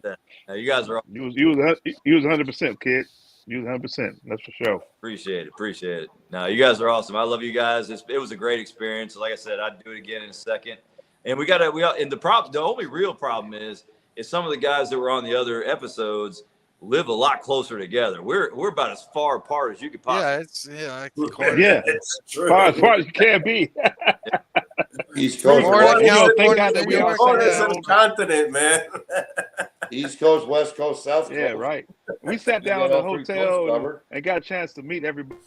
Speaker 6: you guys are
Speaker 5: You was 100%, kid. You was 100%. That's for sure.
Speaker 6: appreciate it. No, you guys are awesome. I love you guys. It was a great experience. Like I said, I'd do it again in a second. And the only real problem is some of the guys that were on the other episodes live a lot closer together. We're about as far apart as you could possibly.
Speaker 5: Yeah.
Speaker 3: It's true.
Speaker 5: As far as you can be.
Speaker 1: East Coast,
Speaker 2: Florida,
Speaker 5: Thank God
Speaker 2: California,
Speaker 5: that
Speaker 2: New
Speaker 5: we are
Speaker 2: York,
Speaker 3: Florida's
Speaker 5: sat
Speaker 3: a
Speaker 5: down.
Speaker 3: continent, man.
Speaker 1: East Coast, West Coast, South Coast.
Speaker 5: Yeah, right. We sat
Speaker 1: You
Speaker 5: down
Speaker 1: got
Speaker 5: at the
Speaker 1: all three coasts
Speaker 5: hotel
Speaker 1: covered.
Speaker 5: and got a chance to meet everybody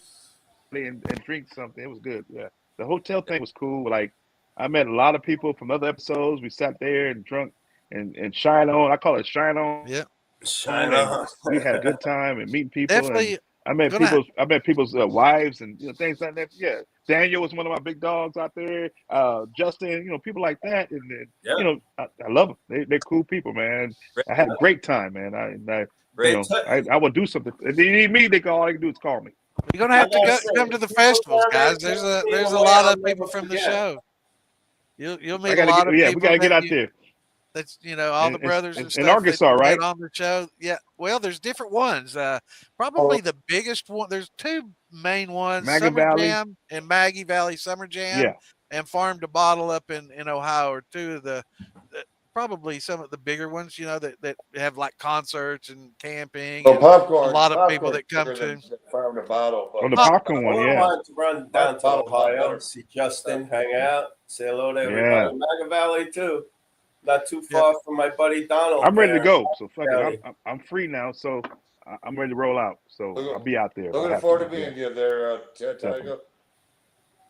Speaker 5: and drink something. It was good. Yeah. The hotel thing was cool. Like, I met a lot of people from other episodes. We sat there and drunk and shine on. I call it shine on.
Speaker 2: Yeah.
Speaker 3: Shine
Speaker 5: And
Speaker 3: on.
Speaker 5: we had a good time and meeting people.
Speaker 2: Definitely.
Speaker 5: And I met people's wives and things like that. Yeah. Daniel was one of my big dogs out there. Justin, people like that. And then, I love them. They're cool people, man. I had a great time, man. I would do something. If they need me, all they can do is call me.
Speaker 2: You're gonna have to come to the festivals, guys. There's a lot of people from the show. You'll meet a lot of people.
Speaker 5: We gotta get out there.
Speaker 2: That's all the brothers and stuff
Speaker 5: in Arkansas, right?
Speaker 2: On the show. Yeah. Well, there's different ones. Probably the biggest one. There's two main ones:
Speaker 5: Maggie
Speaker 2: Summer
Speaker 5: Valley.
Speaker 2: Jam and Maggie Valley Summer Jam.
Speaker 5: Yeah.
Speaker 2: And Farm to Bottle up in Ohio are two of the probably some of the bigger ones. That have like concerts and camping.
Speaker 1: So
Speaker 2: And
Speaker 1: popcorn.
Speaker 2: a lot of
Speaker 1: popcorn
Speaker 2: people that come to.
Speaker 1: Farm to Bottle.
Speaker 5: On the popcorn one,
Speaker 3: I
Speaker 5: yeah.
Speaker 3: wanted to run down to
Speaker 1: Bottle
Speaker 3: Ohio,
Speaker 1: better.
Speaker 3: see Justin, hang out, say hello to everybody. Maga Valley too. Not too far from my buddy Donald.
Speaker 5: I'm ready to go. So
Speaker 3: Valley.
Speaker 5: I'm free now. So I'm ready to roll out. So I'll be out there.
Speaker 1: Looking forward to meeting you there, Tiga.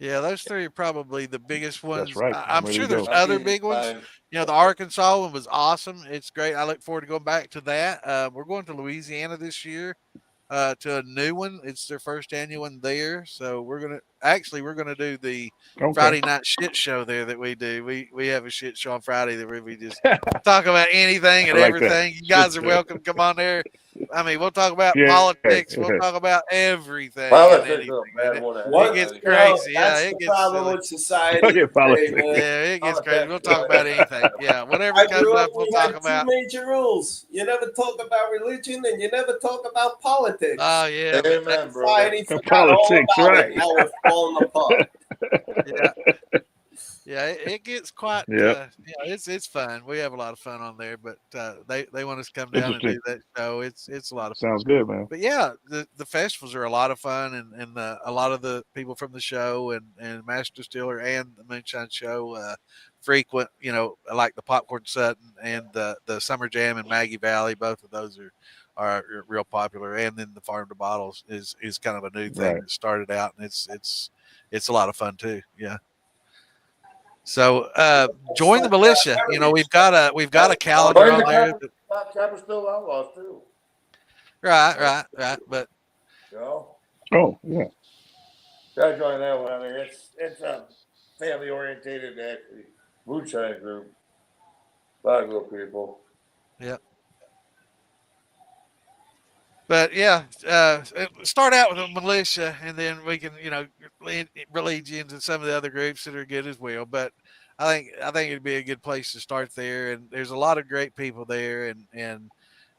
Speaker 2: Yeah, those three are probably the biggest ones.
Speaker 5: That's right.
Speaker 2: I'm sure there's other big ones. The Arkansas one was awesome. It's great. I look forward to going back to that. We're going to Louisiana this year to a new one. It's their first annual one there. So we're gonna do the Friday night shit show there that we do. We have a shit show on Friday that we just talk about anything and everything. You guys are welcome to come on there. I mean, we'll talk about politics. We'll talk about everything.
Speaker 1: Politics
Speaker 2: it gets crazy.
Speaker 3: That's
Speaker 2: it
Speaker 3: the
Speaker 2: gets
Speaker 3: problem
Speaker 2: silly.
Speaker 3: with society.
Speaker 2: It gets crazy. We'll talk about anything. Yeah, whatever comes up, we'll talk about.
Speaker 3: Two major rules: you never talk about religion, and you never talk about politics.
Speaker 2: Oh yeah,
Speaker 1: Amen, bro.
Speaker 5: Politics, right?
Speaker 3: How we're falling apart.
Speaker 2: Yeah, it gets quite.
Speaker 5: Yep.
Speaker 2: It's fun. We have a lot of fun on there, but they want us to come down and do that show. It's a lot of fun.
Speaker 5: Sounds good, man.
Speaker 2: But yeah, the festivals are a lot of fun, and a lot of the people from the show and Master Distiller and the Moonshine Show frequent. Like the Popcorn Sutton and the Summer Jam in Maggie Valley. Both of those are real popular, and then the Farm to Bottles is kind of a new thing that started out, and it's a lot of fun too. Yeah. So join the militia. We've got a calendar on there.
Speaker 1: Trapper still outlaws too.
Speaker 2: Right. But
Speaker 5: Oh yeah.
Speaker 1: Gotta join that one. I mean, it's a family orientated actually moonshine group. A lot of good people.
Speaker 2: Yeah. But yeah, start out with a militia, and then we can, lead you into some of the other groups that are good as well. But I think it'd be a good place to start there. And there's a lot of great people there, and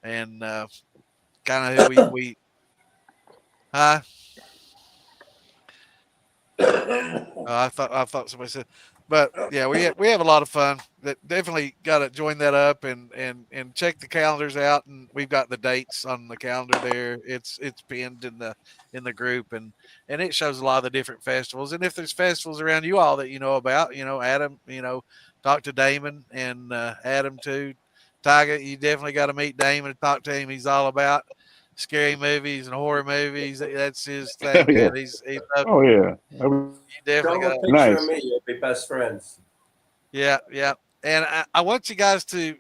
Speaker 2: kind of who we I thought somebody said. But yeah, we have a lot of fun. That definitely got to join that up and check the calendars out. And we've got the dates on the calendar there. It's pinned in the group, and it shows a lot of the different festivals. And if there's festivals around you all that you know about, Adam, talk to Damon and Adam too. Tiga, you definitely got to meet Damon and talk to him. He's all about scary movies and horror movies. That's his thing.
Speaker 5: Yeah.
Speaker 2: Man. He's
Speaker 5: Oh yeah.
Speaker 2: you definitely got
Speaker 3: Picture
Speaker 5: Nice.
Speaker 3: of me, you'll be best friends.
Speaker 2: Yeah. And I want you guys to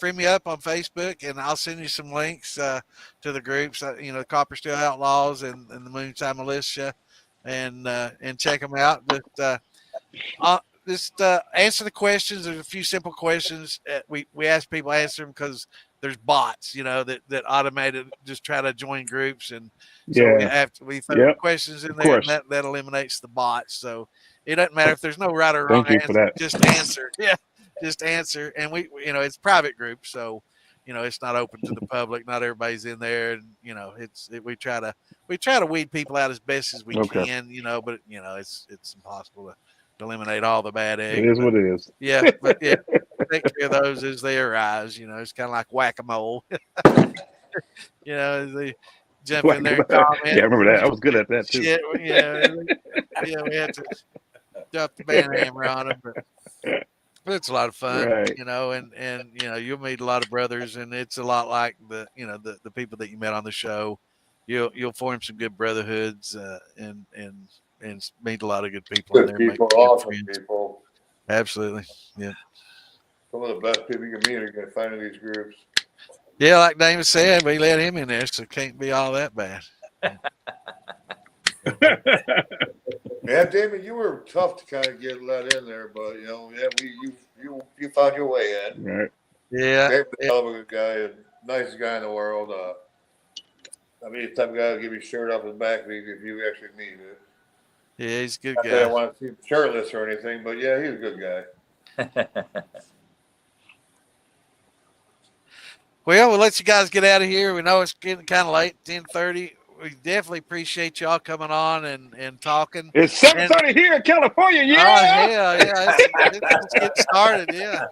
Speaker 2: free me up on Facebook, and I'll send you some links to the groups, the Copper Steel Outlaws and the Moonshine Militia, and check them out. But just answer the questions. There's a few simple questions. We ask people to answer them because there's bots, that automated just try to join groups, and so we throw
Speaker 5: Yep.
Speaker 2: questions in
Speaker 5: Of
Speaker 2: there, and
Speaker 5: course.
Speaker 2: that eliminates the bots. So it doesn't matter if there's no right or wrong
Speaker 5: Thank you for
Speaker 2: answer.
Speaker 5: that.
Speaker 2: Just answer. Yeah, just answer. And we, it's private group, so it's not open to the public. Not everybody's in there, and we try to weed people out as best as we
Speaker 5: Okay.
Speaker 2: can. But it's impossible to eliminate all the bad eggs.
Speaker 5: It is what it is.
Speaker 2: Yeah, but yeah, take care of those as they arise. It's kind of like whack-a-mole. As they jump in there and comment.
Speaker 5: Yeah, I remember that. I was good at that too.
Speaker 2: Shit, we had to drop the band hammer on them, but it's a lot of fun,
Speaker 5: Right.
Speaker 2: and you'll meet a lot of brothers, and it's a lot like the people that you met on the show. You'll form some good brotherhoods, and meet a lot of good people in
Speaker 1: Good
Speaker 2: there.
Speaker 1: people,
Speaker 2: make good
Speaker 1: awesome
Speaker 2: friends.
Speaker 1: people.
Speaker 2: Absolutely, yeah.
Speaker 1: Some of the best people you can meet are going to find in these groups.
Speaker 2: Yeah, like Damon said, we let him in there, so it can't be all that bad.
Speaker 1: Yeah, Damon, you were tough to kind of get let in there, but you found your way in.
Speaker 5: Right.
Speaker 2: Yeah,
Speaker 1: Damon's a hell of a good guy and nicest guy in the world. He's the type of guy who'll give you a shirt off his back if you actually need it.
Speaker 2: yeah, he's a good
Speaker 1: Not that I
Speaker 2: guy.
Speaker 1: want to see him shirtless or anything, but yeah, he's a good guy.
Speaker 2: Well, we'll let you guys get out of here. We know it's getting kind of late, 10:30. We definitely appreciate y'all coming on and talking.
Speaker 5: It's 7:30 here in California.
Speaker 2: Oh,
Speaker 5: Yeah.
Speaker 2: yeah. Let's get started. Yeah.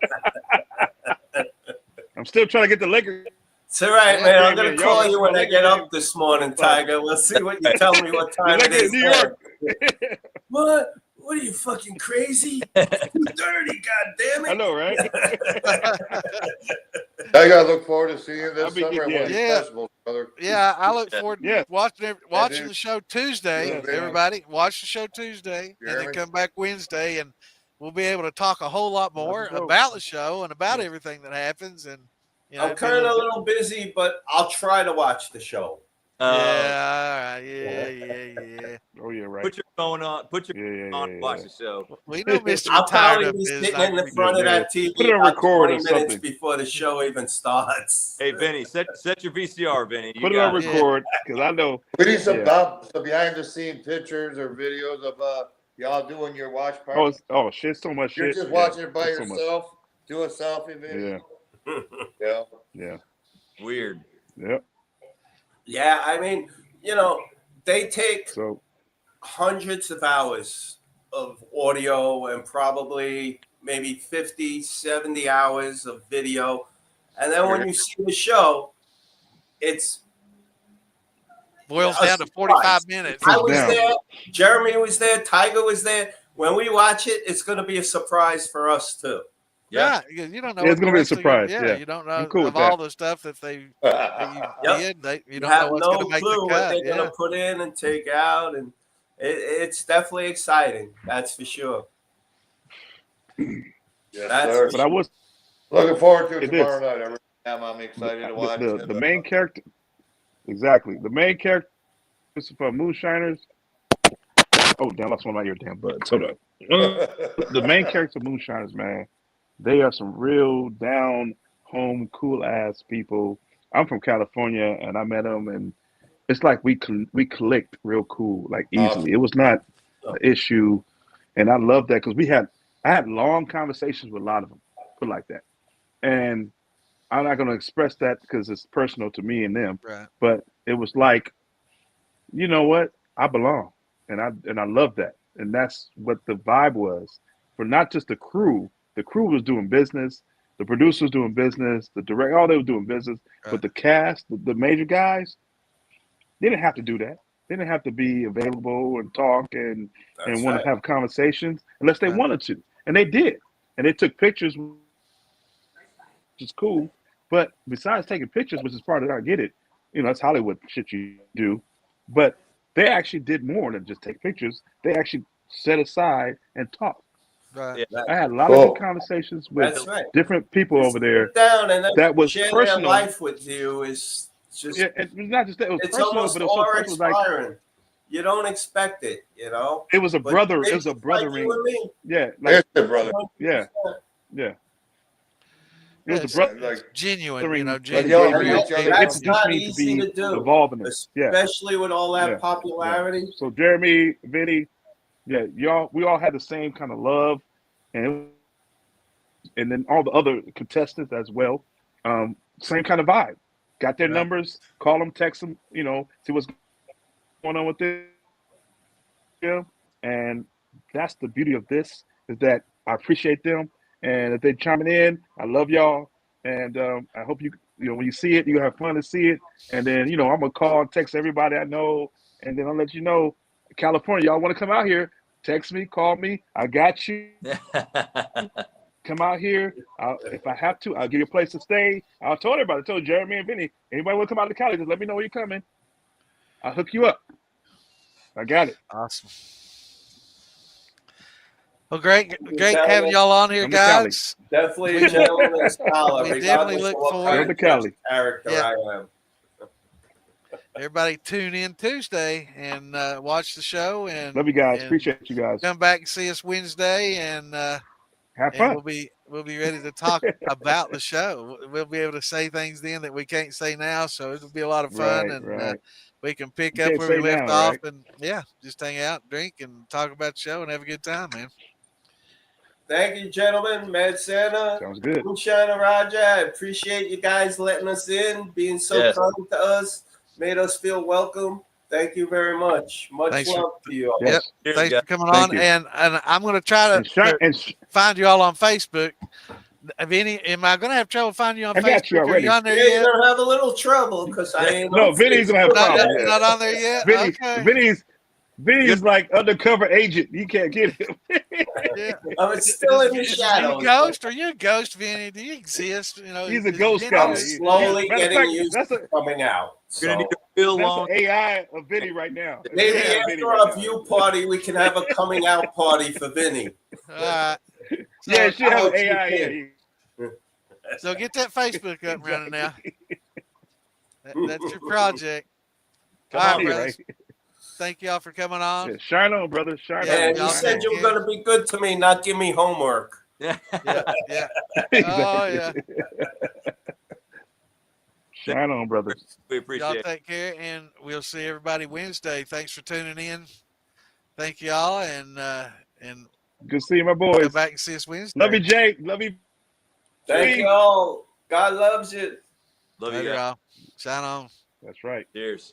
Speaker 5: I'm still trying to get the Lakers.
Speaker 3: It's all right,
Speaker 2: Yeah,
Speaker 3: man. I'm
Speaker 5: man,
Speaker 3: going to
Speaker 5: y'all
Speaker 3: call
Speaker 5: got
Speaker 3: you when
Speaker 5: some
Speaker 3: I get
Speaker 5: Lakers
Speaker 3: up this morning, Tiger. We'll see what you tell me what time it
Speaker 5: Lakers
Speaker 3: is.
Speaker 5: in New York.
Speaker 3: What? What are you, fucking crazy? 2:30, goddammit.
Speaker 5: I know, right?
Speaker 1: I gotta look forward to seeing you
Speaker 5: I'll
Speaker 1: this
Speaker 5: be
Speaker 1: summer at
Speaker 5: getting-
Speaker 1: one of these
Speaker 2: yeah.
Speaker 1: festivals, brother.
Speaker 2: Yeah, I look forward to
Speaker 5: Yeah.
Speaker 2: watching
Speaker 1: dude.
Speaker 2: the show Tuesday.
Speaker 1: Yeah, man.
Speaker 2: Everybody, watch the show Tuesday, and then
Speaker 1: Jeremy?
Speaker 2: come back Wednesday, and we'll be able to talk a whole lot more
Speaker 5: go.
Speaker 2: about the show and about everything that happens. And
Speaker 3: I'm kind of a little busy, but I'll try to watch the show.
Speaker 2: yeah, all right, yeah.
Speaker 5: Oh yeah, right.
Speaker 6: Put your phone on. Put your
Speaker 5: Yeah,
Speaker 6: phone on. Watch the show.
Speaker 2: We know Mr.
Speaker 3: I'll
Speaker 2: Retired
Speaker 3: probably
Speaker 2: up
Speaker 3: be
Speaker 2: is
Speaker 3: sitting
Speaker 2: like
Speaker 3: in the
Speaker 2: we
Speaker 3: front
Speaker 2: do.
Speaker 3: of that TV
Speaker 5: Put it on
Speaker 3: about
Speaker 5: record or
Speaker 3: 20 minutes
Speaker 5: something.
Speaker 3: before the show even starts.
Speaker 6: Hey, Vinny, set your VCR, Vinny. You
Speaker 5: Put it
Speaker 6: got
Speaker 5: on
Speaker 2: it.
Speaker 5: record because I know.
Speaker 1: We need some
Speaker 5: Yeah.
Speaker 1: some behind the scene pictures or videos of y'all doing your watch party.
Speaker 5: Oh shit! So much
Speaker 1: You're
Speaker 5: shit.
Speaker 1: just
Speaker 5: Yeah,
Speaker 1: watching it by
Speaker 5: there's so much.
Speaker 1: yourself. Do a selfie video.
Speaker 5: Yeah.
Speaker 1: Yeah.
Speaker 6: weird.
Speaker 5: Yep.
Speaker 3: Yeah, I mean, they take
Speaker 5: So
Speaker 3: hundreds of hours of audio and probably maybe 50, 70 hours of video. And then when you see the show, it's
Speaker 2: Boils
Speaker 3: a
Speaker 2: down to
Speaker 3: surprise.
Speaker 2: 45 minutes.
Speaker 3: I was
Speaker 5: down.
Speaker 3: there, Jeremy was there, Tiger was there. When we watch it, it's going to be a surprise for us too.
Speaker 2: Yeah, because you don't know.
Speaker 5: Yeah, it's
Speaker 2: what
Speaker 5: gonna be a
Speaker 2: the rest of
Speaker 5: surprise,
Speaker 2: you-
Speaker 5: yeah.
Speaker 2: you don't know
Speaker 5: I'm cool
Speaker 2: of
Speaker 5: with
Speaker 2: all
Speaker 5: that.
Speaker 2: the stuff that they
Speaker 1: Yep.
Speaker 2: did. You
Speaker 3: You
Speaker 2: don't know
Speaker 3: have
Speaker 2: what's
Speaker 3: no
Speaker 2: going to make
Speaker 3: clue
Speaker 2: the
Speaker 3: what
Speaker 2: cut.
Speaker 3: they're going
Speaker 2: Yeah.
Speaker 3: to put in and take out. And it's definitely exciting. That's for sure.
Speaker 1: Yes,
Speaker 3: That's-
Speaker 1: sir.
Speaker 5: but I was
Speaker 1: Looking forward to it
Speaker 5: It
Speaker 1: tomorrow
Speaker 5: is.
Speaker 1: night. Every time I'm excited to watch it.
Speaker 5: the main character. Exactly. The main character is for Moonshiners. Oh damn! I lost one of my ear damn buds. Hold up. The main character Moonshiners, man, they are some real down home, cool ass people. I'm from California, and I met them, and it's like we clicked real cool, like easily. It was not an issue, and I love that because I had long conversations with a lot of them, put it like that, and I'm not going to express that because it's personal to me and them,
Speaker 2: Right.
Speaker 5: but it was like, you know what, I belong, and I love that, and that's what the vibe was for not just the crew. The crew was doing business, the producers doing business, the director, all they were doing business,
Speaker 2: Right.
Speaker 5: but the cast, the major guys, they didn't have to do that. They didn't have to be available and talk and
Speaker 3: That's
Speaker 5: want
Speaker 3: right.
Speaker 5: to have conversations unless they
Speaker 2: Right.
Speaker 5: wanted to, and they did, and they took pictures, which is cool. But besides taking pictures, which is part of it, I get it. That's Hollywood shit you do. But they actually did more than just take pictures. They actually set aside and talked.
Speaker 2: Right.
Speaker 6: Yeah.
Speaker 5: I had a lot
Speaker 1: Cool.
Speaker 5: of good conversations with
Speaker 3: That's right.
Speaker 5: different people over there.
Speaker 3: Sit down and then
Speaker 5: That was
Speaker 3: share
Speaker 5: personal.
Speaker 3: their life with you is just
Speaker 5: Yeah, it was not just that; it was
Speaker 3: it's
Speaker 5: personal,
Speaker 3: almost
Speaker 5: but it was so personal. Like
Speaker 3: awe-inspiring. You don't expect it,
Speaker 5: it was a
Speaker 3: But
Speaker 5: brother.
Speaker 3: they
Speaker 5: It was a
Speaker 3: just like
Speaker 5: brothering.
Speaker 3: you and me.
Speaker 5: Yeah,
Speaker 1: Yes,
Speaker 5: like
Speaker 1: brother.
Speaker 5: yeah. It was
Speaker 2: It's
Speaker 5: the brother.
Speaker 1: Like,
Speaker 2: genuine,
Speaker 5: Like
Speaker 2: genuine.
Speaker 1: y'all
Speaker 3: And
Speaker 1: reach out
Speaker 3: that-
Speaker 1: to
Speaker 3: that's
Speaker 1: them.
Speaker 3: not
Speaker 5: needs to
Speaker 3: easy
Speaker 5: be
Speaker 3: to do,
Speaker 5: evolving it. Yeah.
Speaker 3: especially with all that
Speaker 5: Yeah.
Speaker 3: popularity.
Speaker 5: So Jeremy, Vinny, yeah, we all had the same kind of love, and then all the other contestants as well, same kind of vibe. Got their
Speaker 2: Right.
Speaker 5: numbers, call them, text them, see what's going on with them, and that's the beauty of this is that I appreciate them, and if they're chiming in, I love y'all, and I hope when you see it, you have fun to see it, and then I'm gonna call and text everybody I know, and then I'll let you know, California, y'all want to come out here? Text me, call me, I got you. Come out here. If I have to, I'll give you a place to stay. I told everybody, I told Jeremy and Vinny, anybody want to come out to Cali, just let me know when you're coming. I'll hook you up. I got it.
Speaker 2: Awesome. Well, great
Speaker 3: Gentlemen,
Speaker 2: having y'all on here,
Speaker 5: Come to Cali.
Speaker 2: guys.
Speaker 3: Definitely a gentleman scholar,
Speaker 2: We definitely
Speaker 3: regardless
Speaker 2: look
Speaker 3: of what
Speaker 2: forward-
Speaker 3: kind
Speaker 5: Come
Speaker 3: of
Speaker 5: to Cali.
Speaker 3: character
Speaker 2: Yeah.
Speaker 3: I am.
Speaker 2: Everybody tune in Tuesday and watch the show and
Speaker 5: Love you guys.
Speaker 2: and
Speaker 5: Appreciate you guys.
Speaker 2: come back and see us Wednesday and
Speaker 5: Have
Speaker 2: and
Speaker 5: fun.
Speaker 2: we'll be ready to talk about the show. We'll be able to say things then that we can't say now, so it'll be a lot of fun,
Speaker 5: Right,
Speaker 2: and
Speaker 5: right.
Speaker 2: we can pick
Speaker 5: You
Speaker 2: up
Speaker 5: can't
Speaker 2: where we
Speaker 5: say
Speaker 2: left
Speaker 5: now,
Speaker 2: off,
Speaker 5: right?
Speaker 2: and just hang out, drink, and talk about the show and have a good time, man.
Speaker 3: Thank you, gentlemen. Mad Santa,
Speaker 5: Sounds good.
Speaker 3: Moonshiner Raja. I appreciate you guys letting us in, being so
Speaker 6: Yes.
Speaker 3: kind to us, made us feel welcome. Thank you very much. Much
Speaker 2: Thanks
Speaker 3: love to you all.
Speaker 5: Yes.
Speaker 6: Cheers,
Speaker 2: Thanks
Speaker 6: guys.
Speaker 2: for coming
Speaker 5: Thank
Speaker 2: on,
Speaker 5: you.
Speaker 2: and I'm going to try
Speaker 5: And
Speaker 2: to find you all on Facebook. Vinny, am I going to have trouble finding you on
Speaker 5: I
Speaker 2: Facebook?
Speaker 5: got you
Speaker 2: Are
Speaker 5: already.
Speaker 2: you on there
Speaker 3: Yeah,
Speaker 2: yet?
Speaker 3: you're gonna have a little trouble because I ain't.
Speaker 5: No,
Speaker 3: on
Speaker 5: Vinny's gonna have
Speaker 3: Facebook.
Speaker 5: problems.
Speaker 2: You're not on there yet?
Speaker 5: Vinny,
Speaker 2: Okay.
Speaker 5: Vinny's like undercover agent. You can't get him.
Speaker 2: Yeah.
Speaker 3: I'm still in the
Speaker 2: Is
Speaker 3: shadows.
Speaker 2: you a ghost? Are you a ghost, Vinny? Do you exist?
Speaker 5: He's a
Speaker 2: is
Speaker 5: ghost
Speaker 2: Vinny-
Speaker 3: I'm
Speaker 5: guy.
Speaker 3: slowly
Speaker 5: Matter of
Speaker 3: getting
Speaker 5: fact,
Speaker 3: used
Speaker 5: that's
Speaker 3: to coming out.
Speaker 6: Gonna
Speaker 3: So
Speaker 6: need to feel
Speaker 5: That's
Speaker 6: long.
Speaker 5: an AI of Vinny right now.
Speaker 3: maybe
Speaker 5: AI of
Speaker 3: after
Speaker 5: Vinny
Speaker 3: our
Speaker 5: right now.
Speaker 3: view party, we can have a coming out party for Vinny.
Speaker 2: All right. So,
Speaker 5: Yeah, she have
Speaker 3: I
Speaker 5: an
Speaker 3: hope you
Speaker 5: AI.
Speaker 3: can.
Speaker 5: Yeah,
Speaker 2: so get that Facebook up and running now. That's your project.
Speaker 6: Come
Speaker 2: All
Speaker 6: on,
Speaker 2: right,
Speaker 5: yeah,
Speaker 2: brothers.
Speaker 5: right.
Speaker 2: Thank y'all for coming on.
Speaker 5: Yeah, shine on, brother. Shine
Speaker 2: Yeah,
Speaker 5: on.
Speaker 3: And you
Speaker 2: y'all
Speaker 3: said
Speaker 2: take
Speaker 3: you were
Speaker 2: care.
Speaker 3: going to be good to me, not give me homework.
Speaker 2: Yeah.
Speaker 5: Exactly.
Speaker 2: Oh, yeah.
Speaker 5: Shine on, brother.
Speaker 6: We
Speaker 2: Y'all
Speaker 6: appreciate it.
Speaker 2: take care, and we'll see everybody Wednesday. Thanks for tuning in. Thank y'all, and
Speaker 5: Good seeing my
Speaker 2: come
Speaker 5: boys.
Speaker 2: back and see us Wednesday.
Speaker 5: Love you, Jake. Love you.
Speaker 3: Thank
Speaker 5: Hey.
Speaker 3: you all. God loves you.
Speaker 6: Love you
Speaker 2: Later,
Speaker 6: guys.
Speaker 2: y'all. Shine on.
Speaker 5: That's right.
Speaker 6: Cheers.